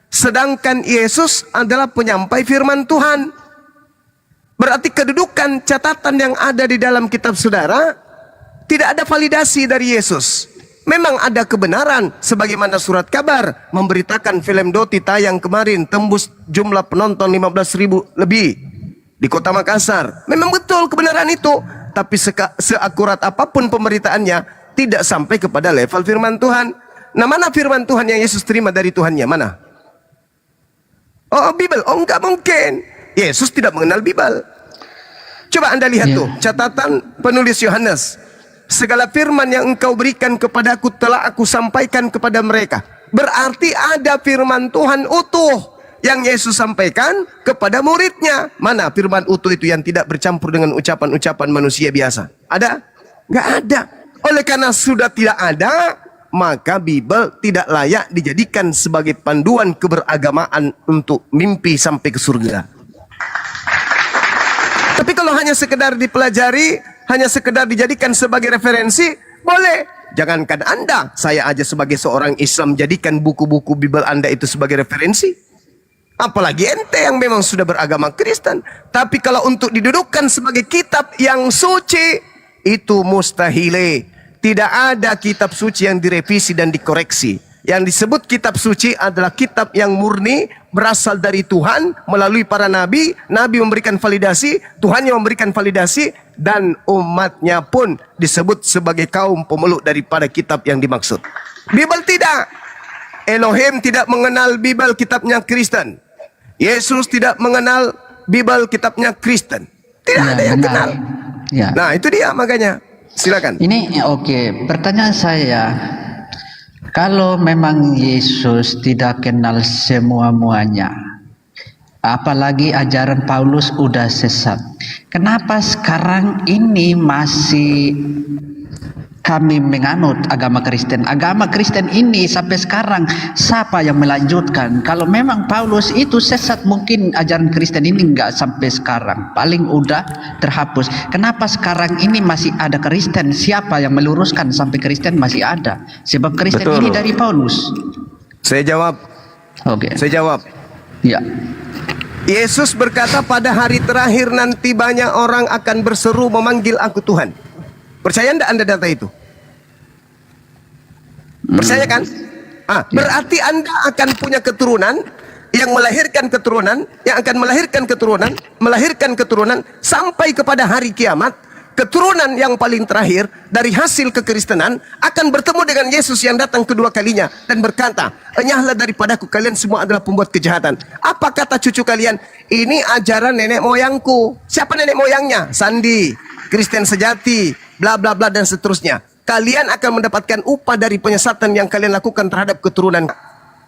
S7: Sedangkan Yesus adalah penyampai firman Tuhan. Berarti kedudukan catatan yang ada di dalam kitab saudara tidak ada validasi dari Yesus. Memang ada kebenaran sebagaimana surat kabar memberitakan film Doti tayang kemarin tembus jumlah penonton 15.000 lebih di kota Makassar. Memang betul kebenaran itu, tapi seakurat apapun pemberitaannya tidak sampai kepada level firman Tuhan. Nah, mana firman Tuhan yang Yesus terima dari Tuhannya? Mana? Oh, Bible. Oh, enggak mungkin. Yesus tidak mengenal Bible. Coba Anda lihat tuh catatan penulis Yohanes. Segala firman yang engkau berikan kepadaku telah aku sampaikan kepada mereka. Berarti ada firman Tuhan utuh yang Yesus sampaikan kepada muridnya. Mana firman utuh itu yang tidak bercampur dengan ucapan-ucapan manusia biasa? Ada? Nggak ada. Oleh karena sudah tidak ada, maka Bible tidak layak dijadikan sebagai panduan keberagamaan untuk mimpi sampai ke surga. Tapi kalau hanya sekedar dipelajari, hanya sekedar dijadikan sebagai referensi, boleh. Jangankan Anda, saya aja sebagai seorang Islam jadikan buku-buku Bible Anda itu sebagai referensi. Apalagi ente yang memang sudah beragama Kristen. Tapi kalau untuk didudukkan sebagai kitab yang suci, itu mustahil. Tidak ada kitab suci yang direvisi dan dikoreksi. Yang disebut kitab suci adalah kitab yang murni, berasal dari Tuhan, melalui para nabi. Nabi memberikan validasi, Tuhan yang memberikan validasi, dan umatnya pun disebut sebagai kaum pemeluk daripada kitab yang dimaksud. Bible tidak. Elohim tidak mengenal Bible kitabnya Kristen. Yesus tidak mengenal Bible kitabnya Kristen. Tidak ada yang kenal.
S11: Ya.
S7: Nah, itu dia makanya. Silakan.
S11: Ini oke. Pertanyaan saya, kalau memang Yesus tidak kenal semua-muanya, apalagi ajaran Paulus udah sesat, kenapa sekarang ini masih kami menganut agama Kristen? Agama Kristen ini sampai sekarang siapa yang melanjutkan? Kalau memang Paulus itu sesat, mungkin ajaran Kristen ini enggak sampai sekarang, paling udah terhapus. Kenapa sekarang ini masih ada Kristen? Siapa yang meluruskan sampai Kristen masih ada? Sebab Kristen ini dari Paulus.
S7: Saya jawab.
S11: Oke.
S7: Saya jawab.
S11: Ya.
S7: Yesus berkata pada hari terakhir nanti banyak orang akan berseru memanggil aku Tuhan. Percaya enggak Anda data itu? Percaya kan? Berarti Anda akan punya keturunan yang melahirkan keturunan, yang akan melahirkan keturunan sampai kepada hari kiamat. keturunan yang paling terakhir dari hasil kekristenan akan bertemu dengan Yesus yang datang kedua kalinya dan berkata, enyahlah daripadaku, kalian semua adalah pembuat kejahatan. Apa kata cucu kalian? Ini ajaran nenek moyangku. Siapa nenek moyangnya? Sandi, Kristen sejati, bla bla bla dan seterusnya. Kalian akan mendapatkan upah dari penyesatan yang kalian lakukan terhadap keturunan.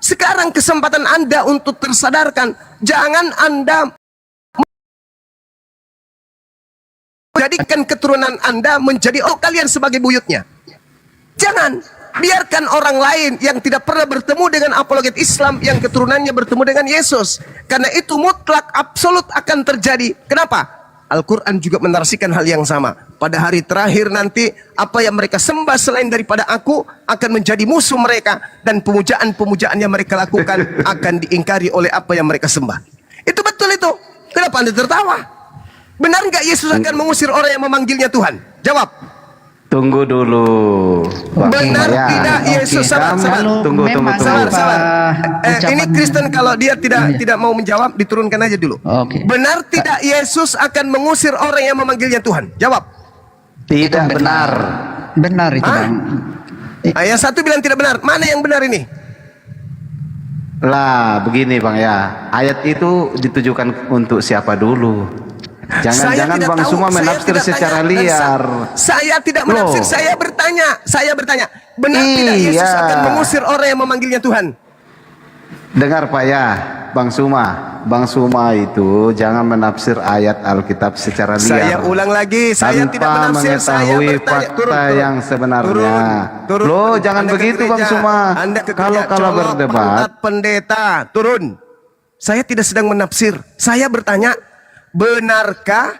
S7: Sekarang kesempatan Anda untuk tersadarkan. Jangan Anda jadikan keturunan Anda menjadi kalian sebagai buyutnya. Jangan biarkan orang lain yang tidak pernah bertemu dengan apologet Islam yang keturunannya bertemu dengan Yesus. Karena itu mutlak absolut akan terjadi. Kenapa? Al-Quran juga menarasikan hal yang sama. Pada hari terakhir nanti, apa yang mereka sembah selain daripada aku akan menjadi musuh mereka, dan pemujaan-pemujaan yang mereka lakukan akan diingkari oleh apa yang mereka sembah. Itu betul itu. Kenapa Anda tertawa? Benar nggak Yesus akan mengusir orang yang memanggilnya Tuhan? Jawab.
S3: Tunggu dulu.
S7: Benar tidak Yesus? Sabar.
S3: Tunggu.
S7: Sabar. Ini Kristen kalau dia tidak mau menjawab, diturunkan aja dulu. Benar tidak Yesus akan mengusir orang yang memanggilnya Tuhan? Jawab.
S3: Tidak benar.
S11: Benar itu, Bang.
S7: Yang satu bilang tidak benar. Mana yang benar ini?
S3: Lah, begini Bang ya. Ayat itu ditujukan untuk siapa dulu? Jangan-jangan Bang Suma menafsir secara liar.
S7: Saya tidak menafsir, saya bertanya. Benar tidak Yesus akan mengusir orang yang memanggilnya Tuhan?
S3: Dengar Pak ya, Bang Suma itu jangan menafsir ayat Alkitab secara liar.
S7: Saya ulang lagi, saya tidak menafsir, saya bertanya.
S3: Fakta yang sebenarnya. Loh, jangan begitu Bang Suma. Kalau berdebat,
S7: pendeta, turun. Saya tidak sedang menafsir, saya bertanya. Benarkah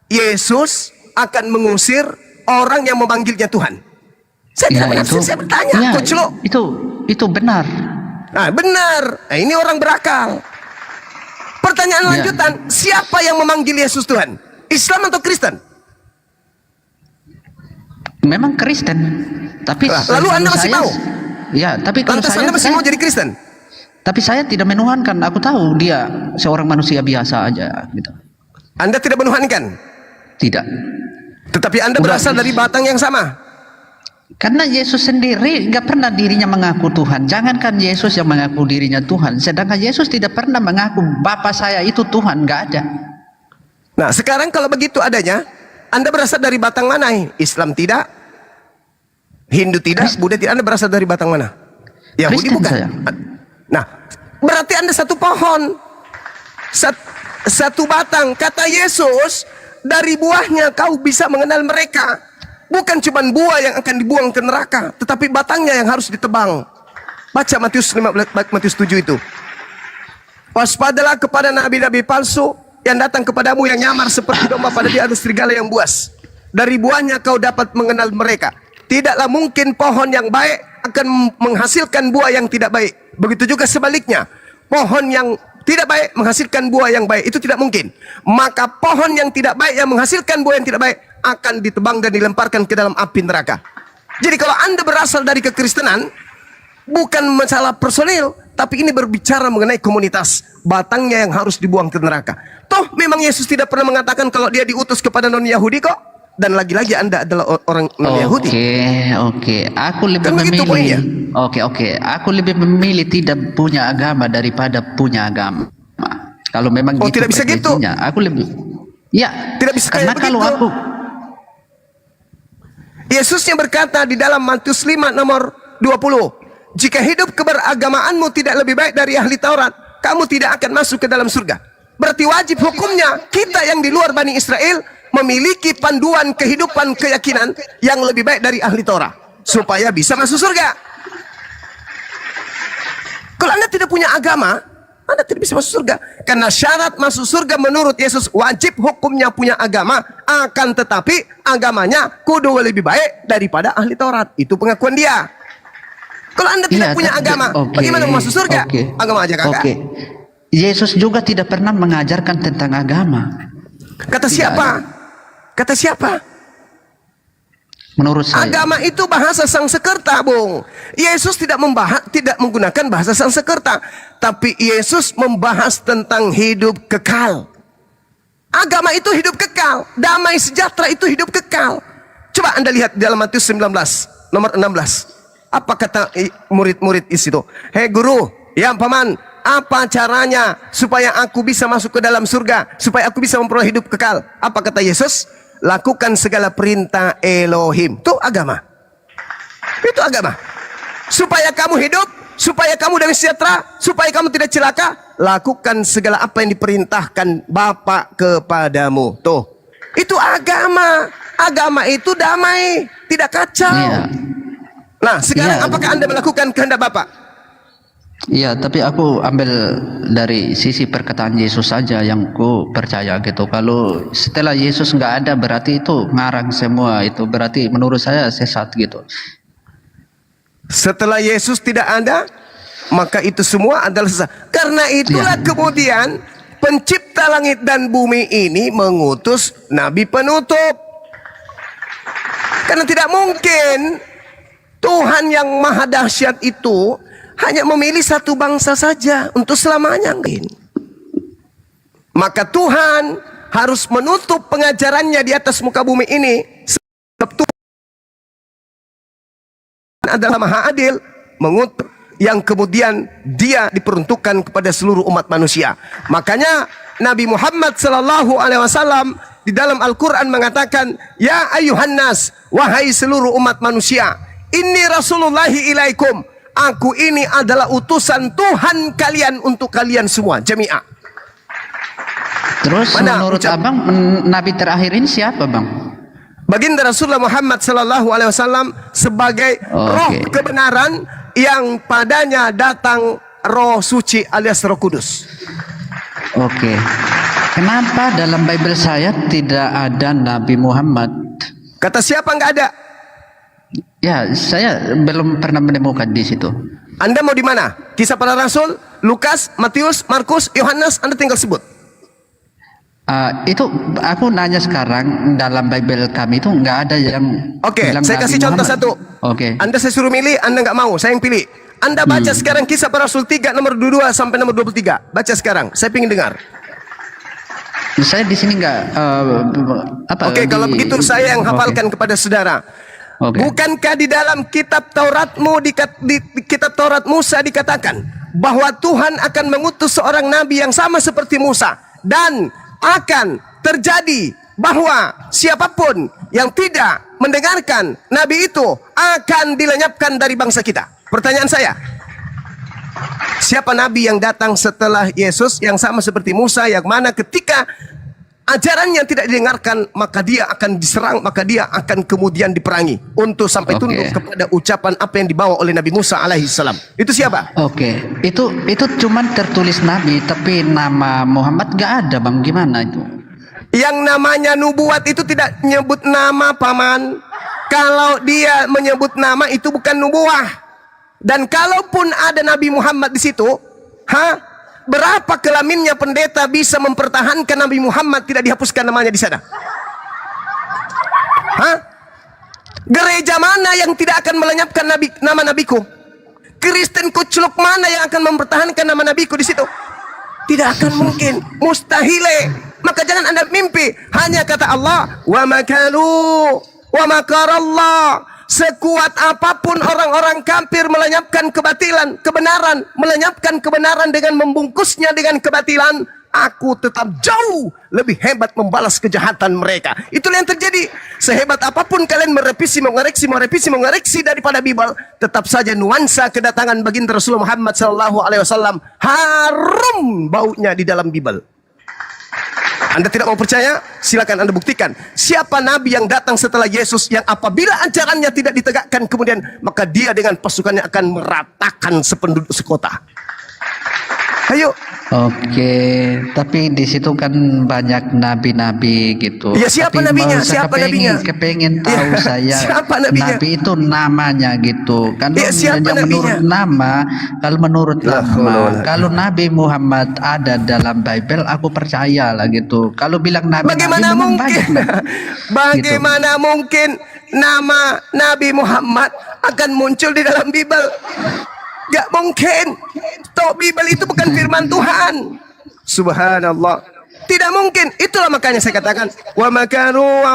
S7: Yesus akan mengusir orang yang memanggilnya Tuhan? Saya tidak menafsir, saya bertanya.
S11: Itu benar.
S7: Nah, benar. Nah, ini orang berakal. Pertanyaan lanjutan, siapa yang memanggil Yesus Tuhan? Islam atau Kristen?
S11: Memang Kristen. Tapi
S7: lalu Anda masih mau?
S11: Ya, tapi kalau
S7: lantas Anda masih mau jadi Kristen?
S11: Tapi saya tidak menuhankan. Aku tahu dia seorang manusia biasa aja gitu. Anda
S7: tidak menuhankan?
S11: Tidak.
S7: Tetapi Anda berasal dari batang yang sama.
S11: Karena Yesus sendiri nggak pernah dirinya mengaku Tuhan. Jangankan Yesus yang mengaku dirinya Tuhan, sedangkan Yesus tidak pernah mengaku Bapa saya itu Tuhan, nggak ada.
S7: Nah, sekarang kalau begitu adanya, Anda berasal dari batang mana? Islam tidak, Hindu tidak, Buddha tidak. Anda berasal dari batang mana? Yahudi bukan? Saya. Nah, berarti Anda satu pohon, satu batang. Kata Yesus, dari buahnya kau bisa mengenal mereka. Bukan cuma buah yang akan dibuang ke neraka, tetapi batangnya yang harus ditebang. Baca Matius 7 itu. Waspadalah kepada nabi-nabi palsu yang datang kepadamu yang nyamar seperti domba pada dia ada serigala yang buas. Dari buahnya kau dapat mengenal mereka. Tidaklah mungkin pohon yang baik akan menghasilkan buah yang tidak baik. Begitu juga sebaliknya, pohon yang tidak baik menghasilkan buah yang baik, itu tidak mungkin. Maka pohon yang tidak baik yang menghasilkan buah yang tidak baik akan ditebang dan dilemparkan ke dalam api neraka. Jadi kalau Anda berasal dari kekristenan, bukan masalah personil, tapi ini berbicara mengenai komunitas. Batangnya yang harus dibuang ke neraka. Toh memang Yesus tidak pernah mengatakan kalau dia diutus kepada non-Yahudi kok. Dan lagi-lagi Anda adalah orang non-Yahudi.
S11: Oke. Aku lebih memilih. Oke. Aku lebih memilih tidak punya agama daripada punya agama. Kalau memang gitu.
S7: Tidak bisa gitu.
S11: Aku lebih. Ya.
S7: Tidak bisa
S11: karena
S7: kayak
S11: kalau
S7: begitu.
S11: aku.
S7: Yesusnya berkata di dalam Matius 5 nomor 20. Jika hidup keberagamaanmu tidak lebih baik dari ahli Taurat, kamu tidak akan masuk ke dalam surga. Berarti wajib hukumnya kita yang di luar Bani Israel memiliki panduan kehidupan keyakinan yang lebih baik dari ahli Torah supaya bisa masuk surga. Kalau Anda tidak punya agama, Anda tidak bisa masuk surga. Karena syarat masuk surga menurut Yesus, wajib hukumnya punya agama, akan tetapi agamanya kudu lebih baik daripada ahli Taurat. Itu pengakuan dia. Kalau Anda tidak punya agama, bagaimana masuk surga? Agama aja kagak.
S11: Yesus juga tidak pernah mengajarkan tentang agama.
S7: Kata siapa? Kata siapa?
S11: Menurut saya.
S7: Agama itu bahasa Sangsekerta, Bung. Yesus tidak menggunakan bahasa Sangsekerta, tapi Yesus membahas tentang hidup kekal. Agama itu hidup kekal, damai sejahtera itu hidup kekal. Coba Anda lihat dalam Matius 19 nomor 16. Apa kata murid-murid di situ? Hei guru, ya paman, apa caranya supaya aku bisa masuk ke dalam surga, supaya aku bisa memperoleh hidup kekal? Apa kata Yesus? Lakukan segala perintah Elohim. Itu agama. Itu agama. Supaya kamu hidup, supaya kamu damai sejahtera, supaya kamu tidak celaka, lakukan segala apa yang diperintahkan Bapa kepadamu. Tuh, itu agama. Agama itu damai, tidak kacau.
S11: Iya.
S7: Nah, sekarang
S11: Iya.
S7: apakah Anda melakukan kehendak Bapa?
S11: Iya, tapi aku ambil dari sisi perkataan Yesus saja yang ku percaya gitu. Kalau setelah Yesus nggak ada, berarti itu ngarang semua. Itu berarti menurut saya sesat gitu.
S7: Setelah Yesus tidak ada, maka itu semua adalah sesat. Karena itulah kemudian pencipta langit dan bumi ini mengutus nabi penutup. Karena tidak mungkin Tuhan yang maha dahsyat itu hanya memilih satu bangsa saja untuk selamanya. Maka Tuhan harus menutup pengajarannya di atas muka bumi ini. Sebab Tuhan adalah maha adil, mengutuk yang kemudian dia diperuntukkan kepada seluruh umat manusia. Makanya Nabi Muhammad SAW di dalam Al-Quran mengatakan, ya ayuhan nas, wahai seluruh umat manusia, inni rasulullahi ilaikum, aku ini adalah utusan Tuhan kalian untuk kalian semua, jami'ah.
S11: Terus menurut abang, nabi terakhir ini siapa bang?
S7: Baginda Rasulullah Muhammad SAW sebagai roh kebenaran yang padanya datang roh suci alias roh kudus.
S11: Oke. Kenapa dalam Bible saya tidak ada Nabi Muhammad?
S7: Kata siapa nggak ada?
S11: Ya, saya belum pernah menemukan di situ.
S7: Anda mau di mana? Kisah para Rasul, Lukas, Matius, Markus, Yohanes, Anda tinggal sebut.
S11: Itu aku nanya sekarang dalam Bible kami itu nggak ada yang.
S7: Oke,
S11: bilang
S7: saya
S11: Nabi
S7: kasih contoh
S11: Muhammad.
S7: satu.
S11: Oke.
S7: Anda saya suruh milih, Anda nggak mau, saya yang pilih. Anda baca sekarang kisah para Rasul 3 nomor 22 sampai nomor 23. Baca sekarang, saya ingin dengar.
S11: Saya di sini nggak
S7: Oke, kalau begitu saya yang hafalkan kepada saudara. Bukankah di dalam kitab Tauratmu di kitab Taurat Musa dikatakan bahwa Tuhan akan mengutus seorang nabi yang sama seperti Musa, dan akan terjadi bahwa siapapun yang tidak mendengarkan nabi itu akan dilenyapkan dari bangsa kita. Pertanyaan saya, siapa nabi yang datang setelah Yesus yang sama seperti Musa, yang mana ketika ajarannya tidak didengarkan maka dia akan diserang, maka dia akan kemudian diperangi untuk sampai tunduk kepada ucapan apa yang dibawa oleh Nabi Musa alaihissalam. Itu siapa?
S11: Oke, itu cuman tertulis nabi tapi nama Muhammad gak ada bang, gimana itu?
S7: Yang namanya nubuat itu tidak menyebut nama paman. Kalau dia menyebut nama itu bukan nubuah. Dan kalaupun ada Nabi Muhammad di situ, berapa kelaminnya pendeta bisa mempertahankan Nabi Muhammad tidak dihapuskan namanya di sana? Gereja mana yang tidak akan melenyapkan nama nabiku? Kristen kucluk mana yang akan mempertahankan nama nabiku di situ? Tidak akan mungkin, mustahile. Maka jangan Anda mimpi. Hanya kata Allah, wa makaru wa makarallah. Sekuat apapun orang-orang kafir melenyapkan kebatilan, kebenaran, melenyapkan kebenaran dengan membungkusnya dengan kebatilan, aku tetap jauh lebih hebat membalas kejahatan mereka. Itulah yang terjadi. Sehebat apapun kalian mengoreksi daripada Bible, tetap saja nuansa kedatangan baginda Rasulullah Muhammad SAW harum baunya di dalam Bible. Anda tidak mau percaya? Silakan Anda buktikan. Siapa nabi yang datang setelah Yesus yang apabila ajarannya tidak ditegakkan kemudian maka dia dengan pasukannya akan meratakan sependuduk sekota. Ayo.
S11: Oke, tapi di situ kan banyak nabi-nabi gitu.
S7: Ya, siapa
S11: tapi
S7: nabinya? Siapa nabinya?
S11: Kepengen tahu saya.
S7: Siapa nabinya?
S11: Nabi itu namanya gitu. Kalau
S7: siapa
S11: menurut nama, kalau menurut nama, kalau Nabi Muhammad ada dalam Bible, aku percaya lah gitu. Kalau bilang nabi,
S7: bagaimana
S11: nabi
S7: mungkin? Bagaimana mungkin nama Nabi Muhammad akan muncul di dalam Bible? Gak mungkin. Toh Bible itu bukan firman Tuhan. Subhanallah. Tidak mungkin. Itulah makanya saya katakan wa makaru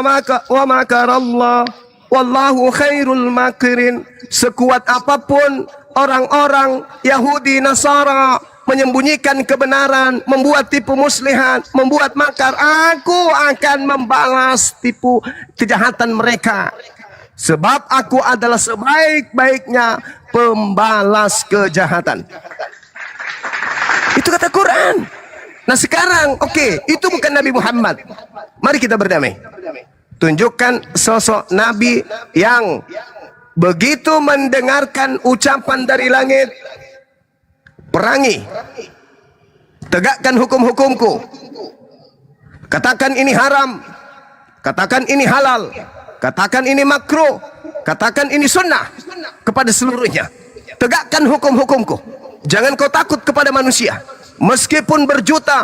S7: wa makarallah wallahu khairul makirin. Sekuat apapun orang-orang Yahudi Nasara menyembunyikan kebenaran, membuat tipu muslihat, membuat makar, aku akan membalas tipu kejahatan mereka. Sebab aku adalah sebaik-baiknya pembalas kejahatan. Itu kata Quran. Nah sekarang, oke, itu bukan Nabi Muhammad. Mari kita berdamai. Tunjukkan sosok Nabi yang begitu mendengarkan ucapan dari langit, perangi, tegakkan hukum-hukumku, katakan ini haram, katakan ini halal, katakan ini makruh, katakan ini sunnah kepada seluruhnya. Tegakkan hukum-hukumku. Jangan kau takut kepada manusia. Meskipun berjuta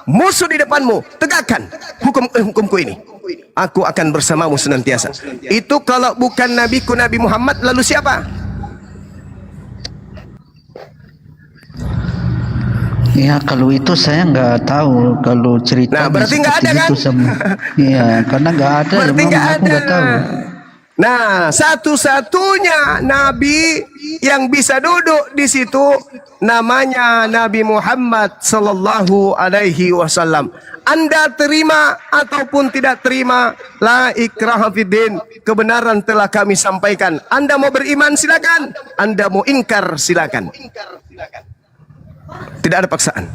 S7: musuh di depanmu, tegakkan hukumku ini. Aku akan bersamamu senantiasa. Itu kalau bukan nabiku Nabi Muhammad, lalu siapa?
S11: Ya kalau itu saya nggak tahu, kalau cerita.
S7: Nah berarti nggak ada kan?
S11: Iya karena nggak ada.
S7: Berarti nggak ada.
S11: Nggak tahu.
S7: Nah satu-satunya Nabi yang bisa duduk di situ namanya Nabi Muhammad Sallallahu Alaihi Wasallam. Anda terima ataupun tidak terima, la ikraha fiddin, kebenaran telah kami sampaikan. Anda mau beriman silakan, Anda mau ingkar silakan. Tidak ada paksaan.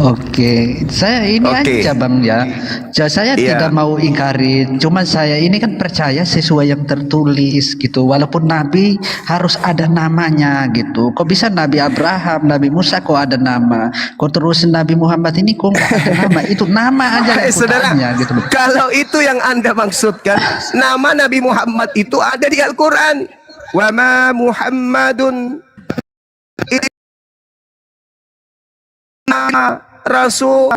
S11: Oke, saya ini aja Bang ya. Saya tidak mau ingkari, cuma saya ini kan percaya sesuai yang tertulis gitu. Walaupun Nabi harus ada namanya gitu. Kok bisa Nabi Abraham, Nabi Musa kok ada nama? Kok terus Nabi Muhammad ini kok nggak ada nama? Itu nama aja
S7: saudara,
S11: gitu.
S7: Kalau itu yang Anda maksudkan, nama Nabi Muhammad itu ada di Al-Quran. Wa ma Muhammadun Rasul.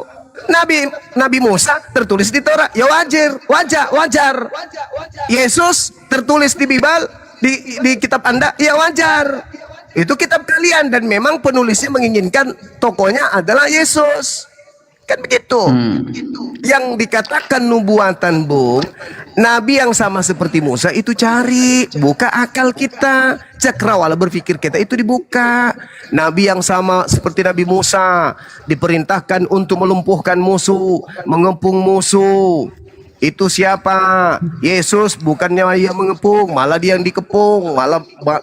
S7: Nabi Musa tertulis di Torah, ya wajar. Yesus tertulis di Bible, di kitab Anda, ya wajar. Itu kitab kalian dan memang penulisnya menginginkan tokohnya adalah Yesus. Kan begitu. Yang dikatakan nubuatan, Bung, Nabi yang sama seperti Musa itu cari, buka akal kita, cakrawala berpikir kita itu dibuka. Nabi yang sama seperti Nabi Musa diperintahkan untuk melumpuhkan musuh, mengepung musuh. Itu siapa? Yesus, bukannya dia mengepung, malah dia yang dikepung,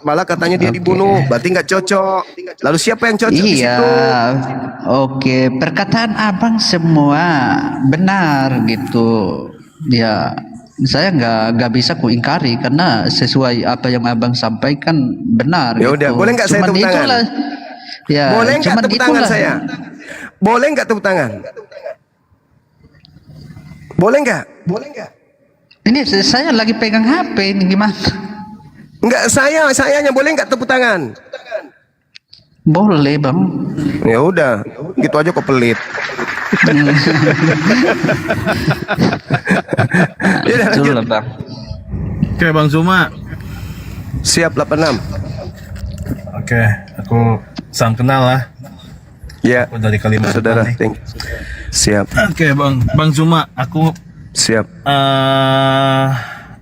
S7: malah katanya dia dibunuh. Berarti nggak cocok. Lalu siapa yang cocok di situ?
S11: Oke, perkataan abang semua benar gitu. Ya, saya nggak bisa ku ingkari karena sesuai apa yang abang sampaikan benar.
S7: Ya udah, boleh nggak saya tepuk tangan?
S11: Ya,
S7: boleh nggak tepuk tangan saya? Boleh nggak tepuk tangan? Boleh nggak?
S11: Ini saya lagi pegang HP ini gimana?
S7: Enggak, sayanya boleh nggak tepuk tangan?
S11: Boleh Bang.
S7: Ya udah, gitu aja kok pelit. Ya,
S3: Betul lah Bang.
S15: Oke Bang Zuma.
S7: Siap 86.
S15: Oke, aku salam kenal lah.
S7: Ya.
S15: Aku dari Kalimantan.
S7: Saudara, siap.
S15: Oke Bang Zuma, aku
S7: siap.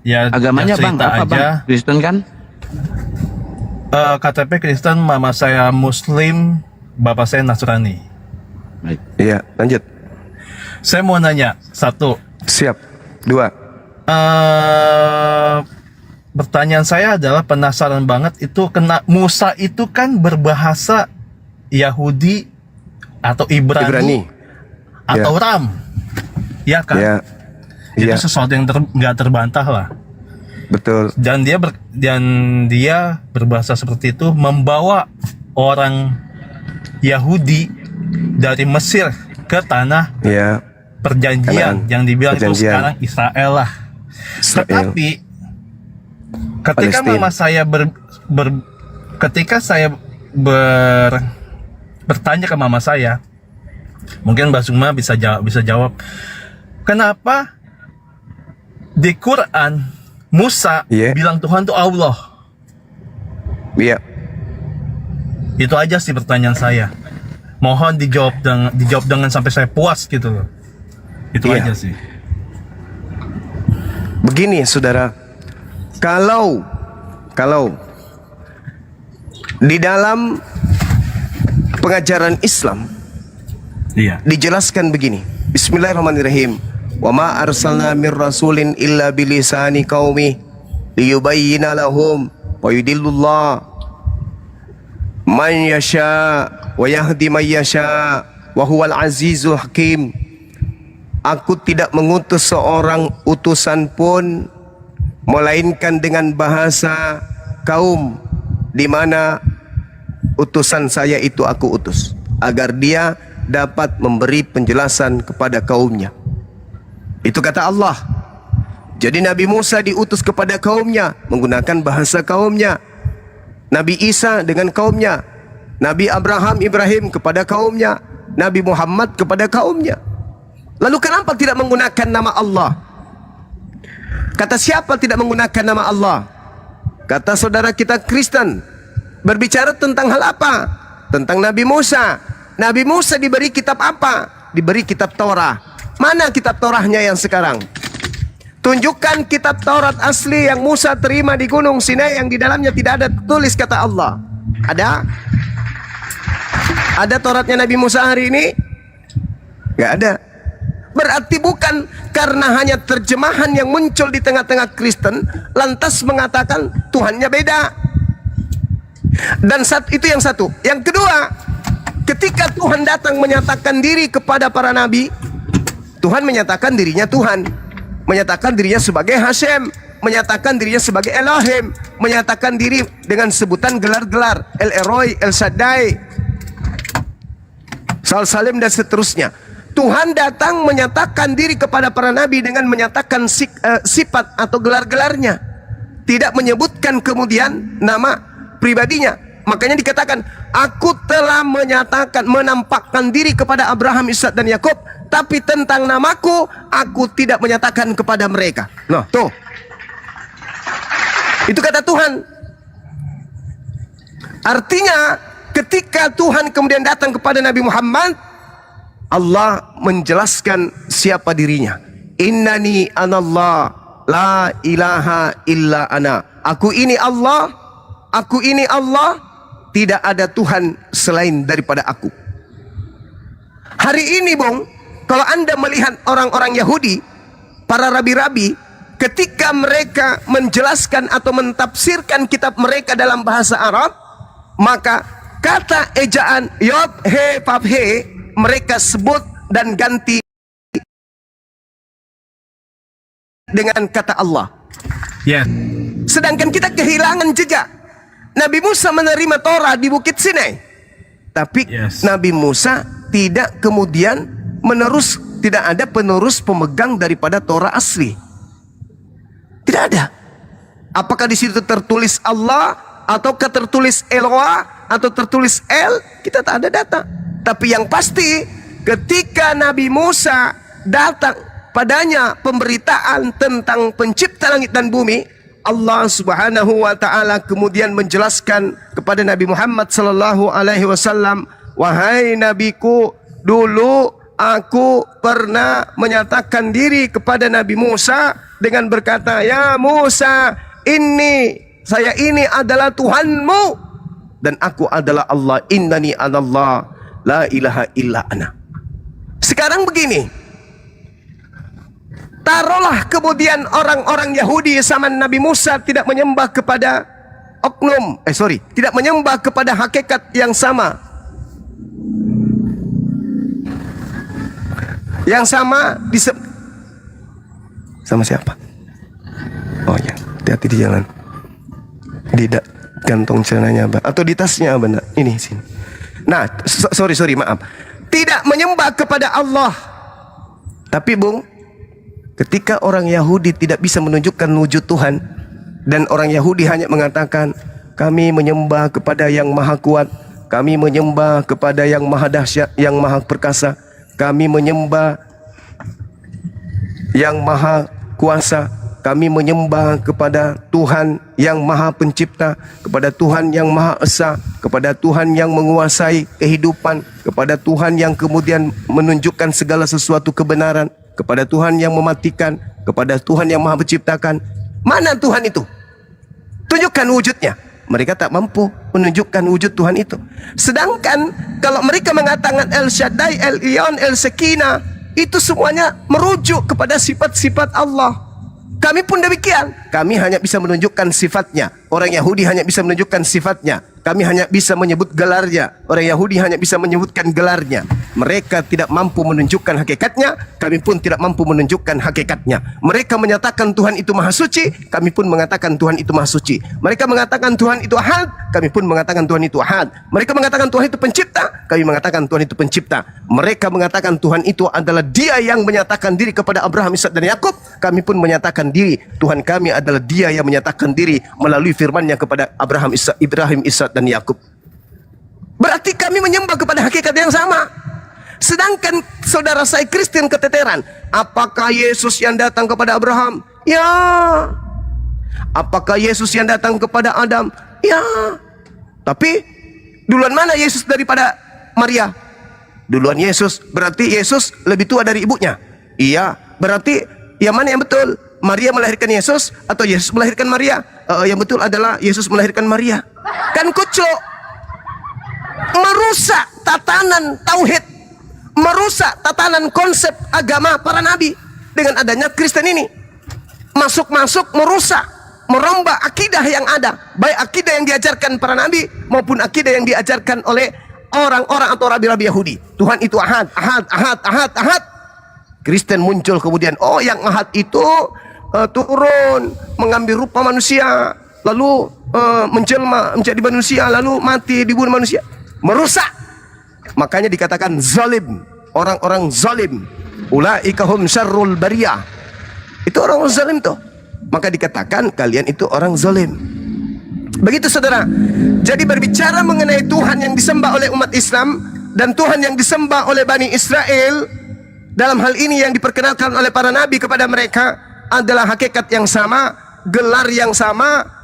S15: Ya
S3: agamanya Bang apa
S15: aja.
S3: Bang? Kristen kan?
S15: KTP Kristen, mama saya Muslim, bapak saya Nasrani.
S7: Iya, lanjut.
S15: Saya mau nanya satu.
S7: Siap. 2.
S15: Pertanyaan saya adalah penasaran banget itu Musa itu kan berbahasa Yahudi atau Ibrani. Atau Ram, ya kan? Itu sesuatu yang nggak terbantah lah.
S7: Betul.
S15: Dan dia berbahasa seperti itu membawa orang Yahudi dari Mesir ke tanah perjanjian yang dibilang itu sekarang Israel lah. Tetapi ketika mama saya bertanya ke mama saya, mungkin Mbak Suma bisa jawab, kenapa di Quran Musa bilang Tuhan itu Allah?
S7: Iya.
S15: Itu aja sih pertanyaan saya. Mohon dijawab dengan sampai saya puas gitu loh. Itu
S7: Iya.
S15: aja sih.
S7: Begini saudara, kalau di dalam pengajaran Islam
S15: Iya.
S7: dijelaskan begini. Bismillahirrahmanirrahim. Wa ma arsalna mir rasulin illa bilisani qaumi liyubayyina lahum wa yudillullah man yasha wa yahdi man yasha wa huwal azizul hakim. Aku tidak mengutus seorang utusan pun melainkan dengan bahasa kaum di mana utusan saya itu aku utus agar dia dapat memberi penjelasan kepada kaumnya. Itu kata Allah. Jadi Nabi Musa diutus kepada kaumnya menggunakan bahasa kaumnya. Nabi Isa dengan kaumnya. Nabi Ibrahim kepada kaumnya. Nabi Muhammad kepada kaumnya. Lalu kenapa tidak menggunakan nama Allah? Kata siapa tidak menggunakan nama Allah? Kata saudara kita Kristen. Berbicara tentang hal apa? Tentang Nabi Musa. Nabi Musa diberi kitab apa? Diberi kitab Torah. Mana kitab Torahnya yang sekarang? Tunjukkan kitab Taurat asli yang Musa terima di Gunung Sinai yang di dalamnya tidak ada tulis kata Allah. Ada? Ada Tauratnya Nabi Musa hari ini? Gak ada. Berarti bukan karena hanya terjemahan yang muncul di tengah-tengah Kristen lantas mengatakan Tuhannya beda. Dan itu yang satu. Yang kedua, ketika Tuhan datang menyatakan diri kepada para nabi, Tuhan menyatakan dirinya Tuhan, menyatakan dirinya sebagai Hashem, menyatakan dirinya sebagai Elohim, menyatakan diri dengan sebutan gelar-gelar El Elroy, El Shaddai, Sal Salim dan seterusnya. Tuhan datang menyatakan diri kepada para nabi dengan menyatakan sifat atau gelar-gelarnya, tidak menyebutkan kemudian nama pribadinya. Makanya dikatakan, aku telah menampakkan diri kepada Abraham, Ishak dan Yakub, tapi tentang namaku aku tidak menyatakan kepada mereka. Loh, tuh. Itu kata Tuhan. Artinya ketika Tuhan kemudian datang kepada Nabi Muhammad, Allah menjelaskan siapa dirinya. Innani anallah la ilaha illa ana. Aku ini Allah, tidak ada Tuhan selain daripada aku. Hari ini, Bung, kalau Anda melihat orang-orang Yahudi, para rabi-rabi, ketika mereka menjelaskan atau mentafsirkan kitab mereka dalam bahasa Arab, maka kata ejaan Yod, He, Vav, He mereka sebut dan ganti dengan kata Allah.
S15: Yes.
S7: Sedangkan kita kehilangan jejak. Nabi Musa menerima Torah di Bukit Sinai, tapi Nabi Musa tidak kemudian tidak ada penerus pemegang daripada Torah asli. Tidak ada. Apakah di situ tertulis Allah, ataukah tertulis Eloah, atau tertulis El? Kita tak ada data. Tapi yang pasti, ketika Nabi Musa datang padanya pemberitaan tentang pencipta langit dan bumi, Allah Subhanahu wa taala kemudian menjelaskan kepada Nabi Muhammad sallallahu alaihi wasallam, wahai nabiku, dulu aku pernah menyatakan diri kepada Nabi Musa dengan berkata, ya Musa, saya ini adalah Tuhanmu dan aku adalah Allah. Innani anallah la ilaha illa ana. Sekarang begini, taruhlah kemudian orang-orang Yahudi zaman Nabi Musa tidak menyembah kepada tidak menyembah kepada hakikat yang sama. Yang sama sama siapa? Oh ya, hati-hati di jalan. Di kantong celananya Abah atau di tasnya Abah. Ini sini. Nah, sorry, maaf. Tidak menyembah kepada Allah. Tapi Bung, ketika orang Yahudi tidak bisa menunjukkan wujud Tuhan, dan orang Yahudi hanya mengatakan, kami menyembah kepada yang maha kuat, kami menyembah kepada yang maha dahsyat, yang maha perkasa, kami menyembah yang maha kuasa, kami menyembah kepada Tuhan yang maha pencipta, kepada Tuhan yang maha esa, kepada Tuhan yang menguasai kehidupan, kepada Tuhan yang kemudian menunjukkan segala sesuatu kebenaran, kepada Tuhan yang mematikan, kepada Tuhan yang Maha Menciptakan. Mana Tuhan itu? Tunjukkan wujudnya. Mereka tak mampu menunjukkan wujud Tuhan itu. Sedangkan kalau mereka mengatakan El Shaddai, El Ion, El Sekina, itu semuanya merujuk kepada sifat-sifat Allah. Kami pun demikian. Kami hanya bisa menunjukkan sifatnya. Orang Yahudi hanya bisa menunjukkan sifatnya. Kami hanya bisa menyebut gelarnya. Orang Yahudi hanya bisa menyebutkan gelarnya. Mereka tidak mampu menunjukkan hakikatnya. Kami pun tidak mampu menunjukkan hakikatnya. Mereka menyatakan Tuhan itu Maha Suci. Kami pun mengatakan Tuhan itu Maha Suci. Mereka mengatakan Tuhan itu Ahad. Kami pun mengatakan Tuhan itu Ahad. Mereka mengatakan Tuhan itu pencipta. Kami mengatakan Tuhan itu pencipta. Mereka mengatakan Tuhan itu adalah Dia yang menyatakan diri kepada Abraham, Ishak dan Yakub. Kami pun menyatakan diri Tuhan kami adalah Dia yang menyatakan diri melalui firman-Nya kepada Abraham, Ibrahim, Ishak dan Yakub. Berarti kami menyembah kepada hakikat yang sama. Sedangkan saudara saya Kristen keteteran, apakah Yesus yang datang kepada Abraham? Ya. Apakah Yesus yang datang kepada Adam? Ya. Tapi duluan mana Yesus daripada Maria? Duluan Yesus. Berarti Yesus lebih tua dari ibunya? Iya. Berarti yang mana yang betul? Maria melahirkan Yesus atau Yesus melahirkan Maria? Yang betul adalah Yesus melahirkan Maria. Kan kucuk. Merusak tatanan tauhid, merusak tatanan konsep agama para nabi dengan adanya Kristen ini. Masuk-masuk merusak, merombak akidah yang ada, baik akidah yang diajarkan para nabi maupun akidah yang diajarkan oleh orang-orang atau rabi-rabi Yahudi. Tuhan itu Ahad, Ahad, Ahad, Ahad, Ahad. Kristen muncul kemudian, oh yang Ahad itu turun mengambil rupa manusia, lalu menjelma menjadi manusia, lalu mati dibunuh manusia. Merusak. Makanya dikatakan zalim, orang-orang zalim. Ulaika hum syarrul bariyah. Itu orang zalim tuh. Maka dikatakan kalian itu orang zalim. Begitu saudara. Jadi berbicara mengenai Tuhan yang disembah oleh umat Islam dan Tuhan yang disembah oleh Bani Israel, dalam hal ini yang diperkenalkan oleh para nabi kepada mereka adalah hakikat yang sama, gelar yang sama,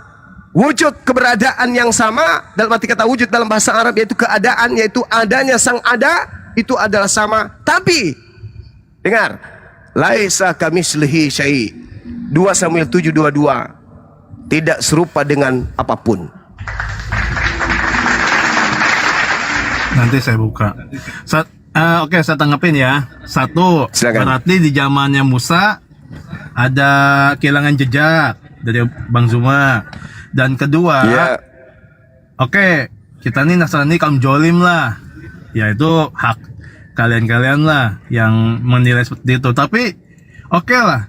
S7: wujud keberadaan yang sama. Dalam arti kata wujud dalam bahasa Arab yaitu keadaan, yaitu adanya sang ada, itu adalah sama. Tapi dengar, laisa kamislihi syai'. 2 Samuel 7:22. Tidak serupa dengan apapun.
S15: Nanti saya buka. Oke, saya tanggapin ya. Satu, berarti di zamannya Musa ada kehilangan jejak dari Bang Zuma. Dan kedua, oke, kita nih Nasrani kaum jolim lah, yaitu hak kalian-kalian lah yang menilai seperti itu. Tapi oke lah,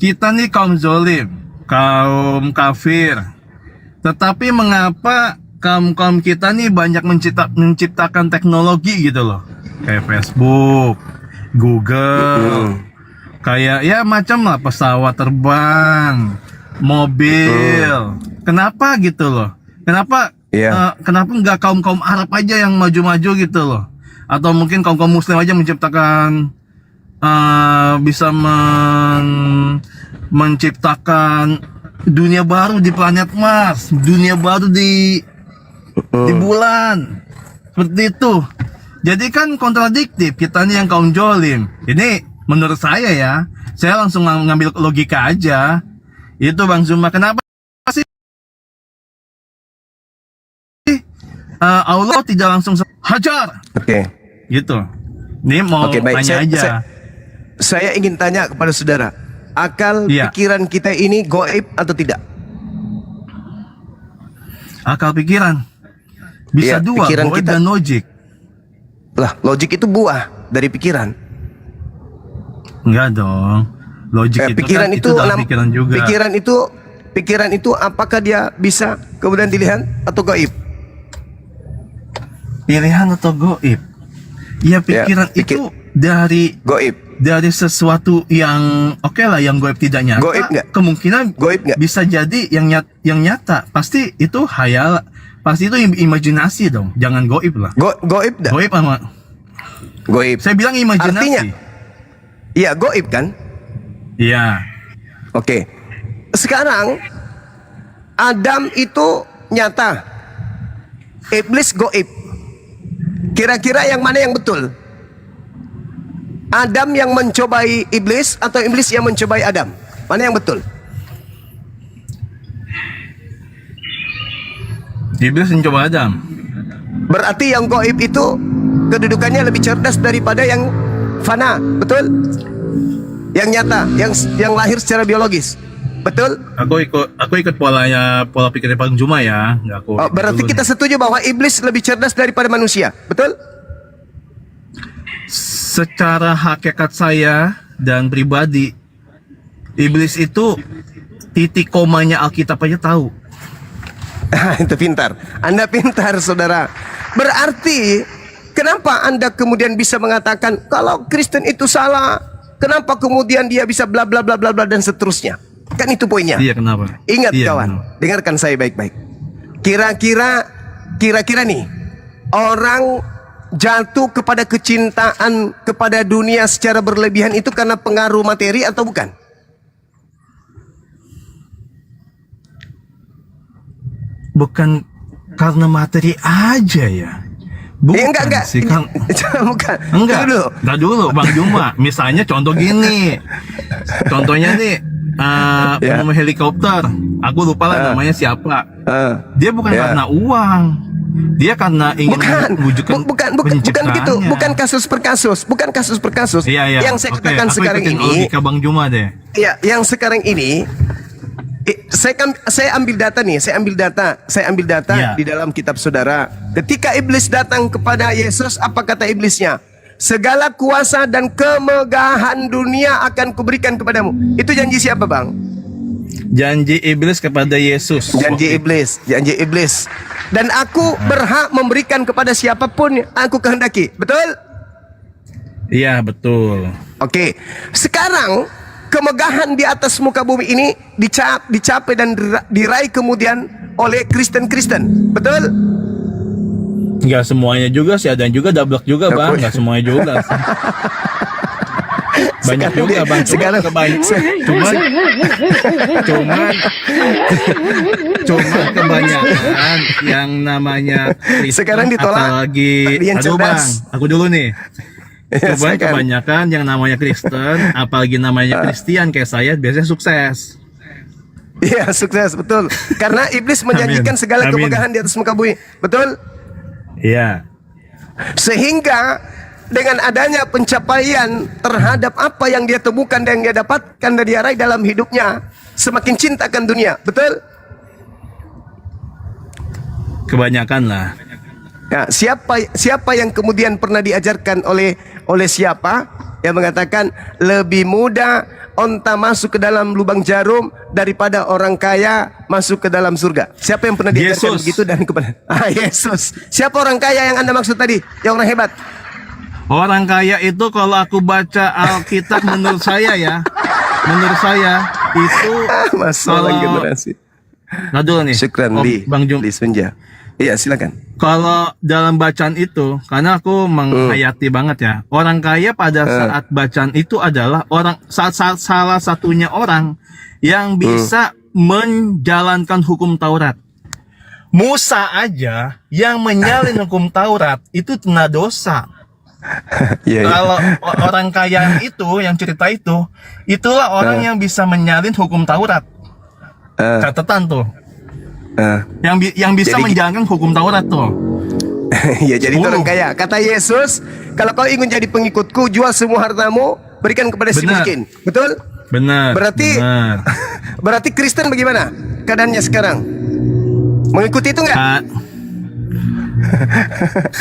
S15: kita nih kaum jolim, kaum kafir. Tetapi mengapa kaum kita nih banyak menciptakan teknologi gitu loh, kayak Facebook, Google, kayak ya macam lah pesawat terbang, mobil. Kenapa gitu loh? Kenapa kenapa nggak kaum Arab aja yang maju-maju gitu loh? Atau mungkin kaum Muslim aja menciptakan bisa menciptakan dunia baru di planet Mars, dunia baru di bulan, seperti itu. Jadi kan kontradiktif kita nih yang kaum jolim. Ini menurut saya ya, saya langsung ngambil logika aja. Itu Bang Zuma, kenapa sih Allah tidak langsung hajar?
S7: Oke.
S15: Gitu. Ini mau tanya aja.
S7: Saya ingin tanya kepada saudara, akal pikiran kita ini goib atau tidak?
S15: Akal pikiran bisa dua, goib kita, dan logik.
S7: Lah, logik itu buah dari pikiran.
S15: Enggak dong. Logik
S7: pikiran
S15: itu pikiran juga.
S7: Pikiran itu apakah dia bisa kemudian dilihat atau gaib?
S15: Pilihan atau goib? Ya, pikiran itu dari
S7: goib,
S15: dari sesuatu yang oke lah, yang goib tidak nyata.
S7: Goib nggak?
S15: Kemungkinan
S7: goib nggak?
S15: Bisa jadi yang nyata. Pasti itu khayal, pasti itu imajinasi dong. Jangan goib lah.
S7: Goib nggak?
S15: Goib sama
S7: goib.
S15: Saya bilang imajinasi.
S7: Artinya, iya goib kan?
S15: Iya.
S7: Oke. Sekarang Adam itu nyata, iblis goib. Kira-kira yang mana yang betul? Adam yang mencobai iblis atau iblis yang mencobai Adam? Mana yang betul?
S15: Iblis mencoba Adam.
S7: Berarti yang gaib itu kedudukannya lebih cerdas daripada yang fana, betul? Yang nyata, yang lahir secara biologis, betul?
S15: Aku ikut pola pikirnya Bang Juma ya.
S7: Berarti kita setuju bahwa iblis lebih cerdas daripada manusia, betul?
S15: Secara hakikat saya dan pribadi, iblis itu titik komanya Alkitab aja tahu.
S7: Itu pintar. Anda pintar, saudara. Berarti kenapa Anda kemudian bisa mengatakan kalau Kristen itu salah? Kenapa kemudian dia bisa bla bla bla bla bla dan seterusnya? Kan itu poinnya.
S15: Iya, kenapa?
S7: Ingat kawan,
S15: kenapa?
S7: dengarkan saya baik-baik. Kira-kira nih, orang jatuh kepada kecintaan kepada dunia secara berlebihan itu karena pengaruh materi atau bukan?
S15: Bukan karena materi aja ya. Bukan
S7: enggak.
S15: sih kan.
S7: Bukan.
S15: Enggak. Dulu Bang Juma. Misalnya contoh gini. Contohnya nih penemu helikopter. Aku lupa lah namanya siapa. Dia bukan karena uang. Dia karena ingin mewujudkan
S7: bukan begitu. Bukan kasus per kasus.
S15: Iya.
S7: Yang saya katakan
S15: aku
S7: sekarang
S15: ikutin
S7: ini.
S15: Logika Bang Juma deh.
S7: Iya, yang sekarang ini saya ambil data nih, saya ambil data di dalam kitab saudara. Ketika iblis datang kepada Yesus, apa kata iblisnya? Segala kuasa dan kemegahan dunia akan kuberikan kepadamu. Itu janji siapa, Bang?
S15: Janji iblis kepada Yesus.
S7: Janji iblis. Dan aku berhak memberikan kepada siapapun yang aku kehendaki. Betul?
S15: Iya, betul.
S7: Oke. Sekarang kemegahan di atas muka bumi ini dicapai dan diraih kemudian oleh Kristen-Kristen, betul?
S15: Enggak semuanya juga sih, ada yang juga dablek juga Bang, enggak semuanya juga. Banyak
S7: sekarang
S15: juga Bang,
S7: sekarang
S15: cuman kebanyakan yang namanya Kristen,
S7: sekarang ditolak.
S15: apalagi aduh Bang, aku dulu nih. Coba kebanyakan yang namanya Kristen, apalagi namanya Kristian kayak saya, biasanya sukses.
S7: Iya, sukses, betul. Karena iblis menjanjikan segala kemegahan di atas muka bumi, betul?
S15: Iya.
S7: Sehingga dengan adanya pencapaian terhadap apa yang dia temukan dan yang dia dapatkan dan dia raih dalam hidupnya, semakin cinta akan dunia, betul?
S15: Kebanyakan lah.
S7: Ya, siapa yang kemudian pernah diajarkan oleh siapa yang mengatakan lebih mudah onta masuk ke dalam lubang jarum daripada orang kaya masuk ke dalam surga? Siapa yang pernah diajarkan begitu dan kepada Yesus? Siapa orang kaya yang Anda maksud tadi? Yang orang hebat?
S15: Orang kaya itu kalau aku baca Alkitab menurut saya itu
S7: masalah generasi.
S15: Nah dulu nih,
S7: Bang Jum Senja. Iya, silakan.
S15: Kalau dalam bacaan itu, karena aku menghayati banget ya, orang kaya pada saat bacaan itu adalah salah satunya orang yang bisa menjalankan hukum Taurat. Musa aja yang menyalin hukum Taurat itu kena dosa. Kalau orang kaya itu yang cerita itu, itulah orang yang bisa menyalin hukum Taurat. Catatan tuh. Yang bisa menjalankan hukum Taurat tuh.
S7: Ya, jadi itu orang kaya. Kata Yesus, kalau kau ingin jadi pengikutku, jual semua hartamu, berikan kepada si miskin. Betul?
S15: Benar.
S7: Berarti Kristen bagaimana keadaannya sekarang? Mengikuti itu enggak?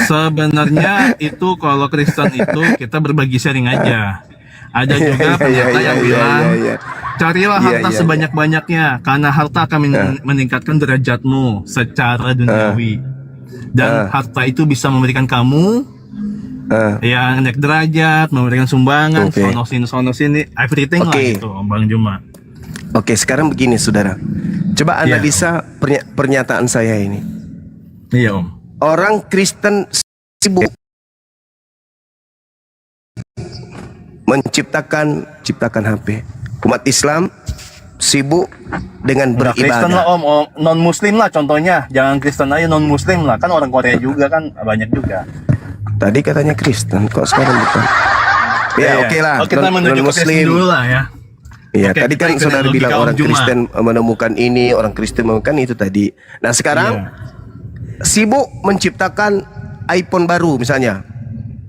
S15: Sebenarnya itu kalau Kristen itu kita berbagi sharing aja. Ada juga pendeta yang bilang, carilah harta sebanyak-banyaknya, karena harta akan meningkatkan derajatmu secara duniawi. Dan harta itu bisa memberikan kamu yang naik derajat, memberikan sumbangan, sono sini, everything lah itu, Bang Juma.
S7: Oke, sekarang begini saudara. Coba analisa pernyataan saya ini.
S15: Iya Om.
S7: Orang Kristen sibuk menciptakan HP. Umat Islam sibuk dengan beribadah.
S15: Kristen lah Om, non Muslim lah contohnya. Jangan Kristen aja, non Muslim lah. Kan orang Korea juga kan banyak juga.
S7: Tadi katanya Kristen, kok sekarang bukan? Ya, oke lah.
S15: Kita menuju ke sesi dulu lah ya.
S7: Iya,
S15: Oke,
S7: tadi
S15: kita
S7: kan
S15: ikutin
S7: saudara
S15: logika
S7: bilang
S15: Om
S7: orang
S15: Juma.
S7: Kristen menemukan ini, orang Kristen menemukan itu tadi. Nah sekarang sibuk menciptakan iPhone baru misalnya.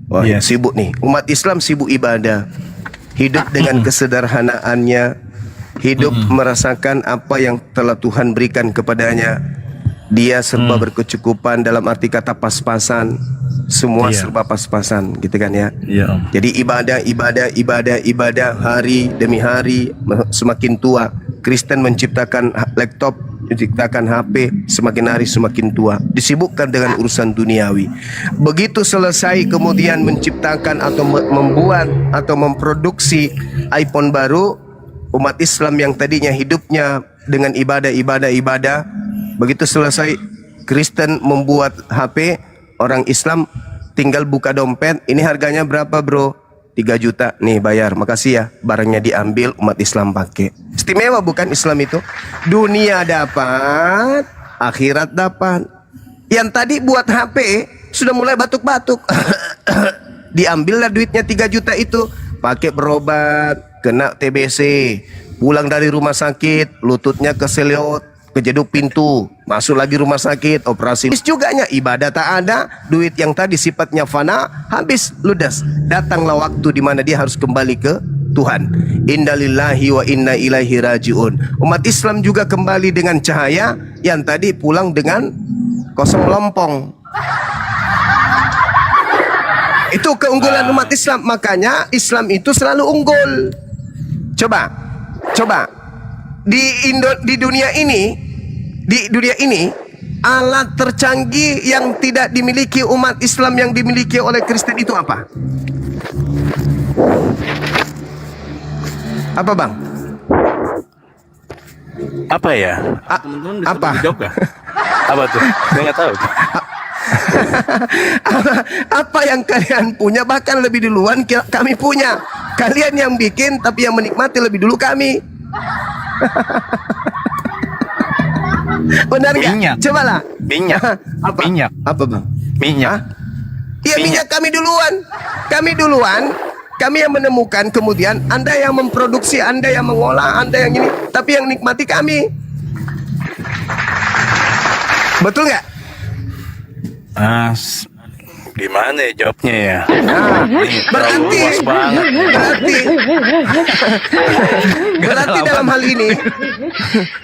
S7: Wah, sibuk nih. Umat Islam sibuk ibadah. Hidup dengan kesederhanaannya. Hidup merasakan apa yang telah Tuhan berikan kepadanya. Dia serba berkecukupan, dalam arti kata pas-pasan. Semua serba pas-pasan gitu kan ya. Jadi ibadah hari demi hari semakin tua. Kristen menciptakan laptop, menciptakan HP, semakin hari semakin tua. Disibukkan dengan urusan duniawi. Begitu selesai kemudian menciptakan atau membuat atau memproduksi iPhone baru, umat Islam yang tadinya hidupnya dengan ibadah, begitu selesai Kristen membuat HP, orang Islam tinggal buka dompet, ini harganya berapa bro? 3 juta, nih bayar, makasih ya, barangnya diambil, umat Islam pakai. Istimewa bukan Islam itu? Dunia dapat, akhirat dapat. Yang tadi buat HP sudah mulai batuk-batuk. Diambillah duitnya 3 juta itu, pakai berobat, kena TBC, pulang dari rumah sakit, lututnya keselot, kejeduk pintu, masuk lagi rumah sakit, operasi. Habis juga ibadah tak ada, duit yang tadi sifatnya fana, habis ludas. Datanglah waktu di mana dia harus kembali ke Tuhan. Innalillahi wa inna ilaihi rajiun. Umat Islam juga kembali dengan cahaya, yang tadi pulang dengan kosong lompong. Itu keunggulan umat Islam, makanya Islam itu selalu unggul. Coba di dunia ini alat tercanggih yang tidak dimiliki umat Islam yang dimiliki oleh Kristen itu apa? Apa bang?
S15: Apa ya?
S7: Apa?
S15: Apa tuh? Saya nggak tahu.
S7: Apa yang kalian punya bahkan lebih duluan kami punya. Kalian yang bikin tapi yang menikmati lebih dulu kami. Benar nggak? Cobalah.
S15: Minyak.
S7: Apa?
S15: Minyak.
S7: Apa bang?
S15: Minyak.
S7: Iya minyak kami duluan. Kami yang menemukan, kemudian Anda yang memproduksi, Anda yang mengolah, Anda yang ini, tapi yang nikmati kami. Betul nggak?
S15: Gimana ya jawabnya ya?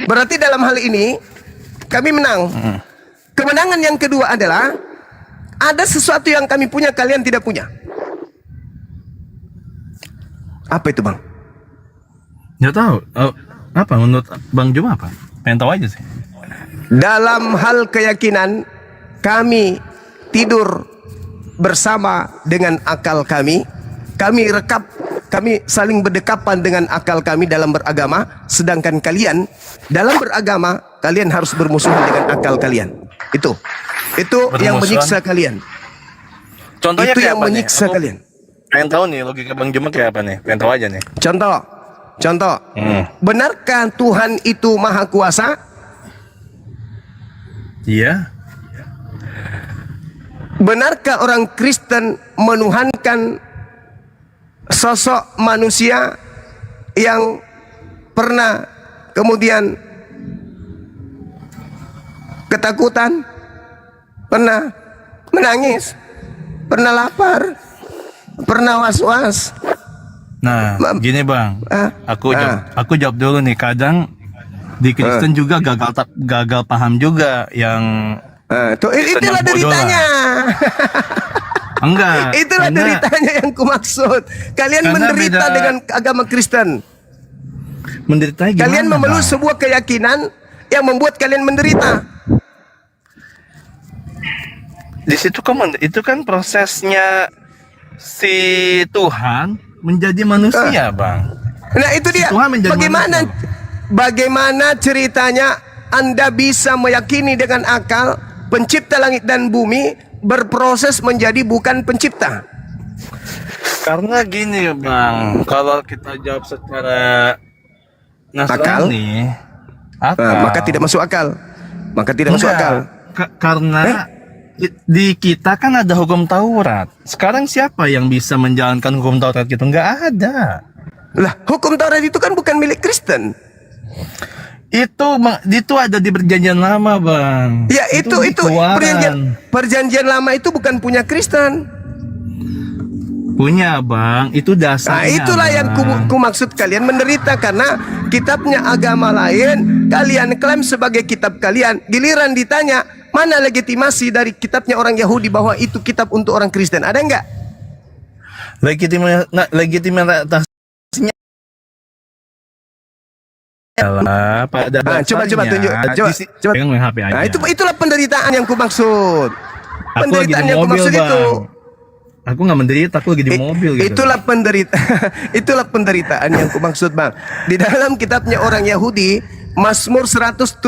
S7: Berarti dalam hal ini kami menang. Kemenangan yang kedua adalah ada sesuatu yang kami punya kalian tidak punya. Apa itu bang?
S15: Nggak tahu. Apa menurut Bang Juma apa? Pengen tahu aja sih.
S7: Dalam hal keyakinan kami tidur bersama dengan akal kami. Kami saling berdekapan dengan akal kami dalam beragama. Sedangkan kalian dalam beragama, kalian harus bermusuhan dengan akal kalian. Itu yang menyiksa kalian.
S15: Contohnya
S7: itu
S15: kayak
S7: yang
S15: apa
S7: menyiksa
S15: nih?
S7: kalian.
S15: Pengen tahu nih logika Bang Juma kayak apa nih? Pengen tahu aja nih.
S7: Contoh. Benarkah Tuhan itu maha kuasa?
S15: Iya.
S7: Benarkah orang Kristen menuhankan sosok manusia yang pernah kemudian ketakutan, pernah menangis, pernah lapar, pernah was-was?
S15: Nah, gini Bang, aku jawab dulu nih. Kadang di Kristen juga gagal paham juga yang
S7: itulah deritanya.
S15: Enggak.
S7: Itulah deritanya yang kumaksud. Kalian menderita dengan agama Kristen.
S15: Menderitanya gimana?
S7: Kalian memeluk sebuah keyakinan yang membuat kalian menderita.
S15: Di situ itu kan prosesnya si Tuhan menjadi manusia, Bang.
S7: Nah, itu dia. Bagaimana ceritanya Anda bisa meyakini dengan akal pencipta langit dan bumi berproses menjadi bukan pencipta?
S15: Karena gini Bang, kalau kita jawab secara Nasrani,
S7: maka tidak masuk akal. Karena
S15: di kita kan ada hukum Taurat. Sekarang siapa yang bisa menjalankan hukum Taurat itu? Nggak ada.
S7: Lah, hukum Taurat itu kan bukan milik Kristen.
S15: Itu ada di perjanjian lama, Bang.
S7: Ya, itu perjanjian lama itu bukan punya Kristen.
S15: Punya, Bang. Itu dasarnya.
S7: Nah, itulah
S15: Bang.
S7: yang ku maksud kalian menderita karena kitabnya agama lain, kalian klaim sebagai kitab kalian. Giliran ditanya, mana legitimasi dari kitabnya orang Yahudi bahwa itu kitab untuk orang Kristen? Ada enggak?
S15: Legitimitasnya pada
S7: coba tunjuk. Coba.
S15: Pegang HP aja.
S7: Nah, itulah penderitaan yang ku maksud.
S15: Aku lagi di mobil, Bang. Aku nggak menderita, aku lagi di mobil gitu.
S7: Itulah penderitaan yang ku maksud, Bang. Di dalam kitabnya orang Yahudi, Mazmur 147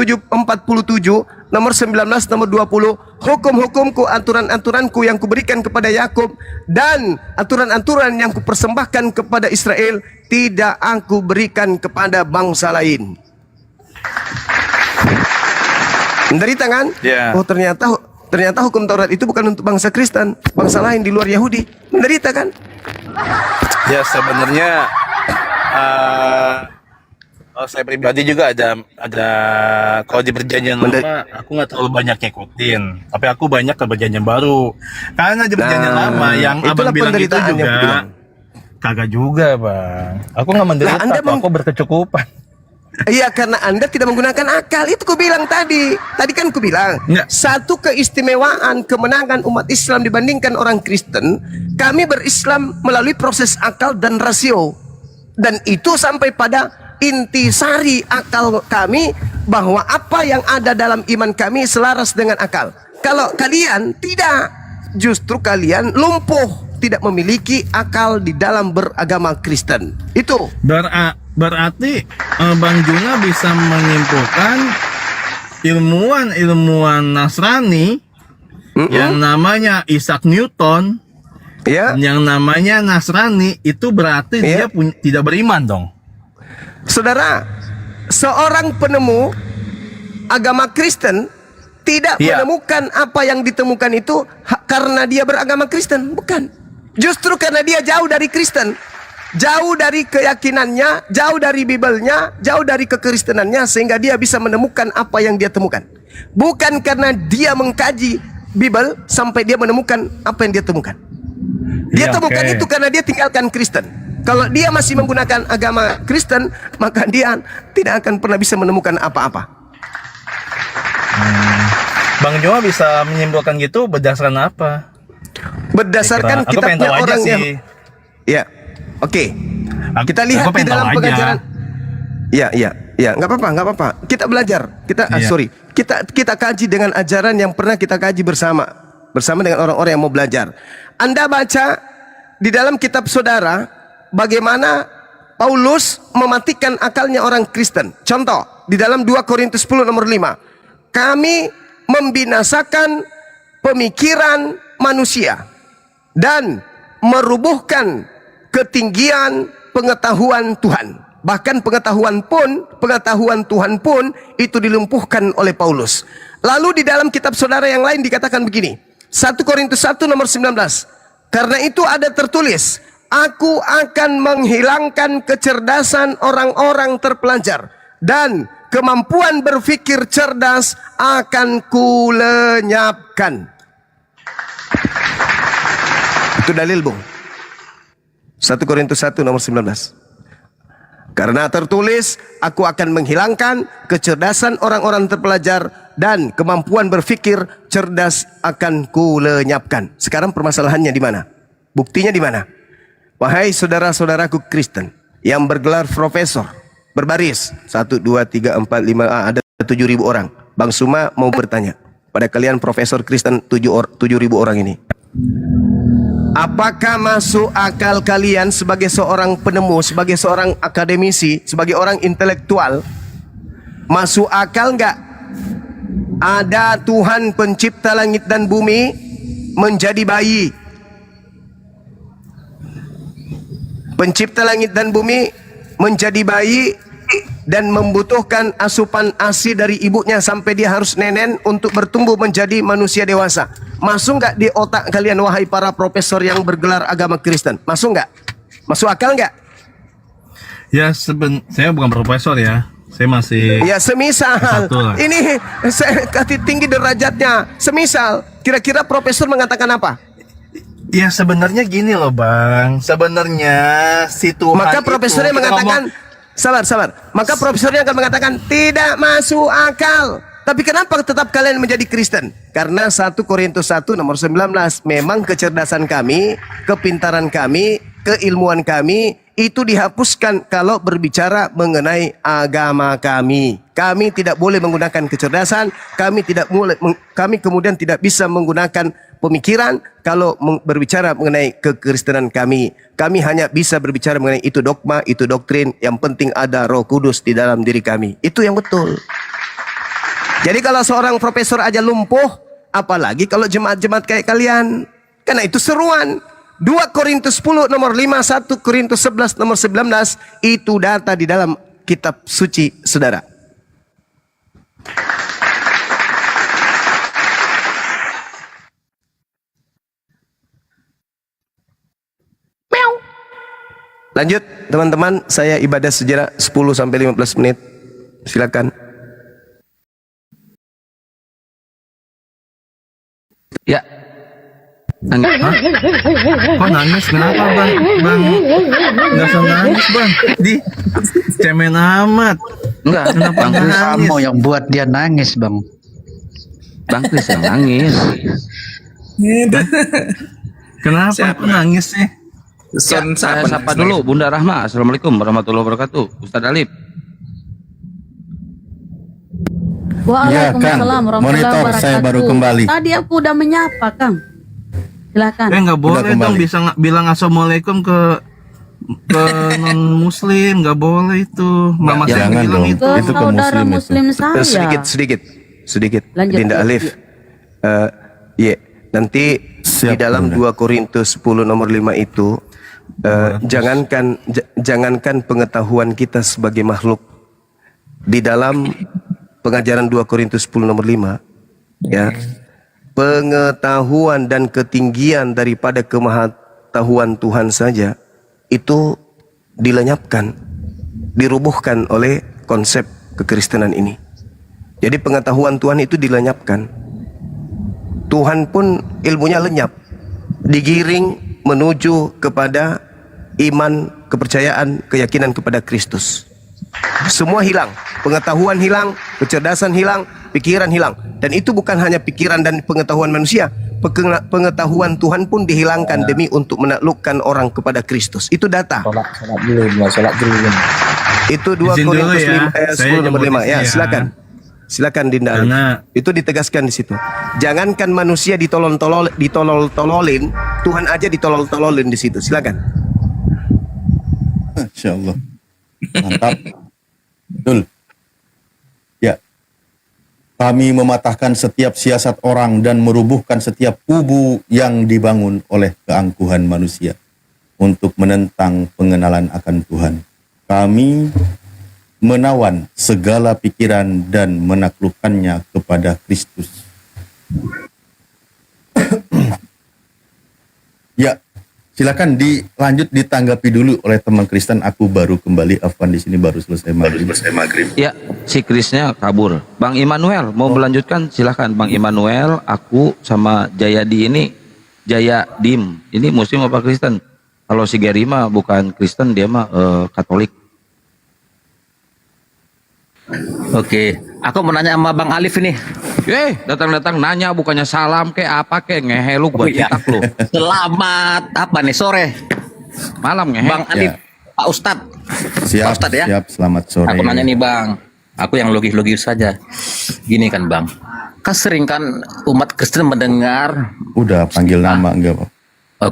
S7: nomor 19 nomor 20, hukum-hukumku, aturan-aturanku yang kuberikan kepada Yakub dan aturan-aturan yang kupersembahkan kepada Israel tidak aku berikan kepada bangsa lain. Menderita kan?
S15: Yeah.
S7: Oh, ternyata hukum Taurat itu bukan untuk bangsa Kristen, bangsa lain di luar Yahudi. Menderita kan?
S15: Ya, sebenarnya saya pribadi juga ada kalau di perjanjian lama aku nggak terlalu banyak ngikutin, tapi aku banyak ke perjanjian baru. Karena di perjanjian lama yang abang bilang itu juga kagak juga, Bang. Aku nggak menderita, aku berkecukupan.
S7: Iya, karena Anda tidak menggunakan akal. Itu ku bilang tadi. Tadi kan ku bilang, satu keistimewaan kemenangan umat Islam dibandingkan orang Kristen, kami berislam melalui proses akal dan rasio. Dan itu sampai pada intisari akal kami bahwa apa yang ada dalam iman kami selaras dengan akal. Kalau kalian tidak, justru kalian lumpuh, tidak memiliki akal di dalam beragama Kristen. Itu.
S15: Berarti Bang Juna bisa menyimpulkan ilmuwan Nasrani yang namanya Isaac Newton, yang namanya Nasrani itu berarti dia tidak beriman dong.
S7: Saudara, seorang penemu agama Kristen tidak menemukan apa yang ditemukan itu karena dia beragama Kristen, bukan. Justru karena dia jauh dari Kristen, jauh dari keyakinannya, jauh dari Bibelnya, jauh dari kekristenannya, sehingga dia bisa menemukan apa yang dia temukan. Bukan karena dia mengkaji Bibel sampai dia menemukan apa yang dia temukan. Dia temukan itu karena dia tinggalkan Kristen. Kalau dia masih menggunakan agama Kristen, maka dia tidak akan pernah bisa menemukan apa-apa.
S15: Bang Joa bisa menyimpulkan gitu berdasarkan apa?
S7: Berdasarkan kitabnya orang yang... Ya, oke. Kita lihat di dalam pengajaran. Ya, nggak apa-apa. Kita belajar. Kita kaji dengan ajaran yang pernah kita kaji bersama dengan orang-orang yang mau belajar. Anda baca di dalam kitab saudara bagaimana Paulus mematikan akalnya orang Kristen. Contoh, di dalam 2 Korintus 10 nomor 5. Kami membinasakan pemikiran manusia dan merubuhkan ketinggian pengetahuan Tuhan. Bahkan pengetahuan Tuhan pun itu dilumpuhkan oleh Paulus. Lalu di dalam kitab saudara yang lain dikatakan begini, 1 Korintus 1 nomor 19. Karena itu ada tertulis, aku akan menghilangkan kecerdasan orang-orang terpelajar dan kemampuan berpikir cerdas akan kulenyapkan. Itu dalil, Bung. 1 Korintus 1 nomor 19. Karena tertulis, aku akan menghilangkan kecerdasan orang-orang terpelajar dan kemampuan berpikir cerdas akan kulenyapkan. Sekarang permasalahannya di mana? Buktinya di mana? Wahai saudara-saudaraku Kristen yang bergelar profesor, berbaris 1, 2, 3, 4, 5, ada 7.000 orang. Bang Suma mau bertanya pada kalian profesor Kristen 7.000 orang ini. Apakah masuk akal kalian sebagai seorang penemu, sebagai seorang akademisi, sebagai orang intelektual, masuk akal nggak ada Tuhan pencipta langit dan bumi menjadi bayi? Pencipta langit dan bumi menjadi bayi dan membutuhkan asupan ASI dari ibunya sampai dia harus nenen untuk bertumbuh menjadi manusia dewasa. Masuk nggak di otak kalian wahai para profesor yang bergelar agama Kristen? Masuk nggak? Masuk akal nggak?
S15: Ya saya bukan profesor ya. Saya masih
S7: Ya semisal
S15: satu lah.
S7: ini saya kasih tinggi derajatnya. Semisal kira-kira profesor mengatakan apa?
S15: Ya sebenarnya gini loh Bang. Sebenarnya si Tuhan
S7: Maka
S15: itu,
S7: profesornya
S15: kita
S7: mengatakan
S15: ngomong-
S7: sabar. Maka profesornya akan mengatakan tidak masuk akal. Tapi kenapa tetap kalian menjadi Kristen? Karena 1 Korintus 1 nomor 19 memang kecerdasan kami, kepintaran kami, keilmuan kami itu dihapuskan kalau berbicara mengenai agama kami. Kami tidak boleh menggunakan kecerdasan, kami kemudian tidak bisa menggunakan pemikiran kalau berbicara mengenai kekristenan kami. Kami hanya bisa berbicara mengenai itu dogma, itu doktrin, yang penting ada Roh Kudus di dalam diri kami. Itu yang betul. Jadi kalau seorang profesor aja lumpuh, apalagi kalau jemaat-jemaat kayak kalian. Karena itu seruan. 2 Korintus 10 nomor 5, 1 Korintus 11 nomor 19, itu data di dalam kitab suci, saudara. Lanjut teman-teman, saya ibadah sejarah 10 sampai 15 menit. Silakan.
S3: Ya. Nangis.
S15: Hah? Kok nangis? Kenapa Bang? Nggak usah nangis Bang. Cemen amat.
S3: Enggak,
S15: Kenapa
S3: Bang Kris.
S15: nangis?
S11: Kamu yang buat dia nangis, Bang.
S3: Bang Kris yang nangis.
S15: Kenapa aku nangis sih?
S3: Ya, saya sapa dulu Bunda Rahma. Assalamualaikum warahmatullahi wabarakatuh. Ustadz Alif.
S14: Waalaikumsalam
S12: Kang.
S14: warahmatullahi
S12: Monitor,
S14: wabarakatuh.
S12: saya baru kembali.
S14: Tadi aku udah menyapa, Kang. Silakan.
S15: Nggak boleh
S12: Udah
S15: dong
S12: kembali.
S15: bisa bilang assalamualaikum ke non muslim, nggak boleh itu. Mama saya
S12: jangan
S15: bilang
S12: dong.
S15: itu.
S14: Ke
S12: Itu ke
S14: saudara
S12: muslim itu.
S14: muslim saya.
S7: Sedikit.
S14: Lanjut,
S7: Dinda
S14: lanjut.
S7: Alif. Nanti di
S12: Siap,
S7: dalam
S12: Bunda.
S7: 2 Korintus 10 nomor 5 itu jangankan pengetahuan kita sebagai makhluk, di dalam pengajaran 2 Korintus 10 nomor 5 ya, pengetahuan dan ketinggian daripada kemahatauan Tuhan saja itu dilenyapkan, dirubuhkan oleh konsep kekristenan ini. Jadi pengetahuan Tuhan itu dilenyapkan. Tuhan pun ilmunya lenyap, digiring menuju kepada iman, kepercayaan, keyakinan kepada Kristus. Semua hilang, pengetahuan hilang, kecerdasan hilang, pikiran hilang. Dan itu bukan hanya pikiran dan pengetahuan manusia, pengetahuan Tuhan pun dihilangkan demi untuk menaklukkan orang kepada Kristus. Itu data. Itu 2
S15: Izin dulu
S7: Korintus
S15: ya,
S7: 10
S15: saya
S7: nomor
S15: jemput
S7: 5 ya,
S15: istri ya.
S7: silakan Dinda Alif.
S15: Karena-
S7: Itu ditegaskan di situ. Jangankan manusia ditolol-tololin, Tuhan aja ditolol-tololin di situ. Silakan.
S12: Masya Allah. Mantap. Betul. Ya. Kami mematahkan setiap siasat orang dan merubuhkan setiap kubu yang dibangun oleh keangkuhan manusia untuk menentang pengenalan akan Tuhan. Kami menawan segala pikiran dan menaklukkannya kepada Kristus. Ya, silakan dilanjut ditanggapi dulu oleh teman Kristen. Aku baru kembali, Afwan di sini baru selesai maghrib.
S3: Ya, si Krisnya kabur. Bang Immanuel mau melanjutkan, silahkan Bang Immanuel. Aku sama Jayadi ini, Jaya Dim, ini Muslim apa Kristen? Kalau si Gary mah bukan Kristen, dia mah Katolik.
S1: Oke, aku mau nanya sama Bang Alif ini.
S3: Datang-datang nanya, bukannya salam kayak apa kayak ngehe lu gua
S1: iya.
S3: citak lu.
S1: Selamat apa nih sore,
S3: Malam ngehe.
S1: Bang Alif, Pak Ustadz.
S12: Siap,
S1: Pak Ustadz ya.
S12: siap. Selamat sore.
S1: Aku nanya nih Bang, aku yang logis-logis saja. Gini kan Bang, kan sering kan umat Kristen mendengar.
S12: Udah panggil nama enggak, Pak?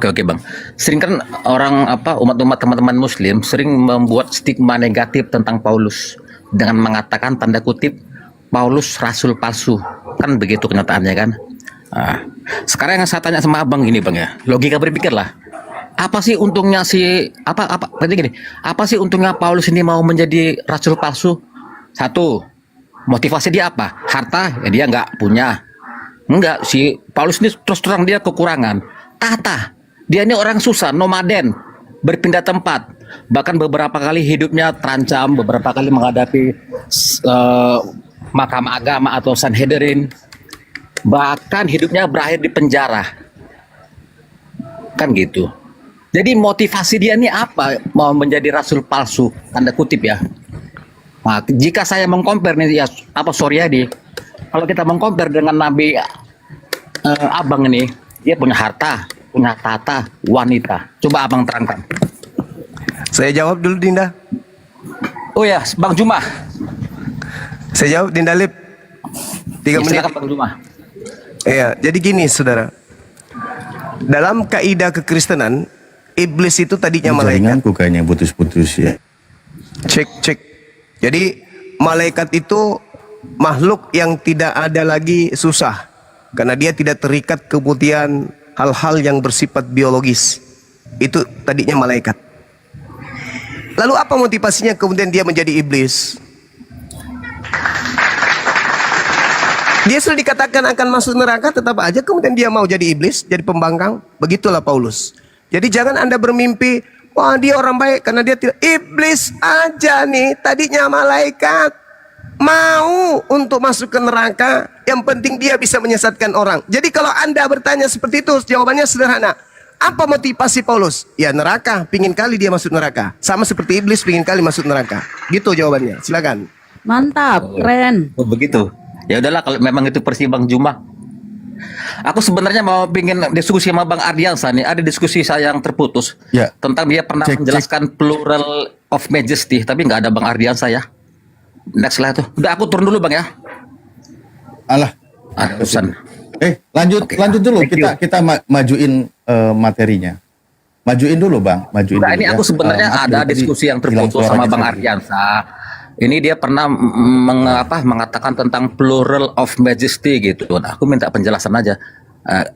S1: Oke Bang, sering kan orang umat-umat teman-teman Muslim sering membuat stigma negatif tentang Paulus dengan mengatakan tanda kutip Paulus rasul palsu, kan begitu kenyataannya kan. Nah, sekarang yang saya tanya sama abang gini Bang ya, logika berpikir lah. Apa sih untungnya apa sih untungnya Paulus ini mau menjadi rasul palsu? Satu, motivasi dia apa? Harta ya dia nggak punya. Enggak, si Paulus ini terus terang dia kekurangan. Tata, dia ini orang susah, nomaden, berpindah tempat. Bahkan beberapa kali hidupnya terancam, beberapa kali menghadapi mahkamah agama atau Sanhedrin. Bahkan hidupnya berakhir di penjara. Kan gitu. Jadi motivasi dia ini apa? Mau menjadi rasul palsu, tanda kutip ya. Nah, jika saya mengcompare nih ya apa Suryadi, kalau kita mengcompare dengan Nabi Abang ini, dia punya harta, punya tata, wanita. Coba Abang terangkan.
S7: Saya jawab dulu Dinda.
S1: Oh ya, Bang Juma.
S7: Saya jawab Dinda Lip. 3 menit.
S1: Silakan Bang Juma.
S7: Iya, jadi gini saudara. Dalam kaidah kekristenan, iblis itu tadinya malaikat.
S12: Jaringanku kayaknya putus-putus ya.
S7: Cek. Jadi malaikat itu makhluk yang tidak ada lagi susah. Karena dia tidak terikat kemudian hal-hal yang bersifat biologis. Itu tadinya malaikat. Lalu apa motivasinya kemudian dia menjadi iblis? Dia sudah dikatakan akan masuk neraka, tetap aja kemudian dia mau jadi iblis, jadi pembangkang. Begitulah Paulus. Jadi jangan Anda bermimpi, wah dia orang baik karena dia tidak. Iblis aja nih, tadinya malaikat, mau untuk masuk ke neraka. Yang penting dia bisa menyesatkan orang. Jadi kalau Anda bertanya seperti itu, jawabannya sederhana. Apa motivasi Paulus? Ya neraka, pingin kali dia masuk neraka. Sama seperti iblis pingin kali masuk neraka. Gitu jawabannya, silakan.
S14: Mantap, keren.
S1: Oh begitu. Ya udahlah kalau memang itu versi Bang Juma. Aku sebenarnya mau pingin diskusi sama Bang Ardiansa nih. Ada diskusi saya yang terputus
S12: Ya.
S1: tentang dia pernah menjelaskan plural of majesty, tapi nggak ada Bang Ardiansa ya. Next lah itu. Udah aku turun dulu Bang ya.
S12: Alah.
S1: Ada urusan.
S12: Lanjut dulu kita majuin materinya. Majuin dulu Bang, majuin
S1: Nah,
S12: dulu
S1: ini
S12: ya.
S1: aku sebenarnya
S12: Maaf,
S1: ada
S12: tadi
S1: diskusi yang
S12: hilang
S1: terputus sama
S12: suaranya
S1: Bang
S12: sedikit.
S1: Ardiansa. Ini dia pernah mengatakan tentang plural of majesty gitu. Nah, aku minta penjelasan aja.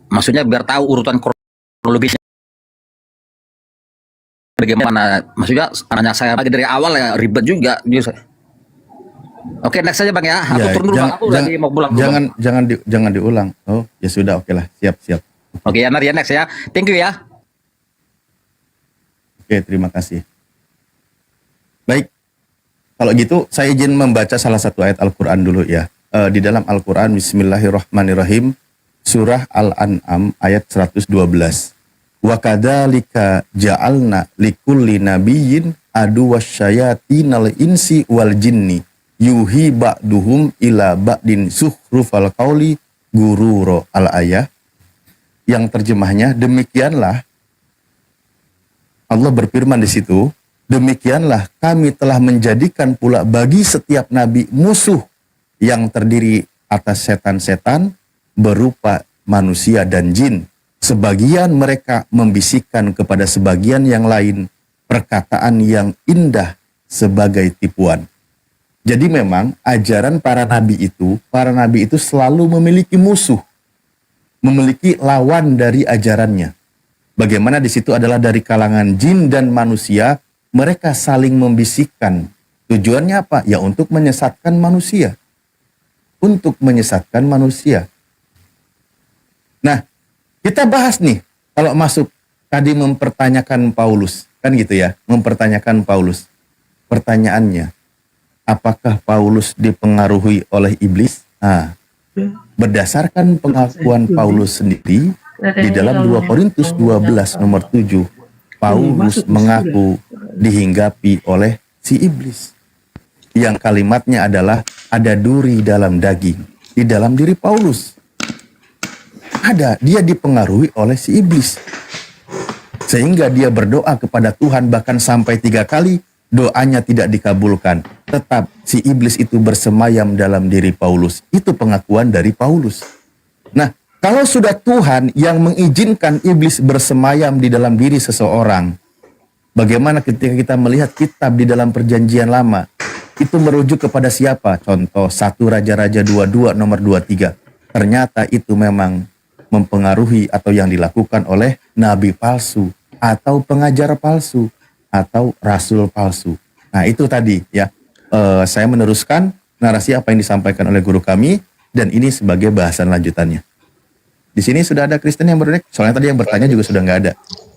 S1: Maksudnya biar tahu urutan kronologisnya bagaimana. Maksudnya nanya saya lagi dari awal ya ribet juga. Oke, next saja Bang ya. Aku
S12: Ya,
S1: turun dulu Bang. Aku lagi mau pulang dulu. Bang.
S12: Jangan diulang. Oh, ya sudah, oke lah. Siap.
S1: Oke, ya Nar ya next ya. Thank you ya.
S12: Oke, terima kasih. Baik. Kalau gitu, saya izin membaca salah satu ayat Al-Quran dulu ya. Di dalam Al-Quran, Bismillahirrahmanirrahim, Surah Al-An'am ayat 112. Wa kadzalika ja'alna likulli nabiyyin aduwasyayatinal insi wal jinni yuhi ba'duhum ila ba'din sukhrufal qauli gururo al-ayah. Yang terjemahnya, demikianlah Allah berfirman di situ, demikianlah kami telah menjadikan pula bagi setiap nabi musuh yang terdiri atas setan-setan berupa manusia dan jin. Sebagian mereka membisikkan kepada sebagian yang lain perkataan yang indah sebagai tipuan. Jadi memang ajaran para nabi itu selalu memiliki musuh, memiliki lawan dari ajarannya. Bagaimana di situ adalah dari kalangan jin dan manusia, mereka saling membisikkan. Tujuannya apa? Ya untuk menyesatkan manusia. Untuk menyesatkan manusia. Nah, kita bahas nih, kalau masuk tadi mempertanyakan Paulus, kan gitu ya, mempertanyakan Paulus. Pertanyaannya, apakah Paulus dipengaruhi oleh iblis? Nah, berdasarkan pengakuan Paulus sendiri, di dalam 2 Korintus 12 nomor 7, Paulus mengaku dihinggapi oleh si iblis. Yang kalimatnya adalah ada duri dalam daging. Di dalam diri Paulus ada, dia dipengaruhi oleh si iblis. Sehingga dia berdoa kepada Tuhan bahkan sampai 3 kali doanya tidak dikabulkan. Tetap si iblis itu bersemayam dalam diri Paulus. Itu pengakuan dari Paulus. Nah, kalau sudah Tuhan yang mengizinkan iblis bersemayam di dalam diri seseorang, bagaimana ketika kita melihat kitab di dalam perjanjian lama, itu merujuk kepada siapa? Contoh 1 Raja-Raja 22 nomor 23. Ternyata itu memang mempengaruhi atau yang dilakukan oleh nabi palsu, atau pengajar palsu, atau rasul palsu. Nah itu tadi ya, saya meneruskan narasi apa yang disampaikan oleh guru kami, dan ini sebagai bahasan lanjutannya. Di sini sudah ada Kristen yang berdiri. Soalnya tadi yang bertanya juga sudah nggak ada.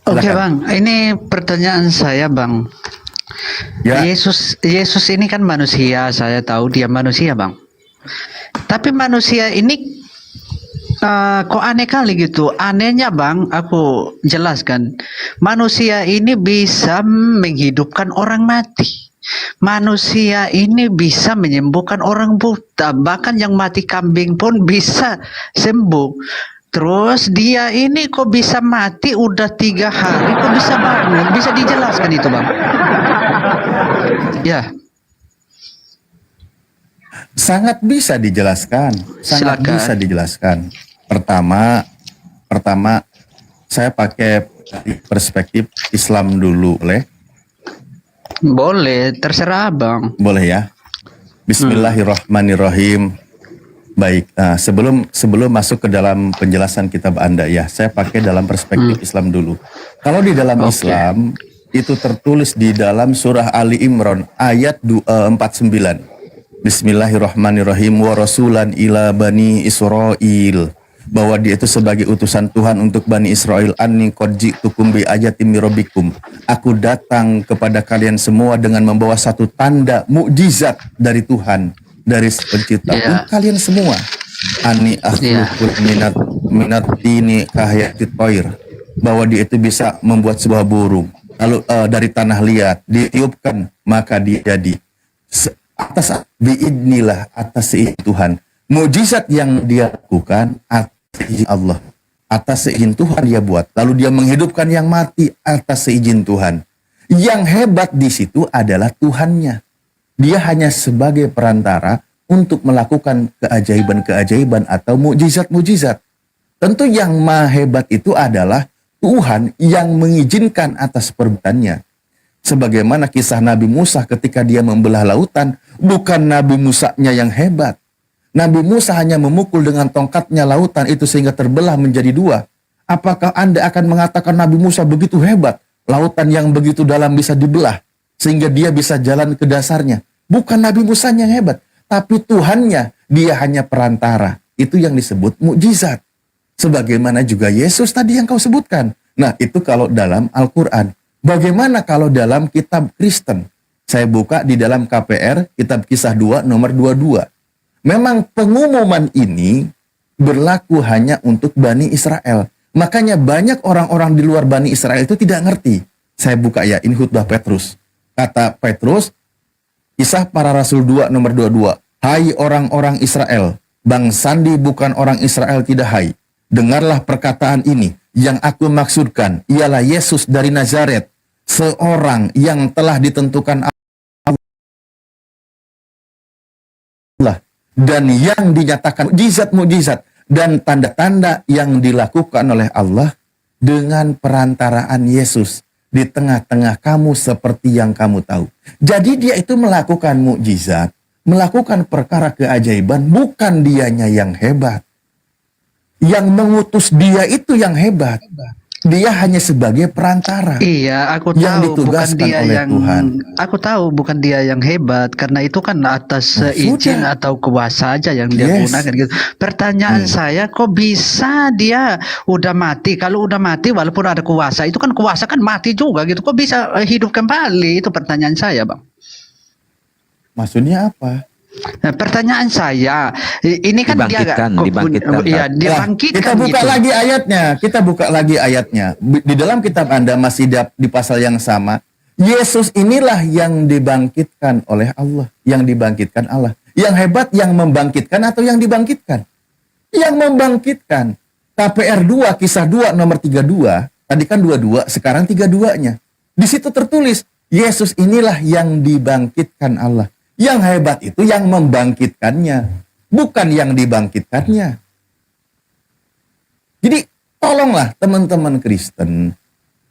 S11: Oke
S12: Silakan.
S11: Bang, ini pertanyaan saya Bang.
S12: Ya.
S11: Yesus ini kan manusia, saya tahu dia manusia Bang. Tapi manusia ini kok aneh kali gitu. Anehnya Bang, aku jelaskan. Manusia ini bisa menghidupkan orang mati. Manusia ini bisa menyembuhkan orang buta, bahkan yang mati kambing pun bisa sembuh. Terus dia ini kok bisa mati udah 3 hari, kok bisa bangun? Bisa dijelaskan itu Bang? Ya.
S12: Sangat bisa dijelaskan. Sangat
S11: Silakan.
S12: bisa dijelaskan. Pertama saya pakai perspektif Islam dulu, boleh?
S11: Boleh, terserah Bang.
S12: Boleh ya. Bismillahirrahmanirrahim. Baik, sebelum masuk ke dalam penjelasan kitab Anda ya, saya pakai dalam perspektif Islam dulu. Kalau di dalam Islam itu tertulis di dalam surah Ali Imran ayat 49. Bismillahirrahmanirrahim wa rasulan ila bani Israil, bahwa dia itu sebagai utusan Tuhan untuk Bani Israel. Anni qad ji'tukum bi ayatin mir rabbikum. Aku datang kepada kalian semua dengan membawa satu tanda mukjizat dari Tuhan, dari pencipta untuk kalian semua. Anni akhluqul minat ini kahyatit thair, bahwa dia itu bisa membuat sebuah burung lalu dari tanah liat ditiupkan maka dia jadi atas biidnillah, atas seizin Tuhan. Mukjizat yang dia lakukan atas seizin Allah, atas seizin Tuhan dia buat. Lalu dia menghidupkan yang mati atas seizin Tuhan. Yang hebat di situ adalah Tuhannya. Dia hanya sebagai perantara untuk melakukan keajaiban-keajaiban atau mukjizat-mukjizat. Tentu yang maha hebat itu adalah Tuhan yang mengizinkan atas perbuatannya. Sebagaimana kisah Nabi Musa ketika dia membelah lautan, bukan Nabi Musanya yang hebat. Nabi Musa hanya memukul dengan tongkatnya lautan itu sehingga terbelah menjadi 2. Apakah Anda akan mengatakan Nabi Musa begitu hebat? Lautan yang begitu dalam bisa dibelah sehingga dia bisa jalan ke dasarnya. Bukan Nabi Musanya yang hebat, tapi Tuhannya, dia hanya perantara. Itu yang disebut mukjizat. Sebagaimana juga Yesus tadi yang kau sebutkan. Nah, itu kalau dalam Al-Quran. Bagaimana kalau dalam kitab Kristen? Saya buka di dalam KPR, kitab Kisah 2 nomor 22. Memang pengumuman ini berlaku hanya untuk Bani Israel. Makanya banyak orang-orang di luar Bani Israel itu tidak ngerti. Saya buka ya, ini khutbah Petrus. Kata Petrus, Kisah Para Rasul 2 nomor 22. Hai orang-orang Israel, Bang Sandi bukan orang Israel tidak hai. Dengarlah perkataan ini. Yang aku maksudkan ialah Yesus dari Nazaret, seorang yang telah ditentukan Allah dan yang dinyatakan mukjizat-mukjizat dan tanda-tanda yang dilakukan oleh Allah dengan perantaraan Yesus di tengah-tengah kamu seperti yang kamu tahu. Jadi dia itu melakukan mukjizat, melakukan perkara keajaiban, bukan dianya yang hebat. Yang mengutus dia itu yang hebat. Dia hanya sebagai perantara.
S11: Iya, aku
S12: yang
S11: tahu bukan
S12: ditugaskan
S11: dia
S12: oleh
S11: yang
S12: Tuhan.
S11: aku tahu bukan dia yang hebat karena itu kan atas izin atau kuasa aja yang dia gunakan gitu. Pertanyaan saya, kok bisa dia udah mati? Kalau udah mati walaupun ada kuasa, itu kan kuasa kan mati juga gitu. Kok bisa hidup kembali? Itu pertanyaan saya, Bang.
S12: Maksudnya apa?
S11: Nah, pertanyaan saya, ini kan
S3: Dibangkitkan.
S11: Iya, dibangkitkan.
S12: Kita buka
S11: gitu.
S12: lagi ayatnya. Kita buka lagi ayatnya. Di dalam kitab Anda masih di pasal yang sama. Yesus inilah yang dibangkitkan oleh Allah. Yang dibangkitkan Allah. Yang hebat yang membangkitkan atau yang dibangkitkan? Yang membangkitkan. KPR 2, Kisah 2 nomor 32. Tadi kan 22, sekarang 32-nya. Di situ tertulis, Yesus inilah yang dibangkitkan Allah. Yang hebat itu yang membangkitkannya, bukan yang dibangkitkannya. Jadi tolonglah teman-teman Kristen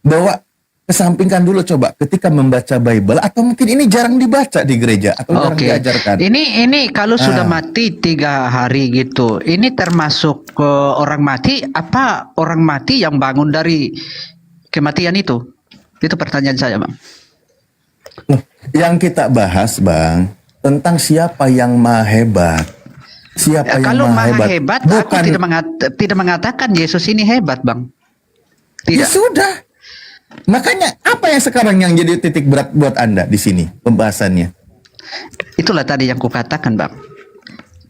S12: bahwa kesampingkan dulu coba ketika membaca Bible, atau mungkin ini jarang dibaca di gereja atau jarang diajarkan.
S11: Ini kalau sudah mati 3 hari gitu, ini termasuk orang mati apa orang mati yang bangun dari kematian itu? Itu pertanyaan saya, Bang.
S12: Yang kita bahas, Bang, tentang siapa yang maha hebat. Siapa yang
S11: Kalau
S12: maha
S11: maha
S12: hebat?
S11: hebat,
S12: Bukan.
S11: aku tidak mengatakan Yesus ini hebat, Bang.
S12: Ya sudah. Makanya apa yang sekarang yang jadi titik berat buat Anda di sini pembahasannya?
S11: Itulah tadi yang kukatakan, Bang.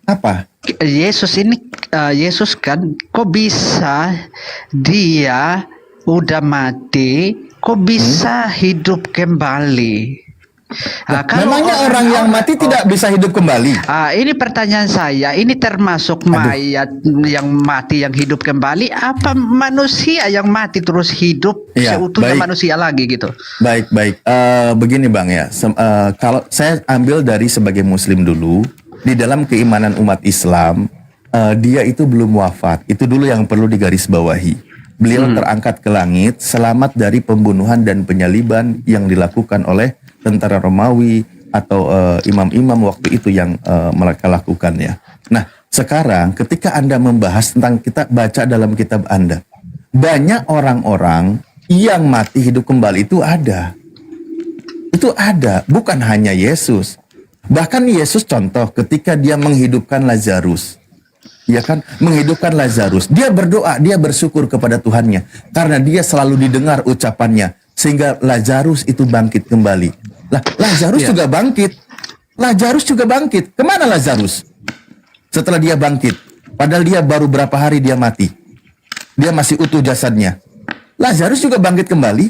S12: Apa?
S11: Yesus ini, Yesus kan, kok bisa dia udah mati, kok bisa hidup kembali?
S12: Memangnya orang yang mati tidak bisa hidup kembali?
S11: Ini pertanyaan saya, ini termasuk mayat yang mati yang hidup kembali, apa manusia yang mati terus hidup
S12: Ya,
S11: seutuhnya
S12: baik.
S11: manusia lagi gitu?
S12: Baik. Begini Bang ya, kalau saya ambil dari sebagai Muslim dulu, di dalam keimanan umat Islam, dia itu belum wafat. Itu dulu yang perlu digarisbawahi. Beliau terangkat ke langit, selamat dari pembunuhan dan penyaliban yang dilakukan oleh tentara Romawi atau imam-imam waktu itu yang mereka lakukan ya. Nah, sekarang ketika Anda membahas tentang, kita baca dalam kitab Anda, banyak orang-orang yang mati hidup kembali itu ada. Itu ada, bukan hanya Yesus. Bahkan Yesus contoh ketika dia menghidupkan Lazarus. Ya kan, menghidupkan Lazarus. Dia berdoa, dia bersyukur kepada Tuhannya karena dia selalu didengar ucapannya sehingga Lazarus itu bangkit kembali. Lah, Lazarus juga bangkit. Lazarus juga bangkit. Kemana Lazarus? Setelah dia bangkit, padahal dia baru berapa hari dia mati. Dia masih utuh jasadnya. Lazarus juga bangkit kembali.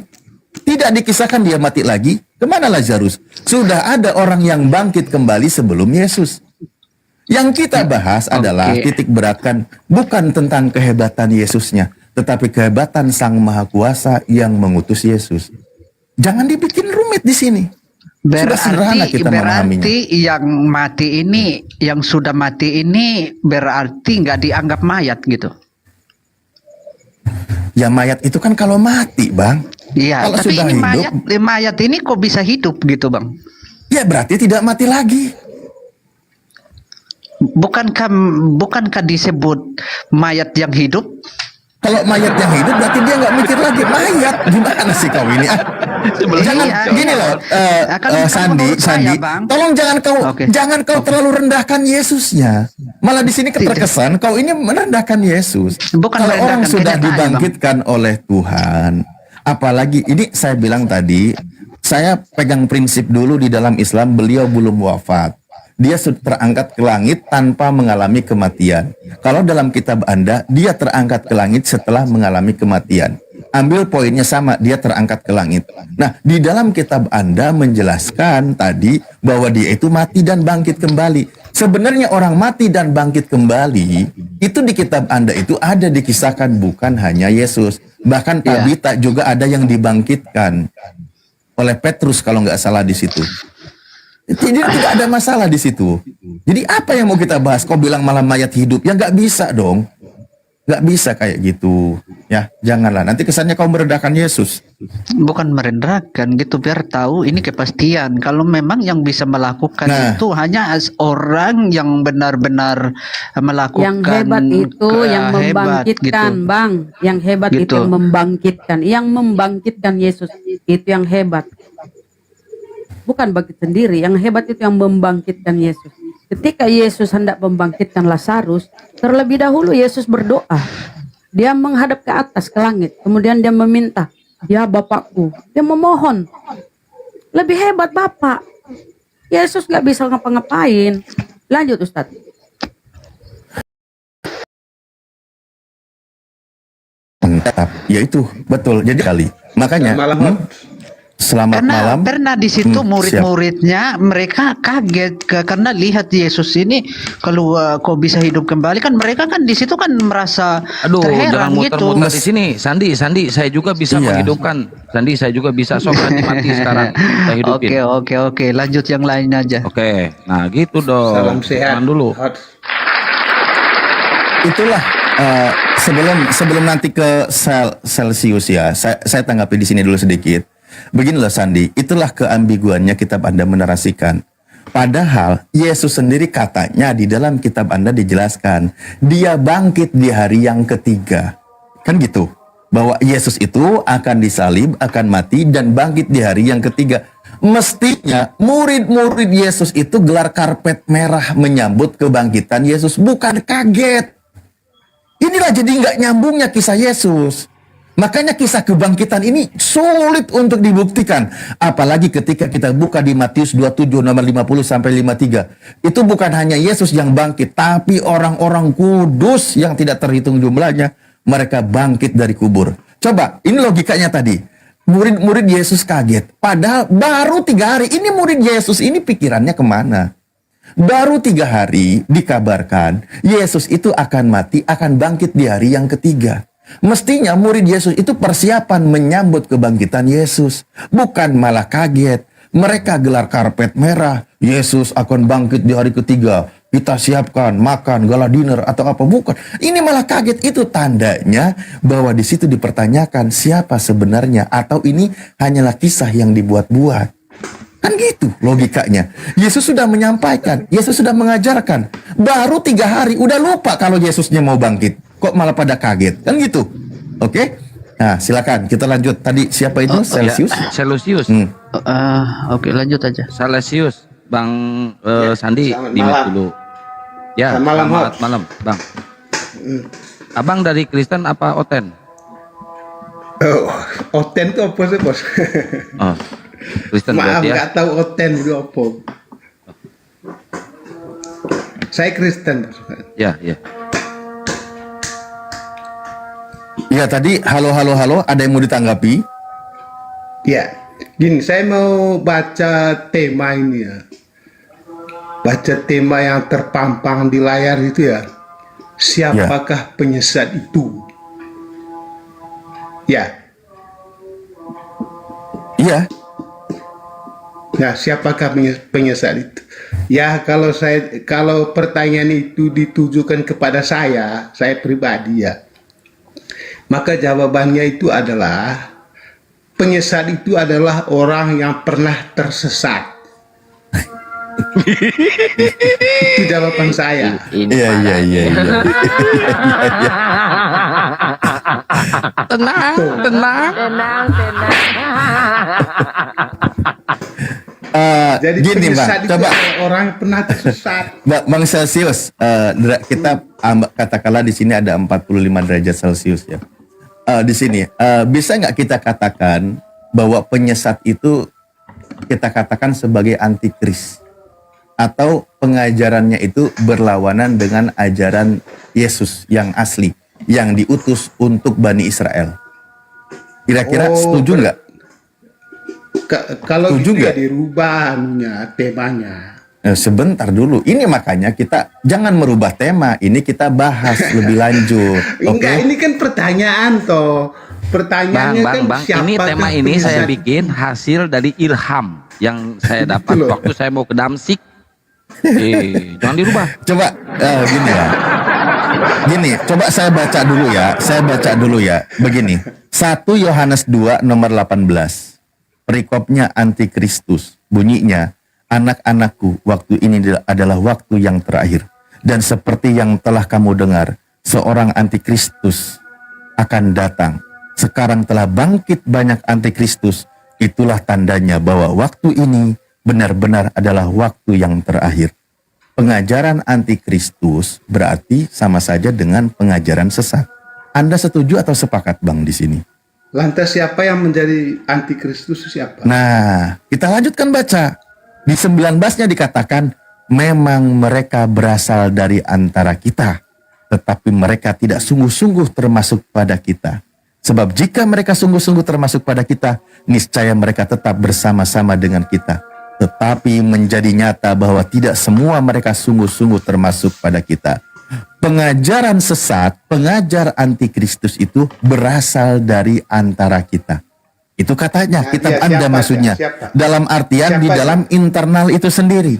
S12: Tidak dikisahkan dia mati lagi. Kemana Lazarus? Sudah ada orang yang bangkit kembali sebelum Yesus. Yang kita bahas adalah titik beratkan bukan tentang kehebatan Yesusnya, tetapi kehebatan Sang Maha Kuasa yang mengutus Yesus. Jangan dibikin rumit di sini. Sudah sederhana kita memahaminya.
S11: Berarti yang mati ini, yang sudah mati ini berarti nggak dianggap mayat gitu?
S12: Ya mayat itu kan kalau mati, Bang.
S11: Iya,
S12: Kalau
S11: tapi
S12: sudah
S11: ini
S12: hidup,
S11: mayat ini kok bisa hidup gitu, Bang?
S12: ya berarti tidak mati lagi.
S11: Bukankah disebut mayat yang hidup?
S12: Kalau mayat yang hidup berarti dia nggak mikir lagi mayat. Gimana sih kau ini? Jangan gini loh, Sandi, tolong jangan kau terlalu rendahkan Yesusnya. Malah di sini terkesan kau ini merendahkan Yesus. Kalau orang sudah dibangkitkan oleh Tuhan, apalagi ini saya bilang tadi, saya pegang prinsip dulu di dalam Islam, beliau belum wafat. Dia sudah terangkat ke langit tanpa mengalami kematian. Kalau dalam kitab Anda, dia terangkat ke langit setelah mengalami kematian. Ambil poinnya sama, dia terangkat ke langit. Nah, di dalam kitab Anda menjelaskan tadi bahwa dia itu mati dan bangkit kembali. Sebenarnya orang mati dan bangkit kembali, itu di kitab Anda itu ada dikisahkan, bukan hanya Yesus. Bahkan Tabita juga ada yang dibangkitkan oleh Petrus kalau nggak salah di situ. Jadi tidak ada masalah di situ. Jadi apa yang mau kita bahas? Kau bilang malah mayat hidup, ya nggak bisa dong. Nggak bisa kayak gitu. Ya, janganlah. Nanti kesannya kau merendahkan Yesus.
S11: Bukan merendahkan gitu, biar tahu ini kepastian. Kalau memang yang bisa melakukan itu hanya orang yang benar-benar melakukan.
S14: Yang hebat itu yang membangkitkan,
S11: gitu.
S14: Bang. Yang hebat itu
S11: Gitu.
S14: yang membangkitkan. Yang membangkitkan Yesus itu yang hebat. Bukan bangkit sendiri, yang hebat itu yang membangkitkan Yesus. Ketika Yesus hendak membangkitkan Lazarus, terlebih dahulu Yesus berdoa. Dia menghadap ke atas, ke langit. Kemudian dia meminta, ya Bapakku. Dia memohon. Lebih hebat Bapak. Yesus gak bisa ngapa-ngapain. Lanjut Ustadz.
S12: Tetap, ya itu betul. Jadi kali. Makanya selamat malam.
S11: Karena di situ murid-muridnya mereka kaget karena lihat Yesus ini kalau kok bisa hidup kembali, kan mereka kan di situ kan merasa
S3: Aduh, jangan
S11: terheran gitu.
S3: muter-muter di sini. Sandi, saya juga bisa menghidupkan. Sandi, saya juga bisa. Sok nanti mati sekarang. Saya hidupin.
S11: Oke. Lanjut yang lain aja.
S3: Oke. Nah, gitu dong.
S8: Salam sehat.
S3: Jangan dulu.
S12: Itulah sebelum nanti ke Celsius ya. Saya tanggapi di sini dulu sedikit. Begini loh Sandi, itulah keambiguannya kitab Anda menarasikan. Padahal Yesus sendiri katanya di dalam kitab Anda dijelaskan, dia bangkit di hari yang ketiga. Kan gitu. Bahwa Yesus itu akan disalib, akan mati, dan bangkit di hari yang ketiga. Mestinya murid-murid Yesus itu gelar karpet merah menyambut kebangkitan Yesus, bukan kaget. Inilah jadi nggak nyambungnya kisah Yesus. Makanya kisah kebangkitan ini sulit untuk dibuktikan. Apalagi ketika kita buka di Matius 27 nomor 50 sampai 53. Itu bukan hanya Yesus yang bangkit, tapi orang-orang kudus yang tidak terhitung jumlahnya, mereka bangkit dari kubur. Coba, ini logikanya tadi. Murid-murid Yesus kaget. Padahal baru 3 hari. Ini murid Yesus ini pikirannya kemana? Baru 3 hari dikabarkan Yesus itu akan mati, akan bangkit di hari yang ketiga. Mestinya murid Yesus itu persiapan menyambut kebangkitan Yesus. Bukan malah kaget. Mereka gelar karpet merah. Yesus akan bangkit di hari ketiga. Kita siapkan makan, gala dinner atau apa, bukan. Ini malah kaget. Itu tandanya bahwa di situ dipertanyakan siapa sebenarnya, atau ini hanyalah kisah yang dibuat-buat. Kan gitu logikanya. Yesus sudah menyampaikan, Yesus sudah mengajarkan. Baru 3 hari udah lupa kalau Yesusnya mau bangkit. Kok malah pada kaget? Kan gitu. Oke? Nah, silakan kita lanjut. Tadi siapa itu? Celsius?
S3: Celsius.
S11: Oke, lanjut aja.
S3: Celsius. Bang Sandi
S8: selamat
S3: di
S8: malam.
S3: dulu. Ya,
S8: Selamat
S3: malam, Bang. Abang dari Kristen apa Oten?
S8: Oh, Oten itu apa sih, Bos?
S3: Oh, Kristen
S8: Maaf,
S3: berarti ya.
S8: nggak tahu Oten itu apa. Saya Kristen.
S3: Ya, ya.
S12: Ya tadi halo, ada yang mau ditanggapi?
S8: Ya, gini, saya mau baca tema ini ya. Baca tema yang terpampang di layar itu ya. Siapakah penyesat itu? Ya. Iya. Nah, siapakah penyesat itu? Ya, kalau pertanyaan itu ditujukan kepada saya pribadi ya. Maka jawabannya itu adalah penyesat itu adalah orang yang pernah tersesat. Itu jawaban saya.
S12: Iya.
S3: Tenang.
S8: Jadi
S12: gini,
S8: penyesat
S12: Bang,
S8: itu
S12: coba
S8: adalah orang yang pernah tersesat.
S12: Bang Celsius, kita katakanlah di sini ada 45 derajat Celsius ya. Di sini bisa nggak kita katakan bahwa penyesat itu kita katakan sebagai antikris, atau pengajarannya itu berlawanan dengan ajaran Yesus yang asli, yang diutus untuk Bani Israel? Kira-kira setuju nggak?
S8: Kalau
S12: setuju
S8: itu ya
S12: nggak?
S8: dirubah temanya.
S12: Sebentar dulu, ini makanya kita jangan merubah tema, ini kita bahas lebih lanjut.
S8: Enggak, ini kan pertanyaan toh. Pertanyaannya
S3: Bang, ini tema ini saya bikin hasil dari ilham yang saya dapat waktu saya mau ke Damsik. Jangan dirubah.
S12: Coba gini ya. Gini, coba saya baca dulu ya. Begini. 1 Yohanes 2 nomor 18. Perikopnya antikristus. Bunyinya, anak-anakku, waktu ini adalah waktu yang terakhir. Dan seperti yang telah kamu dengar, seorang antikristus akan datang. Sekarang telah bangkit banyak antikristus. Itulah tandanya bahwa waktu ini benar-benar adalah waktu yang terakhir. Pengajaran antikristus berarti sama saja dengan pengajaran sesat. Anda setuju atau sepakat, Bang, di sini?
S8: Lantas siapa yang menjadi antikristus, siapa?
S12: Nah, kita lanjutkan baca. Di 19-nya dikatakan, memang mereka berasal dari antara kita, tetapi mereka tidak sungguh-sungguh termasuk pada kita. Sebab jika mereka sungguh-sungguh termasuk pada kita, niscaya mereka tetap bersama-sama dengan kita. Tetapi menjadi nyata bahwa tidak semua mereka sungguh-sungguh termasuk pada kita. Pengajaran sesat, pengajar antikristus itu berasal dari antara kita. Itu katanya, kitab Anda maksudnya. Dalam artian di dalam internal itu sendiri.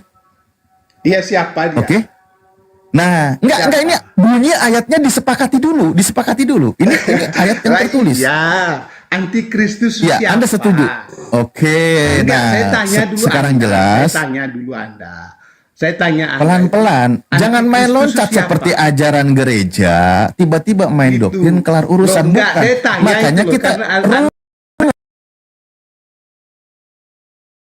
S8: Dia siapa dia?
S12: Oke? Nah, enggak ini bunyi ayatnya disepakati dulu. Ini ayat yang tertulis.
S8: Ya, antikristus
S12: ya,
S8: siapa?
S12: Anda setuju? Oke.
S8: Enggak,
S12: Nah,
S8: saya tanya dulu
S12: sekarang
S8: Anda.
S12: jelas.
S8: Saya tanya dulu Anda. Saya tanya Anda.
S12: Pelan-pelan, jangan main loncat
S8: siapa?
S12: seperti ajaran gereja, tiba-tiba main doktrin kelar urusan.
S8: Enggak,
S12: bukan.
S8: saya tanya
S12: Makanya
S8: itu loh,
S12: kita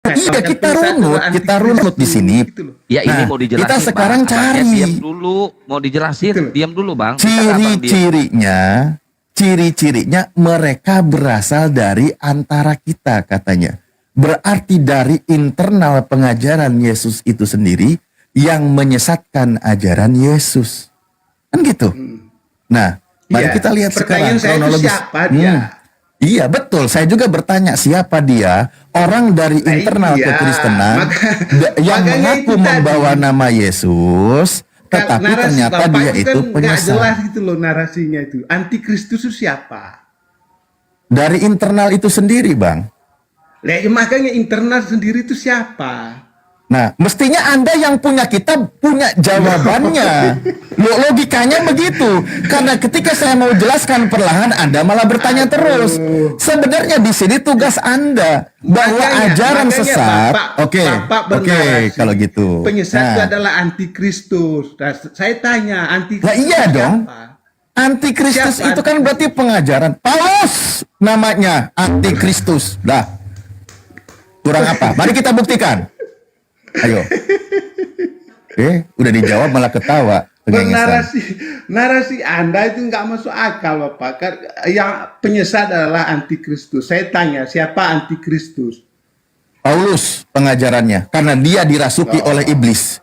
S8: karena Kalau yang
S12: kita
S8: penyesat
S12: runut,
S8: adalah
S12: kita
S8: antikristus.
S12: runut di sini.
S8: Gitu loh.
S3: Ya ini
S12: Nah,
S3: mau dijelasin.
S12: kita sekarang
S3: Bang. Abangnya
S12: cari
S3: diam dulu, mau dijelasin. Diam dulu bang. Bentar, Abang, diam.
S12: Ciri-cirinya mereka berasal dari antara kita katanya. Berarti dari internal pengajaran Yesus itu sendiri yang menyesatkan ajaran Yesus. Kan gitu. Nah, mari
S8: Iya,
S12: kita lihat sekarang
S8: pertanyaan saya itu
S12: kronologis.
S8: siapa dia?
S12: Iya betul, saya juga bertanya siapa dia, orang dari internal
S8: iya,
S12: kekristenan yang
S8: makanya
S12: mengaku
S8: itu tadi.
S12: membawa nama Yesus, tetapi
S8: Narasi
S12: ternyata
S8: Bapak
S12: dia itu
S8: kan nggak
S12: penyesat.
S8: jelas gitu loh narasinya itu. Antikristus itu siapa?
S12: Dari internal itu sendiri, Bang.
S8: Lah, makanya internal sendiri itu siapa?
S12: Nah, mestinya Anda yang punya kitab punya jawabannya. Logikanya begitu. Karena ketika saya mau jelaskan perlahan, Anda malah bertanya terus. Sebenarnya di sini tugas Anda bahwa ajaran sesat. Oke, kalau gitu.
S8: Penyesat itu
S12: Nah,
S8: adalah antikristus. Nah, saya tanya, antikristus
S12: lah iya
S8: siapa?
S12: dong. Antikristus
S8: Siapa
S12: itu kan berarti pengajaran Paulus namanya antikristus. Dah. Kurang apa? Mari kita buktikan. Ayo. Udah dijawab malah ketawa.
S8: Narasi Anda itu nggak masuk akal, Bapak. Yang penyesat adalah antikristus. Saya tanya, siapa antikristus?
S12: Paulus pengajarannya karena dia dirasuki oleh iblis.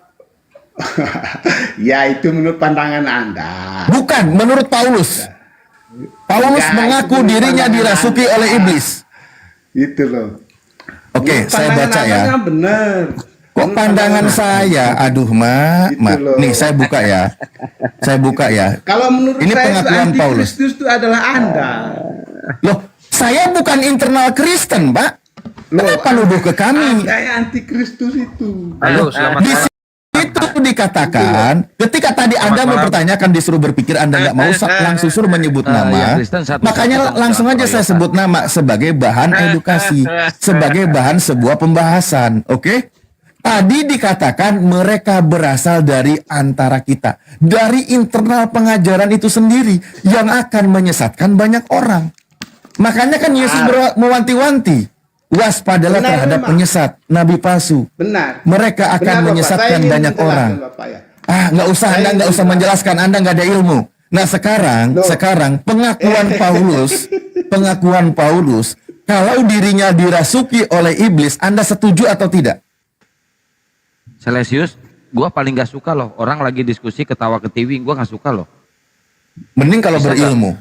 S8: Ya, itu menurut pandangan Anda.
S12: Bukan, menurut Paulus. Paulus
S8: Enggak,
S12: mengaku
S8: itu menurut
S12: dirinya
S8: pandangan
S12: dirasuki
S8: Anda.
S12: oleh iblis.
S8: Itu loh.
S12: Oke,
S8: Menurut
S12: saya
S8: pandangan
S12: baca ya.
S8: Anda benar.
S12: Kok pandangan saya? Aduh, Mak.
S8: loh.
S12: Nih, saya buka ya. Saya buka ya.
S8: Kalau menurut
S12: Ini
S8: saya itu
S12: pengakuan Paulus.
S8: antikristus itu adalah Anda.
S12: Loh, saya bukan internal Kristen, Pak. Kenapa nuduh ke kami?
S8: Anda yang antikristus itu.
S2: Halo, selamat
S12: Di
S2: malam.
S12: situ dikatakan, ketika tadi Anda
S2: malam.
S12: mempertanyakan disuruh berpikir, Anda nggak mau langsung suruh menyebut
S3: yang
S12: nama,
S3: Kristen satu-satu
S12: makanya
S3: tanggung
S12: langsung
S3: jawab
S12: aja saya
S3: Toyota.
S12: sebut nama sebagai bahan edukasi, sebagai bahan sebuah pembahasan, oke? Tadi dikatakan mereka berasal dari antara kita, dari internal pengajaran itu sendiri yang akan menyesatkan banyak orang. Makanya kan Yesus mewanti-wanti, waspadalah
S8: Benar,
S12: terhadap
S8: memang.
S12: penyesat, nabi palsu.
S8: Benar.
S12: Mereka akan
S8: Benar, Bapak.
S12: menyesatkan
S8: Saya ingin
S12: banyak
S8: menjelaskan,
S12: orang.
S8: Bapak, ya.
S12: Nggak usah, Anda nggak usah menjelaskan, Anda nggak ada ilmu. Nah sekarang pengakuan Paulus, kalau dirinya dirasuki oleh iblis, Anda setuju atau tidak?
S3: Celsius, gua paling gak suka loh. Orang lagi diskusi ketawa ketiwi, gua gak suka loh.
S12: Mending kalau
S3: Bisa
S12: berilmu.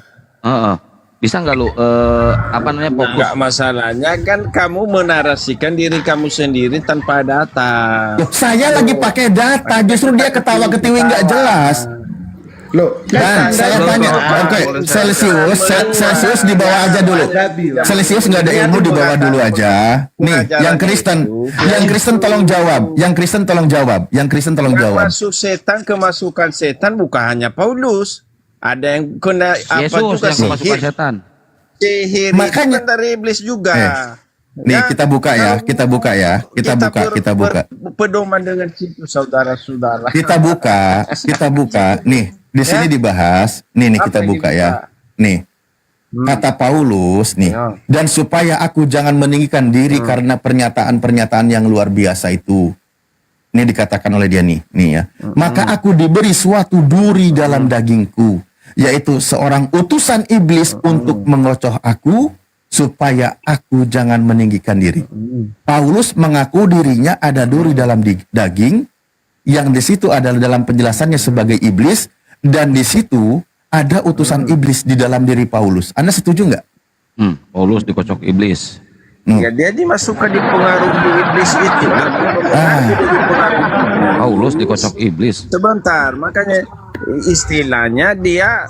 S3: Bisa nggak lu fokus?
S13: Enggak, masalahnya kan kamu menarasikan diri kamu sendiri tanpa data.
S12: Loh, saya lagi pakai data, justru dia ketawa ketiwi nggak jelas.
S8: Loh,
S12: Dan saya tanya, oke, Celsius di bawah aja dulu. Celsius nggak ada ilmu, di bawah dulu aja. Nih, yang Kristen tolong jawab. Yang Kristen tolong jawab.
S13: Masuk setan, kemasukan setan bukan hanya Paulus. Ada yang kena apa
S3: Yesus
S13: juga
S3: yang kemasukan setan.
S13: Sihir
S12: Makanya-
S13: itu kan dari iblis juga.
S12: Nih, kita buka ya. Kita buka.
S13: Pedoman dengan situ saudara-saudara.
S12: Kita buka. Nih, di sini dibahas. Nih
S13: Apa
S12: kita
S13: yang
S12: buka
S13: dibuka?
S12: ya. Nih. Kata Paulus nih, dan supaya aku jangan meninggikan diri karena pernyataan-pernyataan yang luar biasa itu. Ini dikatakan oleh dia nih ya. Maka aku diberi suatu duri dalam dagingku, yaitu seorang utusan iblis untuk mengocoh aku supaya aku jangan meninggikan diri. Paulus mengaku dirinya ada duri dalam daging, yang di situ adalah dalam penjelasannya sebagai iblis, dan di situ ada utusan iblis di dalam diri Paulus. Anda setuju nggak?
S3: Paulus dikocok iblis.
S13: Ya dia dimasukkan di pengaruh iblis itu.
S3: Paulus dikocok iblis.
S13: Sebentar, makanya istilahnya dia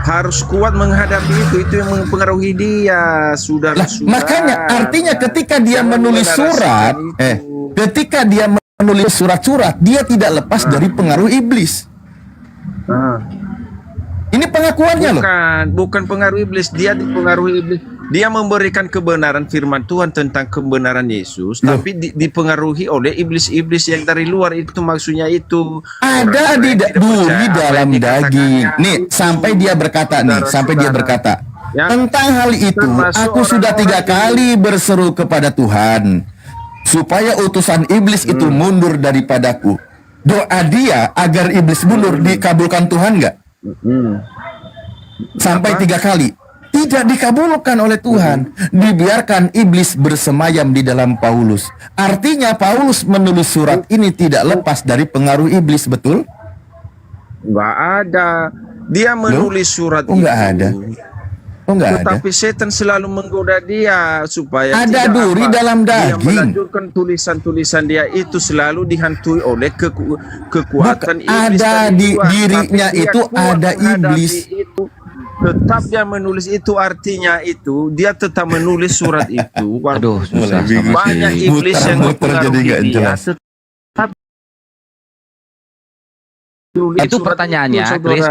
S13: harus kuat menghadapi itu yang mempengaruhi dia, saudara-saudara.
S12: Makanya artinya ketika dia menulis surat, ketika dia menulis surat-surat, dia tidak lepas dari pengaruh iblis. Ini pengakuannya loh.
S13: Bukan pengaruh iblis, dia dipengaruhi iblis. Dia memberikan kebenaran firman Tuhan tentang kebenaran Yesus, tapi dipengaruhi oleh iblis-iblis yang dari luar. Itu maksudnya itu.
S12: Ada di dalam daging. Nih, sampai dia berkata tentang hal itu, aku sudah 3 kali berseru kepada Tuhan. supaya utusan iblis itu mundur daripadaku. Doa dia agar iblis mundur dikabulkan Tuhan nggak? Sampai 3 kali. Tidak dikabulkan oleh Tuhan. Dibiarkan iblis bersemayam di dalam Paulus. Artinya Paulus menulis surat ini tidak lepas dari pengaruh iblis, betul?
S13: Nggak ada. Dia menulis surat
S12: Oh, nggak ada. Oh, nggak ada.
S13: Tetapi setan selalu menggoda dia supaya
S12: Ada
S13: tidak
S12: duri
S13: apa.
S12: dalam
S13: Dia
S12: daging.
S13: melanjutkan tulisan-tulisan dia itu selalu dihantui oleh kekuatan iblis
S12: Ada
S13: dari
S12: di
S13: luar.
S12: dirinya
S13: Tapi dia
S12: itu
S13: kuat
S12: ada
S13: menghadapi
S12: iblis.
S13: itu. Tetap dia menulis itu, artinya itu dia tetap menulis surat itu.
S3: Aduh, susah sama
S13: Banyak
S3: si
S13: iblis yang
S12: muter jadi
S13: mempengaruhi
S12: nggak
S13: dia.
S12: jelas.
S13: Tetap tulis
S3: Itu
S13: surat
S3: pertanyaannya,
S13: saudara.
S3: Chris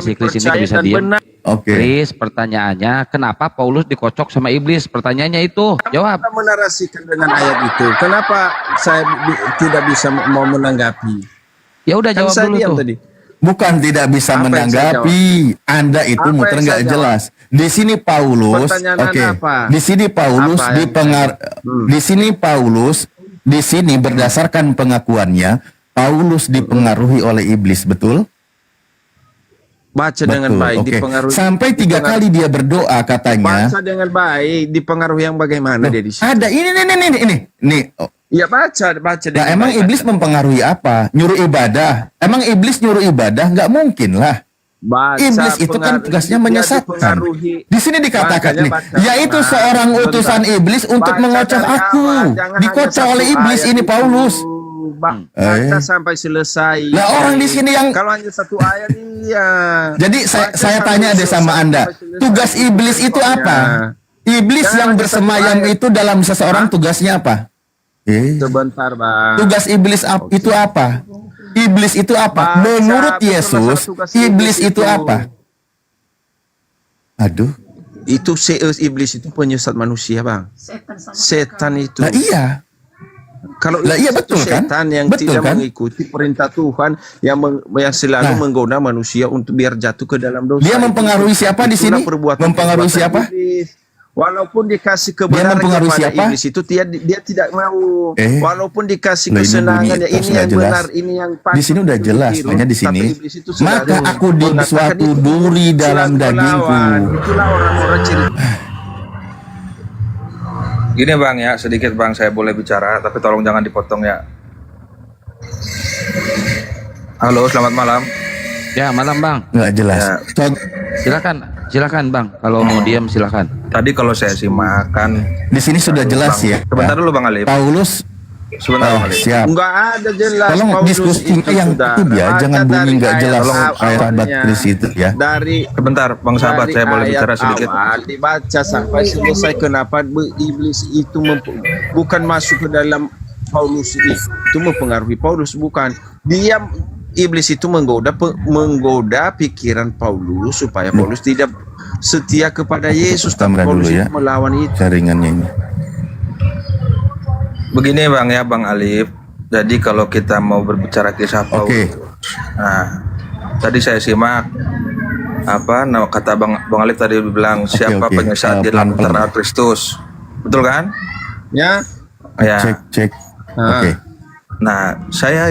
S3: ini
S13: percaya
S3: bisa
S13: dan
S3: diam.
S13: benar.
S12: Oke.
S3: Chris, pertanyaannya, kenapa Paulus dikocok sama iblis? Pertanyaannya itu, jawab.
S13: Kita menarasikan dengan ayat itu. Kenapa saya tidak bisa mau menanggapi?
S3: Ya udah
S13: Kan
S3: jawab
S13: saya
S3: dulu
S13: diam
S3: tuh.
S13: tadi.
S12: Bukan tidak bisa
S13: Apa yang saya
S12: menanggapi. Anda itu
S13: Apa
S12: muter
S13: yang
S12: nggak
S13: saya jawab?
S12: jelas. Di sini Paulus,
S13: Pertanyaan
S12: oke.
S13: Anda apa?
S12: Di sini Paulus
S13: Apa yang
S12: di sini Paulus di sini berdasarkan pengakuannya Paulus dipengaruhi oleh iblis, betul?
S13: Baca dengan baik,
S12: oke.
S13: dipengaruhi.
S12: Sampai 3 kali dia berdoa katanya.
S13: Baca dengan baik, dipengaruhi yang bagaimana dia di situ?
S12: Ada ini. Oh.
S13: Ya baca
S12: Nah,
S13: dengan
S12: emang
S13: baik.
S12: iblis mempengaruhi apa? Nyuruh ibadah? Emang iblis nyuruh ibadah? Nggak mungkin lah.
S13: Baca
S12: Iblis itu kan
S13: pengaruhi,
S12: tugasnya
S13: dia
S12: menyesatkan.
S13: dipengaruhi.
S12: Di sini dikatakan
S13: Makanya
S12: nih,
S13: baca,
S12: yaitu
S13: Bang.
S12: seorang
S13: Sebentar.
S12: utusan iblis untuk
S13: Baca
S12: mengocok
S13: dari
S12: aku.
S13: awal, jangan
S12: Dikocok
S13: hanya
S12: oleh
S13: satu
S12: iblis
S13: ayat
S12: ini
S13: itu.
S12: Paulus.
S13: Baca sampai selesai.
S12: Lah orang di sini yang
S13: kalau hanya satu ayat iya.
S12: Jadi saya tanya deh sama Anda, tugas iblis itu apa? Iblis yang bersemayam itu dalam seseorang tugasnya apa?
S13: Sebentar, Bang.
S12: Tugas iblis itu apa? Iblis itu apa?
S13: Baca,
S12: Menurut
S13: bukan
S12: Yesus,
S13: masalah tugas
S12: iblis
S13: iblis
S12: itu
S13: itu.
S12: apa? Aduh.
S13: Itu iblis itu penyesat manusia, Bang. Setan itu.
S12: Lah iya.
S13: Kalau
S12: Lah iya,
S13: itu
S12: betul kan?
S13: setan yang
S12: Betul
S13: tidak
S12: kan?
S13: mengikuti perintah Tuhan yang selalu
S12: Nah.
S13: menggoda manusia untuk biar jatuh ke dalam dosa.
S12: Dia mempengaruhi siapa di
S13: Itulah
S12: sini?
S13: perbuatan-
S12: Mempengaruhi
S13: perbuatan
S12: siapa?
S13: iblis. Walaupun dikasih kebenaran
S12: mempengaruhi
S13: kepada
S12: siapa?
S13: iblis itu dia tidak mau. Walaupun dikasih
S12: Lah, ini
S13: kesenangan
S12: bunyi
S13: ya,
S12: tos
S13: ini
S12: nggak
S13: yang
S12: jelas.
S13: benar, ini yang pas.
S12: Di sini udah jelas,
S13: ditiru.
S12: hanya di sini.
S13: Tapi iblis itu selalu
S12: Maka aku di
S13: mengatakan
S12: suatu
S13: itu
S12: duri dalam
S13: selalu
S12: dagingku.
S13: melawan. Itulah orang-orang cerita.
S2: Gini Bang ya, sedikit Bang saya boleh bicara, tapi tolong jangan dipotong ya. Halo, selamat malam.
S3: Ya, malam Bang.
S12: Nggak jelas.
S2: Ya.
S3: Silakan Bang. Kalau mau diam silakan.
S2: Tadi kalau saya simak kan
S12: Di sini sudah jelas
S2: Bang,
S12: ya.
S2: sebentar dulu Bang Alif.
S12: Paulus.
S2: Sebentar Bang Alif.
S12: Siap.
S13: Enggak ada jelas.
S12: Tolong
S13: Paulus
S12: diskusinya
S13: itu
S12: yang
S13: sudah.
S12: itu ya,
S13: Baca
S12: jangan bunyi
S13: dari
S12: nggak
S13: ayat
S12: jelas
S13: awalnya.
S12: kayak sahabat Kris itu ya.
S13: Dari
S2: Sebentar Bang sahabat,
S13: dari
S2: saya boleh
S13: ayat
S2: bicara sedikit.
S13: awal dibaca sampai selesai kenapa iblis itu bukan masuk ke dalam Paulus itu mempengaruhi Paulus, bukan. Dia iblis itu menggoda pikiran Paulus supaya Paulus tidak setia kepada Yesus, tapi
S12: Tambah
S13: Paulus
S12: dulu ya.
S13: itu melawan itu.
S12: Jaringannya ini.
S2: Begini Bang ya, Bang Alif. Jadi kalau kita mau berbicara kisah Paulus, nah tadi saya simak kata Bang Alif tadi bilang siapa penyesat di dalam internal Kristus, betul kan?
S13: Ya.
S2: Ya.
S12: Cek. Oke.
S2: Nah, saya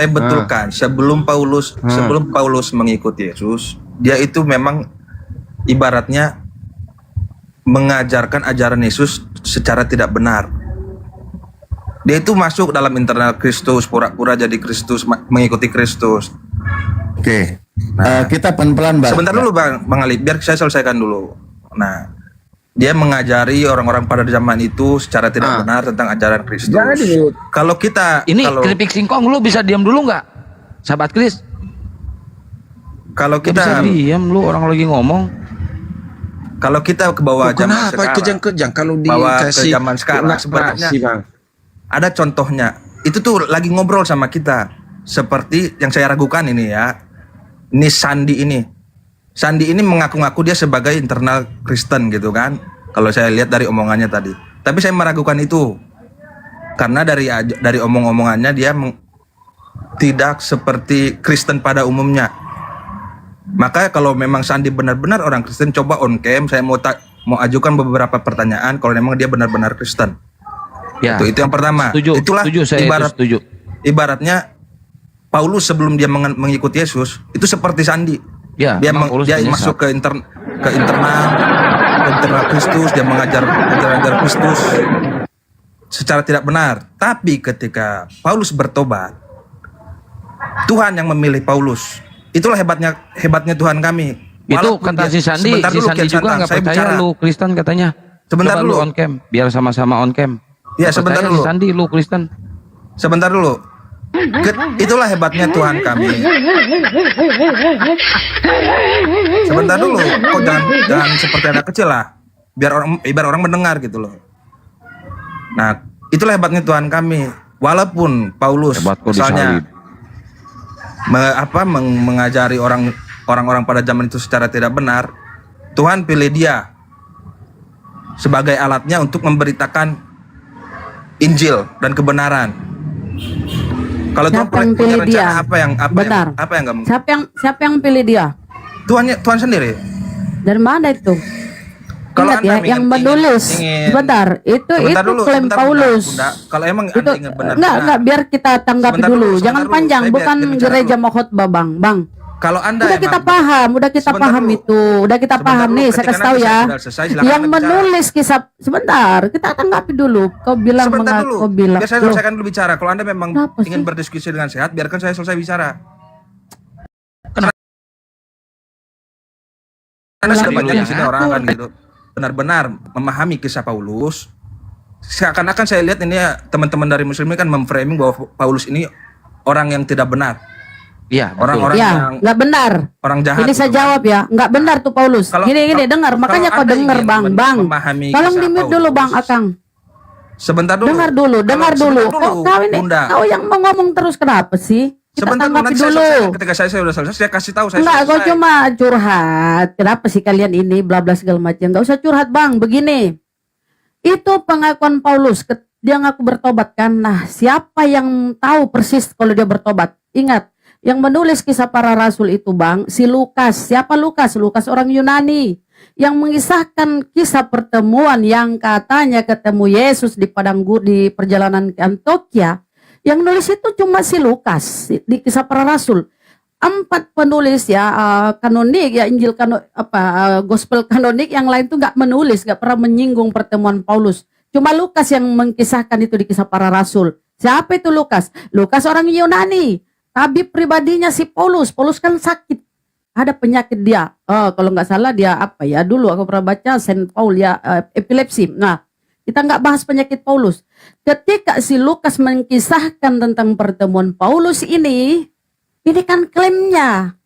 S2: betulkan sebelum Paulus mengikuti Yesus, dia itu memang ibaratnya mengajarkan ajaran Yesus secara tidak benar. Dia itu masuk dalam internal Kristus, pura-pura jadi Kristus, mengikuti Kristus.
S12: Oke. Kita pelan-pelan Bang.
S2: Sebentar dulu Bang Ali, biar saya selesaikan dulu. Nah, dia mengajari orang-orang pada zaman itu secara tidak benar tentang ajaran Kristus. Kalau kita
S3: keripik singkong, lu bisa diam dulu nggak, sahabat Kris?
S2: Kalau
S3: bisa
S2: kita
S3: diam, lu orang lagi ngomong.
S2: Kalau kita ke bawah zaman sekarang,
S13: kejang-kejang kalau
S2: bawa ke
S13: dikasih
S2: zaman sekarang sebenarnya
S13: Bang.
S2: ada contohnya. Itu tuh lagi ngobrol sama kita. Seperti yang saya ragukan ini ya. Ini Sandi ini mengaku-ngaku dia sebagai internal Kristen gitu kan. Kalau saya lihat dari omongannya tadi. Tapi saya meragukan itu. Karena dari omong-omongannya dia tidak seperti Kristen pada umumnya. Maka kalau memang Sandi benar-benar orang Kristen, coba on cam saya mau ajukan beberapa pertanyaan kalau memang dia benar-benar Kristen.
S3: Ya.
S12: Itu yang pertama.
S3: Setuju,
S12: Itulah
S3: setuju, saya itu setuju.
S12: Ibaratnya Paulus sebelum dia mengikuti Yesus itu seperti Sandi.
S3: Ya,
S12: Dia
S3: memang Paulus
S12: dia
S3: penyesat.
S12: masuk ke internal Kristus, dia mengajar Kristus secara tidak benar. Tapi ketika Paulus bertobat, Tuhan yang memilih Paulus. Itulah hebatnya Tuhan kami.
S3: Itu
S12: Walaupun
S3: kata
S12: dia-
S3: si Sandi,
S12: sebentar
S3: si
S12: dulu,
S3: Sandi
S12: Kian
S3: juga
S12: Santang,
S3: nggak
S12: saya
S3: percaya
S12: bicara.
S3: lu Kristen katanya.
S12: Sebentar
S3: Coba
S12: dulu.
S3: lu on cam, biar sama-sama on cam.
S12: Ya,
S3: Nggak
S12: sebentar
S3: percaya
S12: dulu.
S3: Si Sandi lu Kristen.
S12: Sebentar dulu. Itulah hebatnya Tuhan kami. Sebentar dulu. Kok jangan seperti anak kecil lah. Biar orang mendengar gitu loh. Nah, itulah hebatnya Tuhan kami. Walaupun Paulus
S3: Hebat kok
S12: misalnya
S3: disalib.
S12: mengajari orang-orang pada zaman itu secara tidak benar, Tuhan pilih dia sebagai alatnya untuk memberitakan Injil dan kebenaran. Kalau Tuhan
S14: Siapa yang
S12: punya
S14: pilih dia?
S12: rencana
S14: Benar.
S12: apa yang nggak mungkin?
S14: Siapa yang pilih dia?
S12: Tuhan sendiri.
S14: Dari mana itu?
S12: Kalau
S14: Ingat
S12: Anda
S14: ya, yang menulis. Sebentar,
S12: Sebentar dulu,
S14: klaim
S12: sebentar,
S14: Paulus.
S12: Bunda. Kalau emang
S14: Itu
S12: Anda ingat benar.
S14: enggak, biar kita tanggapi
S12: Sebentar
S14: dulu.
S12: dulu,
S14: Jangan
S12: sebentar
S14: panjang,
S12: dulu. Saya
S14: bukan
S12: biar bicara
S14: gereja
S12: dulu.
S14: mau khotbah, Bang.
S12: Kalau Anda
S14: Udah kita
S12: emang-
S14: paham, udah kita
S12: Sebentar
S14: paham
S12: dulu.
S14: itu. Udah kita
S12: Sebentar
S14: paham
S12: dulu,
S14: nih, saya
S12: ketika
S14: kasih tahu
S12: nanti
S14: ya.
S12: saya sudah selesai, silakan
S14: Yang
S12: Anda bicara.
S14: menulis kisah sebentar, kita tanggapi dulu. Kau bilang
S12: Sebentar dulu.
S14: kau bilang.
S12: Biar saya
S14: Loh,
S12: selesaikan dulu bicara. Kalau Anda memang
S14: Kenapa
S12: ingin
S14: sih?
S12: berdiskusi dengan sehat, biarkan saya selesai bicara. Anda sudah banyak di sini orang kan gitu. Benar-benar memahami kisah Paulus. Seakan-akan saya lihat ini ya, teman-teman dari Muslim ini kan memframing bahwa Paulus ini orang yang tidak benar.
S3: Iya, betul.
S12: Orang-orang
S14: ya,
S12: yang
S14: nggak benar.
S12: orang jahat.
S14: Ini saya
S12: gitu kan.
S14: jawab ya, nggak benar tuh Paulus. Gini, dengar. Makanya kau
S12: Anda
S14: dengar,
S12: ingin
S14: Bang.
S12: memahami
S14: Tolong
S12: kisah
S14: di mute dulu, Bang Akang.
S12: Sebentar dulu.
S14: Dengar dulu.
S12: Sebentar
S14: Kok kau ini,
S12: Bunda.
S14: kau yang mau ngomong terus kenapa sih? Kita
S12: Sebentar dulu,
S14: tanggapi
S12: nanti saya
S14: dulu.
S12: selesai. Ketika saya sudah selesai, saya kasih tahu saya
S14: Enggak, kau
S12: selesai.
S14: cuma curhat. Kenapa sih kalian ini bla bla segala macam? Enggak usah curhat, Bang. Begini. Itu pengakuan Paulus. Dia ngaku bertobat kan. Nah, siapa yang tahu persis kalau dia bertobat? Ingat, yang menulis kisah para rasul itu, Bang, si Lukas. Siapa Lukas? Lukas orang Yunani yang mengisahkan kisah pertemuan yang katanya ketemu Yesus di padang gurun di perjalanan ke Antioquia. Yang nulis itu cuma si Lukas di kisah para rasul. 4 penulis ya kanonik ya Injil gospel kanonik yang lain tuh nggak menulis, nggak pernah menyinggung pertemuan Paulus. Cuma Lukas yang mengkisahkan itu di kisah para rasul. Siapa itu Lukas? Lukas orang Yunani, tabib pribadinya si Paulus. Paulus kan sakit, ada penyakit dia. Kalau nggak salah dia dulu aku pernah baca Saint Paul ya epilepsi. Nah, kita nggak bahas penyakit Paulus. Ketika si Lukas mengkisahkan tentang pertemuan Paulus ini kan klaimnya.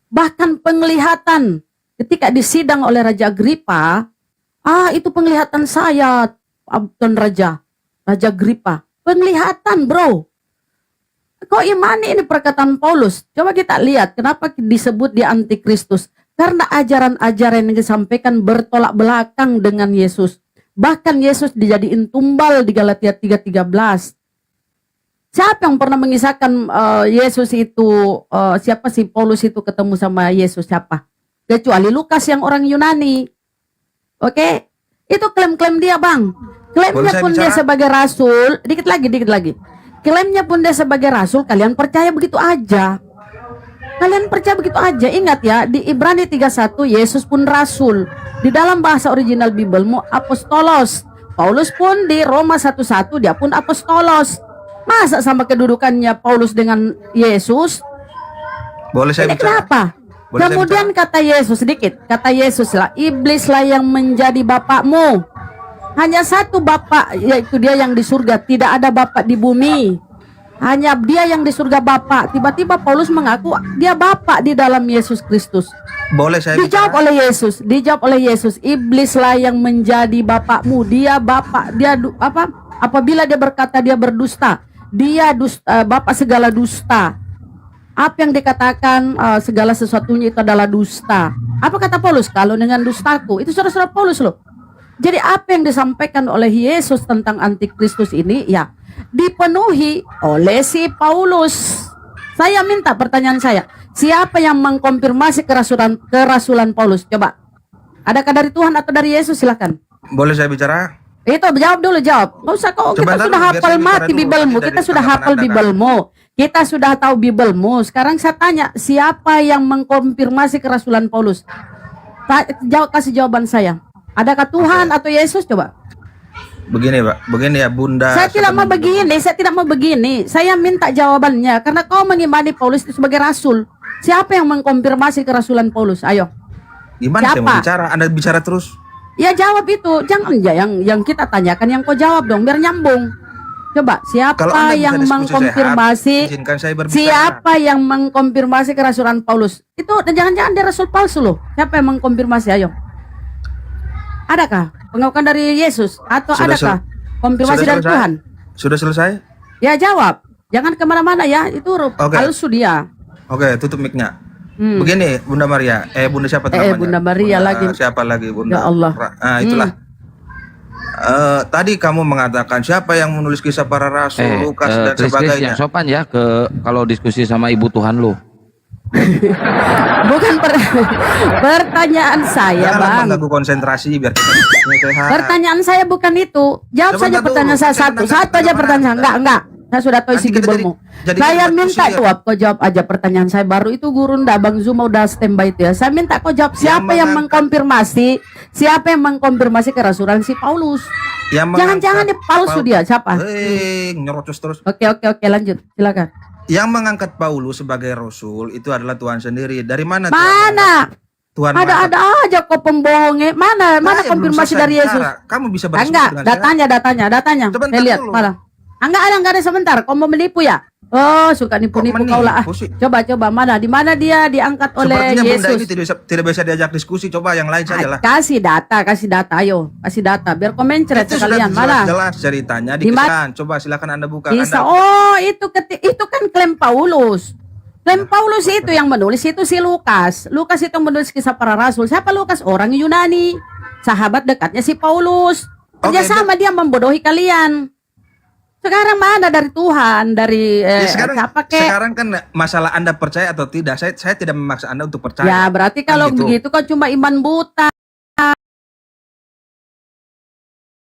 S14: Bahkan penglihatan. Ketika disidang oleh Raja Agripa, itu penglihatan saya, Tuan Raja Agripa. Penglihatan, bro. Kok imani ini perkataan Paulus? Coba kita lihat kenapa disebut dia antikristus. Karena ajaran-ajaran yang disampaikan bertolak belakang dengan Yesus. Bahkan Yesus dijadiin tumbal di Galatia 3:13. Siapa yang pernah mengisahkan Yesus itu, siapa sih Paulus itu ketemu sama Yesus siapa? Kecuali Lukas yang orang Yunani. Oke? Itu klaim-klaim dia, Bang. Klaimnya pun dia sebagai rasul, dikit lagi. Klaimnya pun dia sebagai rasul, kalian percaya begitu aja. Ingat ya, di Ibrani 3:1 Yesus pun rasul. Di dalam bahasa original Bibelmu apostolos. Paulus pun di Roma 1:1 dia pun apostolos. Masa sama kedudukannya Paulus dengan Yesus?
S12: Boleh saya
S14: Ini
S12: bicara?
S14: kenapa?
S12: Boleh saya
S14: Kemudian kata Yesus lah, iblislah yang menjadi bapakmu. Hanya satu bapak, yaitu dia yang di surga. Tidak ada bapak di bumi. Hanya dia yang di surga bapak. Tiba-tiba Paulus mengaku dia bapak di dalam Yesus Kristus.
S12: Boleh saya
S14: Dijawab oleh Yesus, iblislah yang menjadi bapakmu. Dia bapak, apabila dia berkata dia berdusta, dia bapak segala dusta. Apa yang dikatakan segala sesuatunya itu adalah dusta. Apa kata Paulus? Kalau dengan dustaku, itu saudara-saudara Paulus loh. Jadi apa yang disampaikan oleh Yesus tentang antikristus ini ya dipenuhi oleh si Paulus. Saya minta pertanyaan saya, siapa yang mengkonfirmasi kerasulan Paulus? Coba. Adakah dari Tuhan atau dari Yesus? Silakan.
S12: Boleh saya bicara?
S14: Itu jawab dulu, jawab. Nggak usah kok, kita sudah hafal mati Bibelmu, kita sudah hafal Bibelmu, kita sudah tahu Bibelmu. Sekarang saya tanya, siapa yang mengkonfirmasi kerasulan Paulus? Kasih jawaban saya. Adakah Tuhan atau Yesus? Coba.
S4: Begini Pak, begini ya Bunda.
S14: Saya tidak mau begini. Saya minta jawabannya karena kau mengimani Paulus itu sebagai rasul. Siapa yang mengkonfirmasi kerasulan Paulus? Ayo.
S4: Gimana saya mau bicara? Anda bicara terus.
S14: Ya jawab itu, jangan ya yang kita tanyakan yang kau jawab dong, biar nyambung. Coba siapa yang mengkonfirmasi? Siapa yang mengkonfirmasi kerasulan Paulus? Itu jangan-jangan dia rasul palsu loh. Siapa yang mengkonfirmasi? Ayo. Adakah pengakuan dari Yesus atau adakah konfirmasi dari Tuhan?
S4: Sudah selesai?
S14: Ya jawab, jangan kemana-mana ya, itu palsu dia.
S4: Oke, tutup mic-nya. Begini, Bunda Maria. Bunda siapa namanya?
S14: Bunda Maria lagi.
S4: Siapa lagi, Bunda?
S14: Ya Allah.
S4: Nah, itulah. Tadi kamu mengatakan siapa yang menulis kisah para rasul, Lukas dan sebagainya.
S3: Yang sopan ya kalau diskusi sama Ibu Tuhan lu.
S14: Bukan pertanyaan saya,
S4: Jangan
S14: Bang.
S4: mengganggu konsentrasi biar kita sehat.
S14: Pertanyaan saya bukan itu. Jawab saja pertanyaan saya satu aja pertanyaan. Enggak. Saya sudah tahu isi Bibelmu. Saya minta jawab, kau jawab aja pertanyaan saya baru itu guru ndak Bang Zuma udah standby itu ya. Saya minta kau jawab siapa yang mengkonfirmasi kerasulan si Paulus. Jangan-jangan dia palsu dia, siapa?
S4: Nyerocos terus.
S14: Oke, lanjut. Silakan.
S4: Yang mengangkat Paulus sebagai rasul itu adalah Tuhan sendiri. Dari mana? Tuhan
S14: ada aja kok pembohongnya. Mana konfirmasi dari Yesus?
S4: Kamu bisa berdiskusi
S14: dengan datanya. Saya lihat malah. Enggak ada sebentar. Kau mau menipu ya? Oh, suka nipu-nipu kau lah. Coba mana? Di mana dia diangkat oleh Yesus?
S4: Bunda ini tidak bisa diajak diskusi. Coba yang lain saja lah.
S14: Kasih data. Ayo, kasih data. Biar komen cerita sekalian. Mana?
S4: Jelas ceritanya dikesan. Coba silakan Anda buka.
S14: Itu kan klaim Paulus. Klaim Paulus itu yang menulis itu si Lukas. Lukas itu menulis kisah para rasul. Siapa Lukas? Orang Yunani. Sahabat dekatnya si Paulus. Kerjasama dia membodohi kalian. Sekarang mana dari Tuhan, dari
S4: sekarang kan masalah Anda percaya atau tidak. Saya tidak memaksa Anda untuk percaya.
S14: Ya berarti kalau begitu kau cuma iman buta,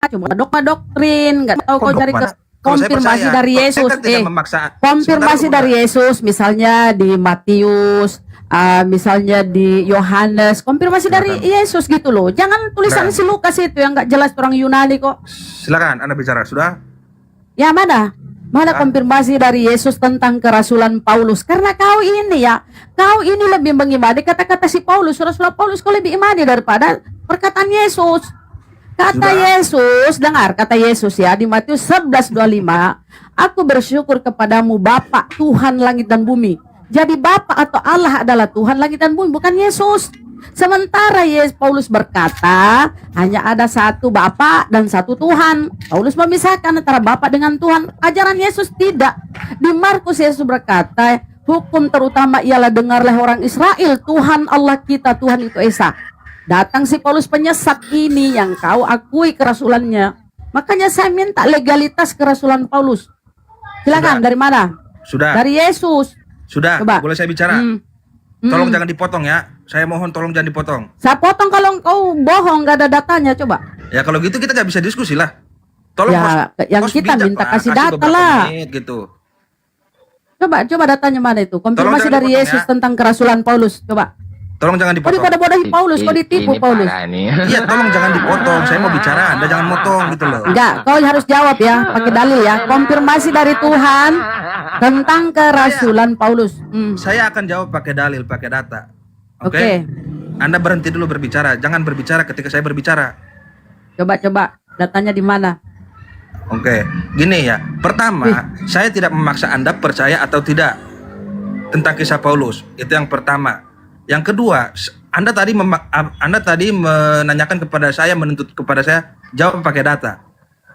S14: cuma dogma doktrin, nggak tahu kau cari konfirmasi dari Yesus. Konfirmasi dari Yesus, misalnya di Matius, misalnya di Yohanes, konfirmasi dari Yesus gitu loh. Jangan tulisan si Lukas itu yang nggak jelas orang Yunani kok.
S4: Silakan Anda bicara sudah.
S14: Ya mana konfirmasi dari Yesus tentang kerasulan Paulus? Karena kau ini lebih mengimani kata-kata si Paulus, Rasul Paulus, kau lebih imani daripada perkataan Yesus. Dengar kata Yesus ya di Matius 11:25, aku bersyukur kepadamu Bapa Tuhan langit dan bumi. Jadi Bapa atau Allah adalah Tuhan langit dan bumi, bukan Yesus. Sementara Paulus berkata hanya ada satu Bapa dan satu Tuhan. Paulus memisahkan antara Bapa dengan Tuhan. Ajaran Yesus tidak. Di Markus Yesus berkata, hukum terutama ialah dengarlah orang Israel, Tuhan Allah kita, Tuhan itu Esa. Datang si Paulus penyesat ini yang kau akui kerasulannya. Makanya saya minta legalitas kerasulan Paulus. Silakan, dari mana?
S4: Sudah.
S14: Dari Yesus.
S4: Sudah.
S14: Coba.
S4: Boleh saya bicara? Tolong jangan dipotong ya. Saya mohon tolong jangan dipotong.
S14: Saya potong kalau kau bohong, gak ada datanya, coba.
S4: Ya kalau gitu kita nggak bisa diskusi lah. Tolong
S14: yang kita minta kasih data lah.
S4: Gitu.
S14: Coba datanya mana itu? Konfirmasi dari Yesus tentang kerasulan Paulus. Coba.
S4: Tolong jangan dipotong.
S14: Kau bodohi Paulus, kau ditipu Paulus.
S4: Iya, tolong jangan dipotong. Saya mau bicara, Anda jangan motong gitu loh.
S14: Enggak, kau harus jawab ya, pakai dalil ya. Konfirmasi dari Tuhan tentang kerasulan Paulus.
S4: Saya akan jawab pakai dalil, pakai data. Oke. Anda berhenti dulu berbicara, jangan berbicara ketika saya berbicara.
S14: Coba, datanya di mana?
S4: Oke, gini ya. Pertama, saya tidak memaksa Anda percaya atau tidak tentang kisah Paulus. Itu yang pertama. Yang kedua, Anda tadi menanyakan kepada saya, menuntut kepada saya jawab pakai data.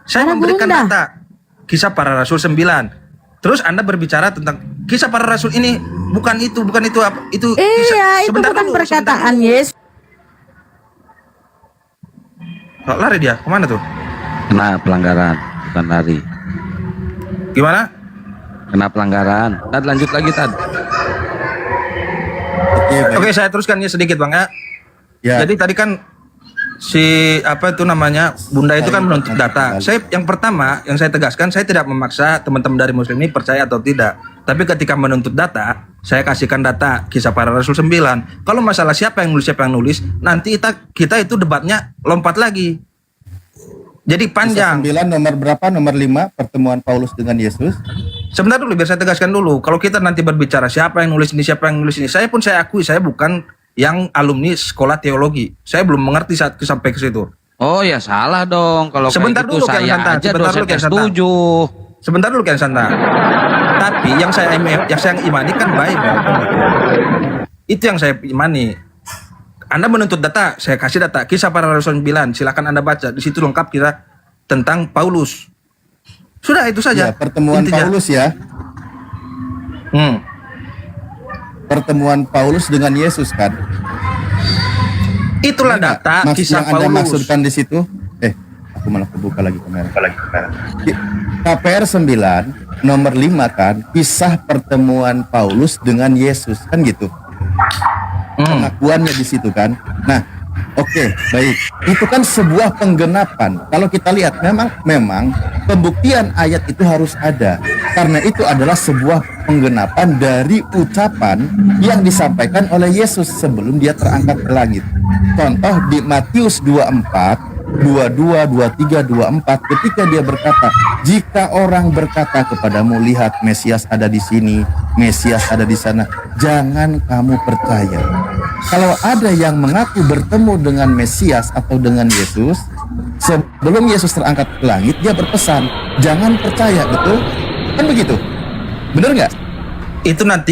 S4: Saya memberikan data kisah para rasul 9. Terus Anda berbicara tentang kisah para rasul ini bukan itu apa? Itu
S14: kisah, itu bukan perkataan Yesus.
S4: Lari dia, kemana tuh?
S3: Kena pelanggaran, bukan lari.
S4: Gimana?
S3: Kena pelanggaran. Lanjut lagi tadi.
S4: Oke, saya teruskan ya sedikit Bang ya. Jadi tadi kan si apa itu namanya Bunda itu kan menuntut data. Saya yang pertama yang saya tegaskan, saya tidak memaksa teman-teman dari Muslim ini percaya atau tidak. Tapi ketika menuntut data, saya kasihkan data Kisah Para Rasul 9. Kalau masalah siapa yang nulis, nanti kita itu debatnya lompat lagi. Jadi panjang.
S12: Kisah 9 nomor berapa? Nomor 5 pertemuan Paulus dengan Yesus.
S4: Sebentar dulu, biar saya tegaskan dulu. Kalau kita nanti berbicara siapa yang nulis ini, siapa yang nulis ini, saya akui saya bukan yang alumni sekolah teologi. Saya belum mengerti saat sampai ke situ.
S3: Oh ya salah dong kalau
S4: Sebentar
S3: kayak gitu
S4: dulu, Kian
S3: saya
S4: Santa.
S3: aja
S4: Sebentar dulu,
S3: dosen
S4: Kian Santa.
S3: S7.
S4: Sebentar dulu Kian Santa. Tapi yang saya imani kan Bible. Itu yang saya imani. Anda menuntut data, saya kasih data Kisah Para Rasul 9. Silakan Anda baca. Di situ lengkap kita tentang Paulus. Sudah itu saja.
S12: Ya, pertemuan
S4: intinya.
S12: Paulus ya. Pertemuan Paulus dengan Yesus kan.
S4: Itulah data Kisah
S12: yang Anda
S4: Paulus.
S12: maksudkan di situ. Aku malah kebuka lagi kamera. KPR 9 nomor 5 kan, kisah pertemuan Paulus dengan Yesus kan gitu. Pengakuannya di situ kan. Nah, oke, baik. Itu kan sebuah penggenapan. Kalau kita lihat memang pembuktian ayat itu harus ada. Karena itu adalah sebuah penggenapan dari ucapan yang disampaikan oleh Yesus sebelum dia terangkat ke langit. Contoh di Matius 24 22, 23, 24 ketika dia berkata, jika orang berkata kepadamu, lihat Mesias ada di sini, Mesias ada di sana, jangan kamu percaya. Kalau ada yang mengaku bertemu dengan Mesias atau dengan Yesus, sebelum Yesus terangkat ke langit, dia berpesan, jangan percaya, betul? Kan begitu? Bener nggak?
S4: Itu nanti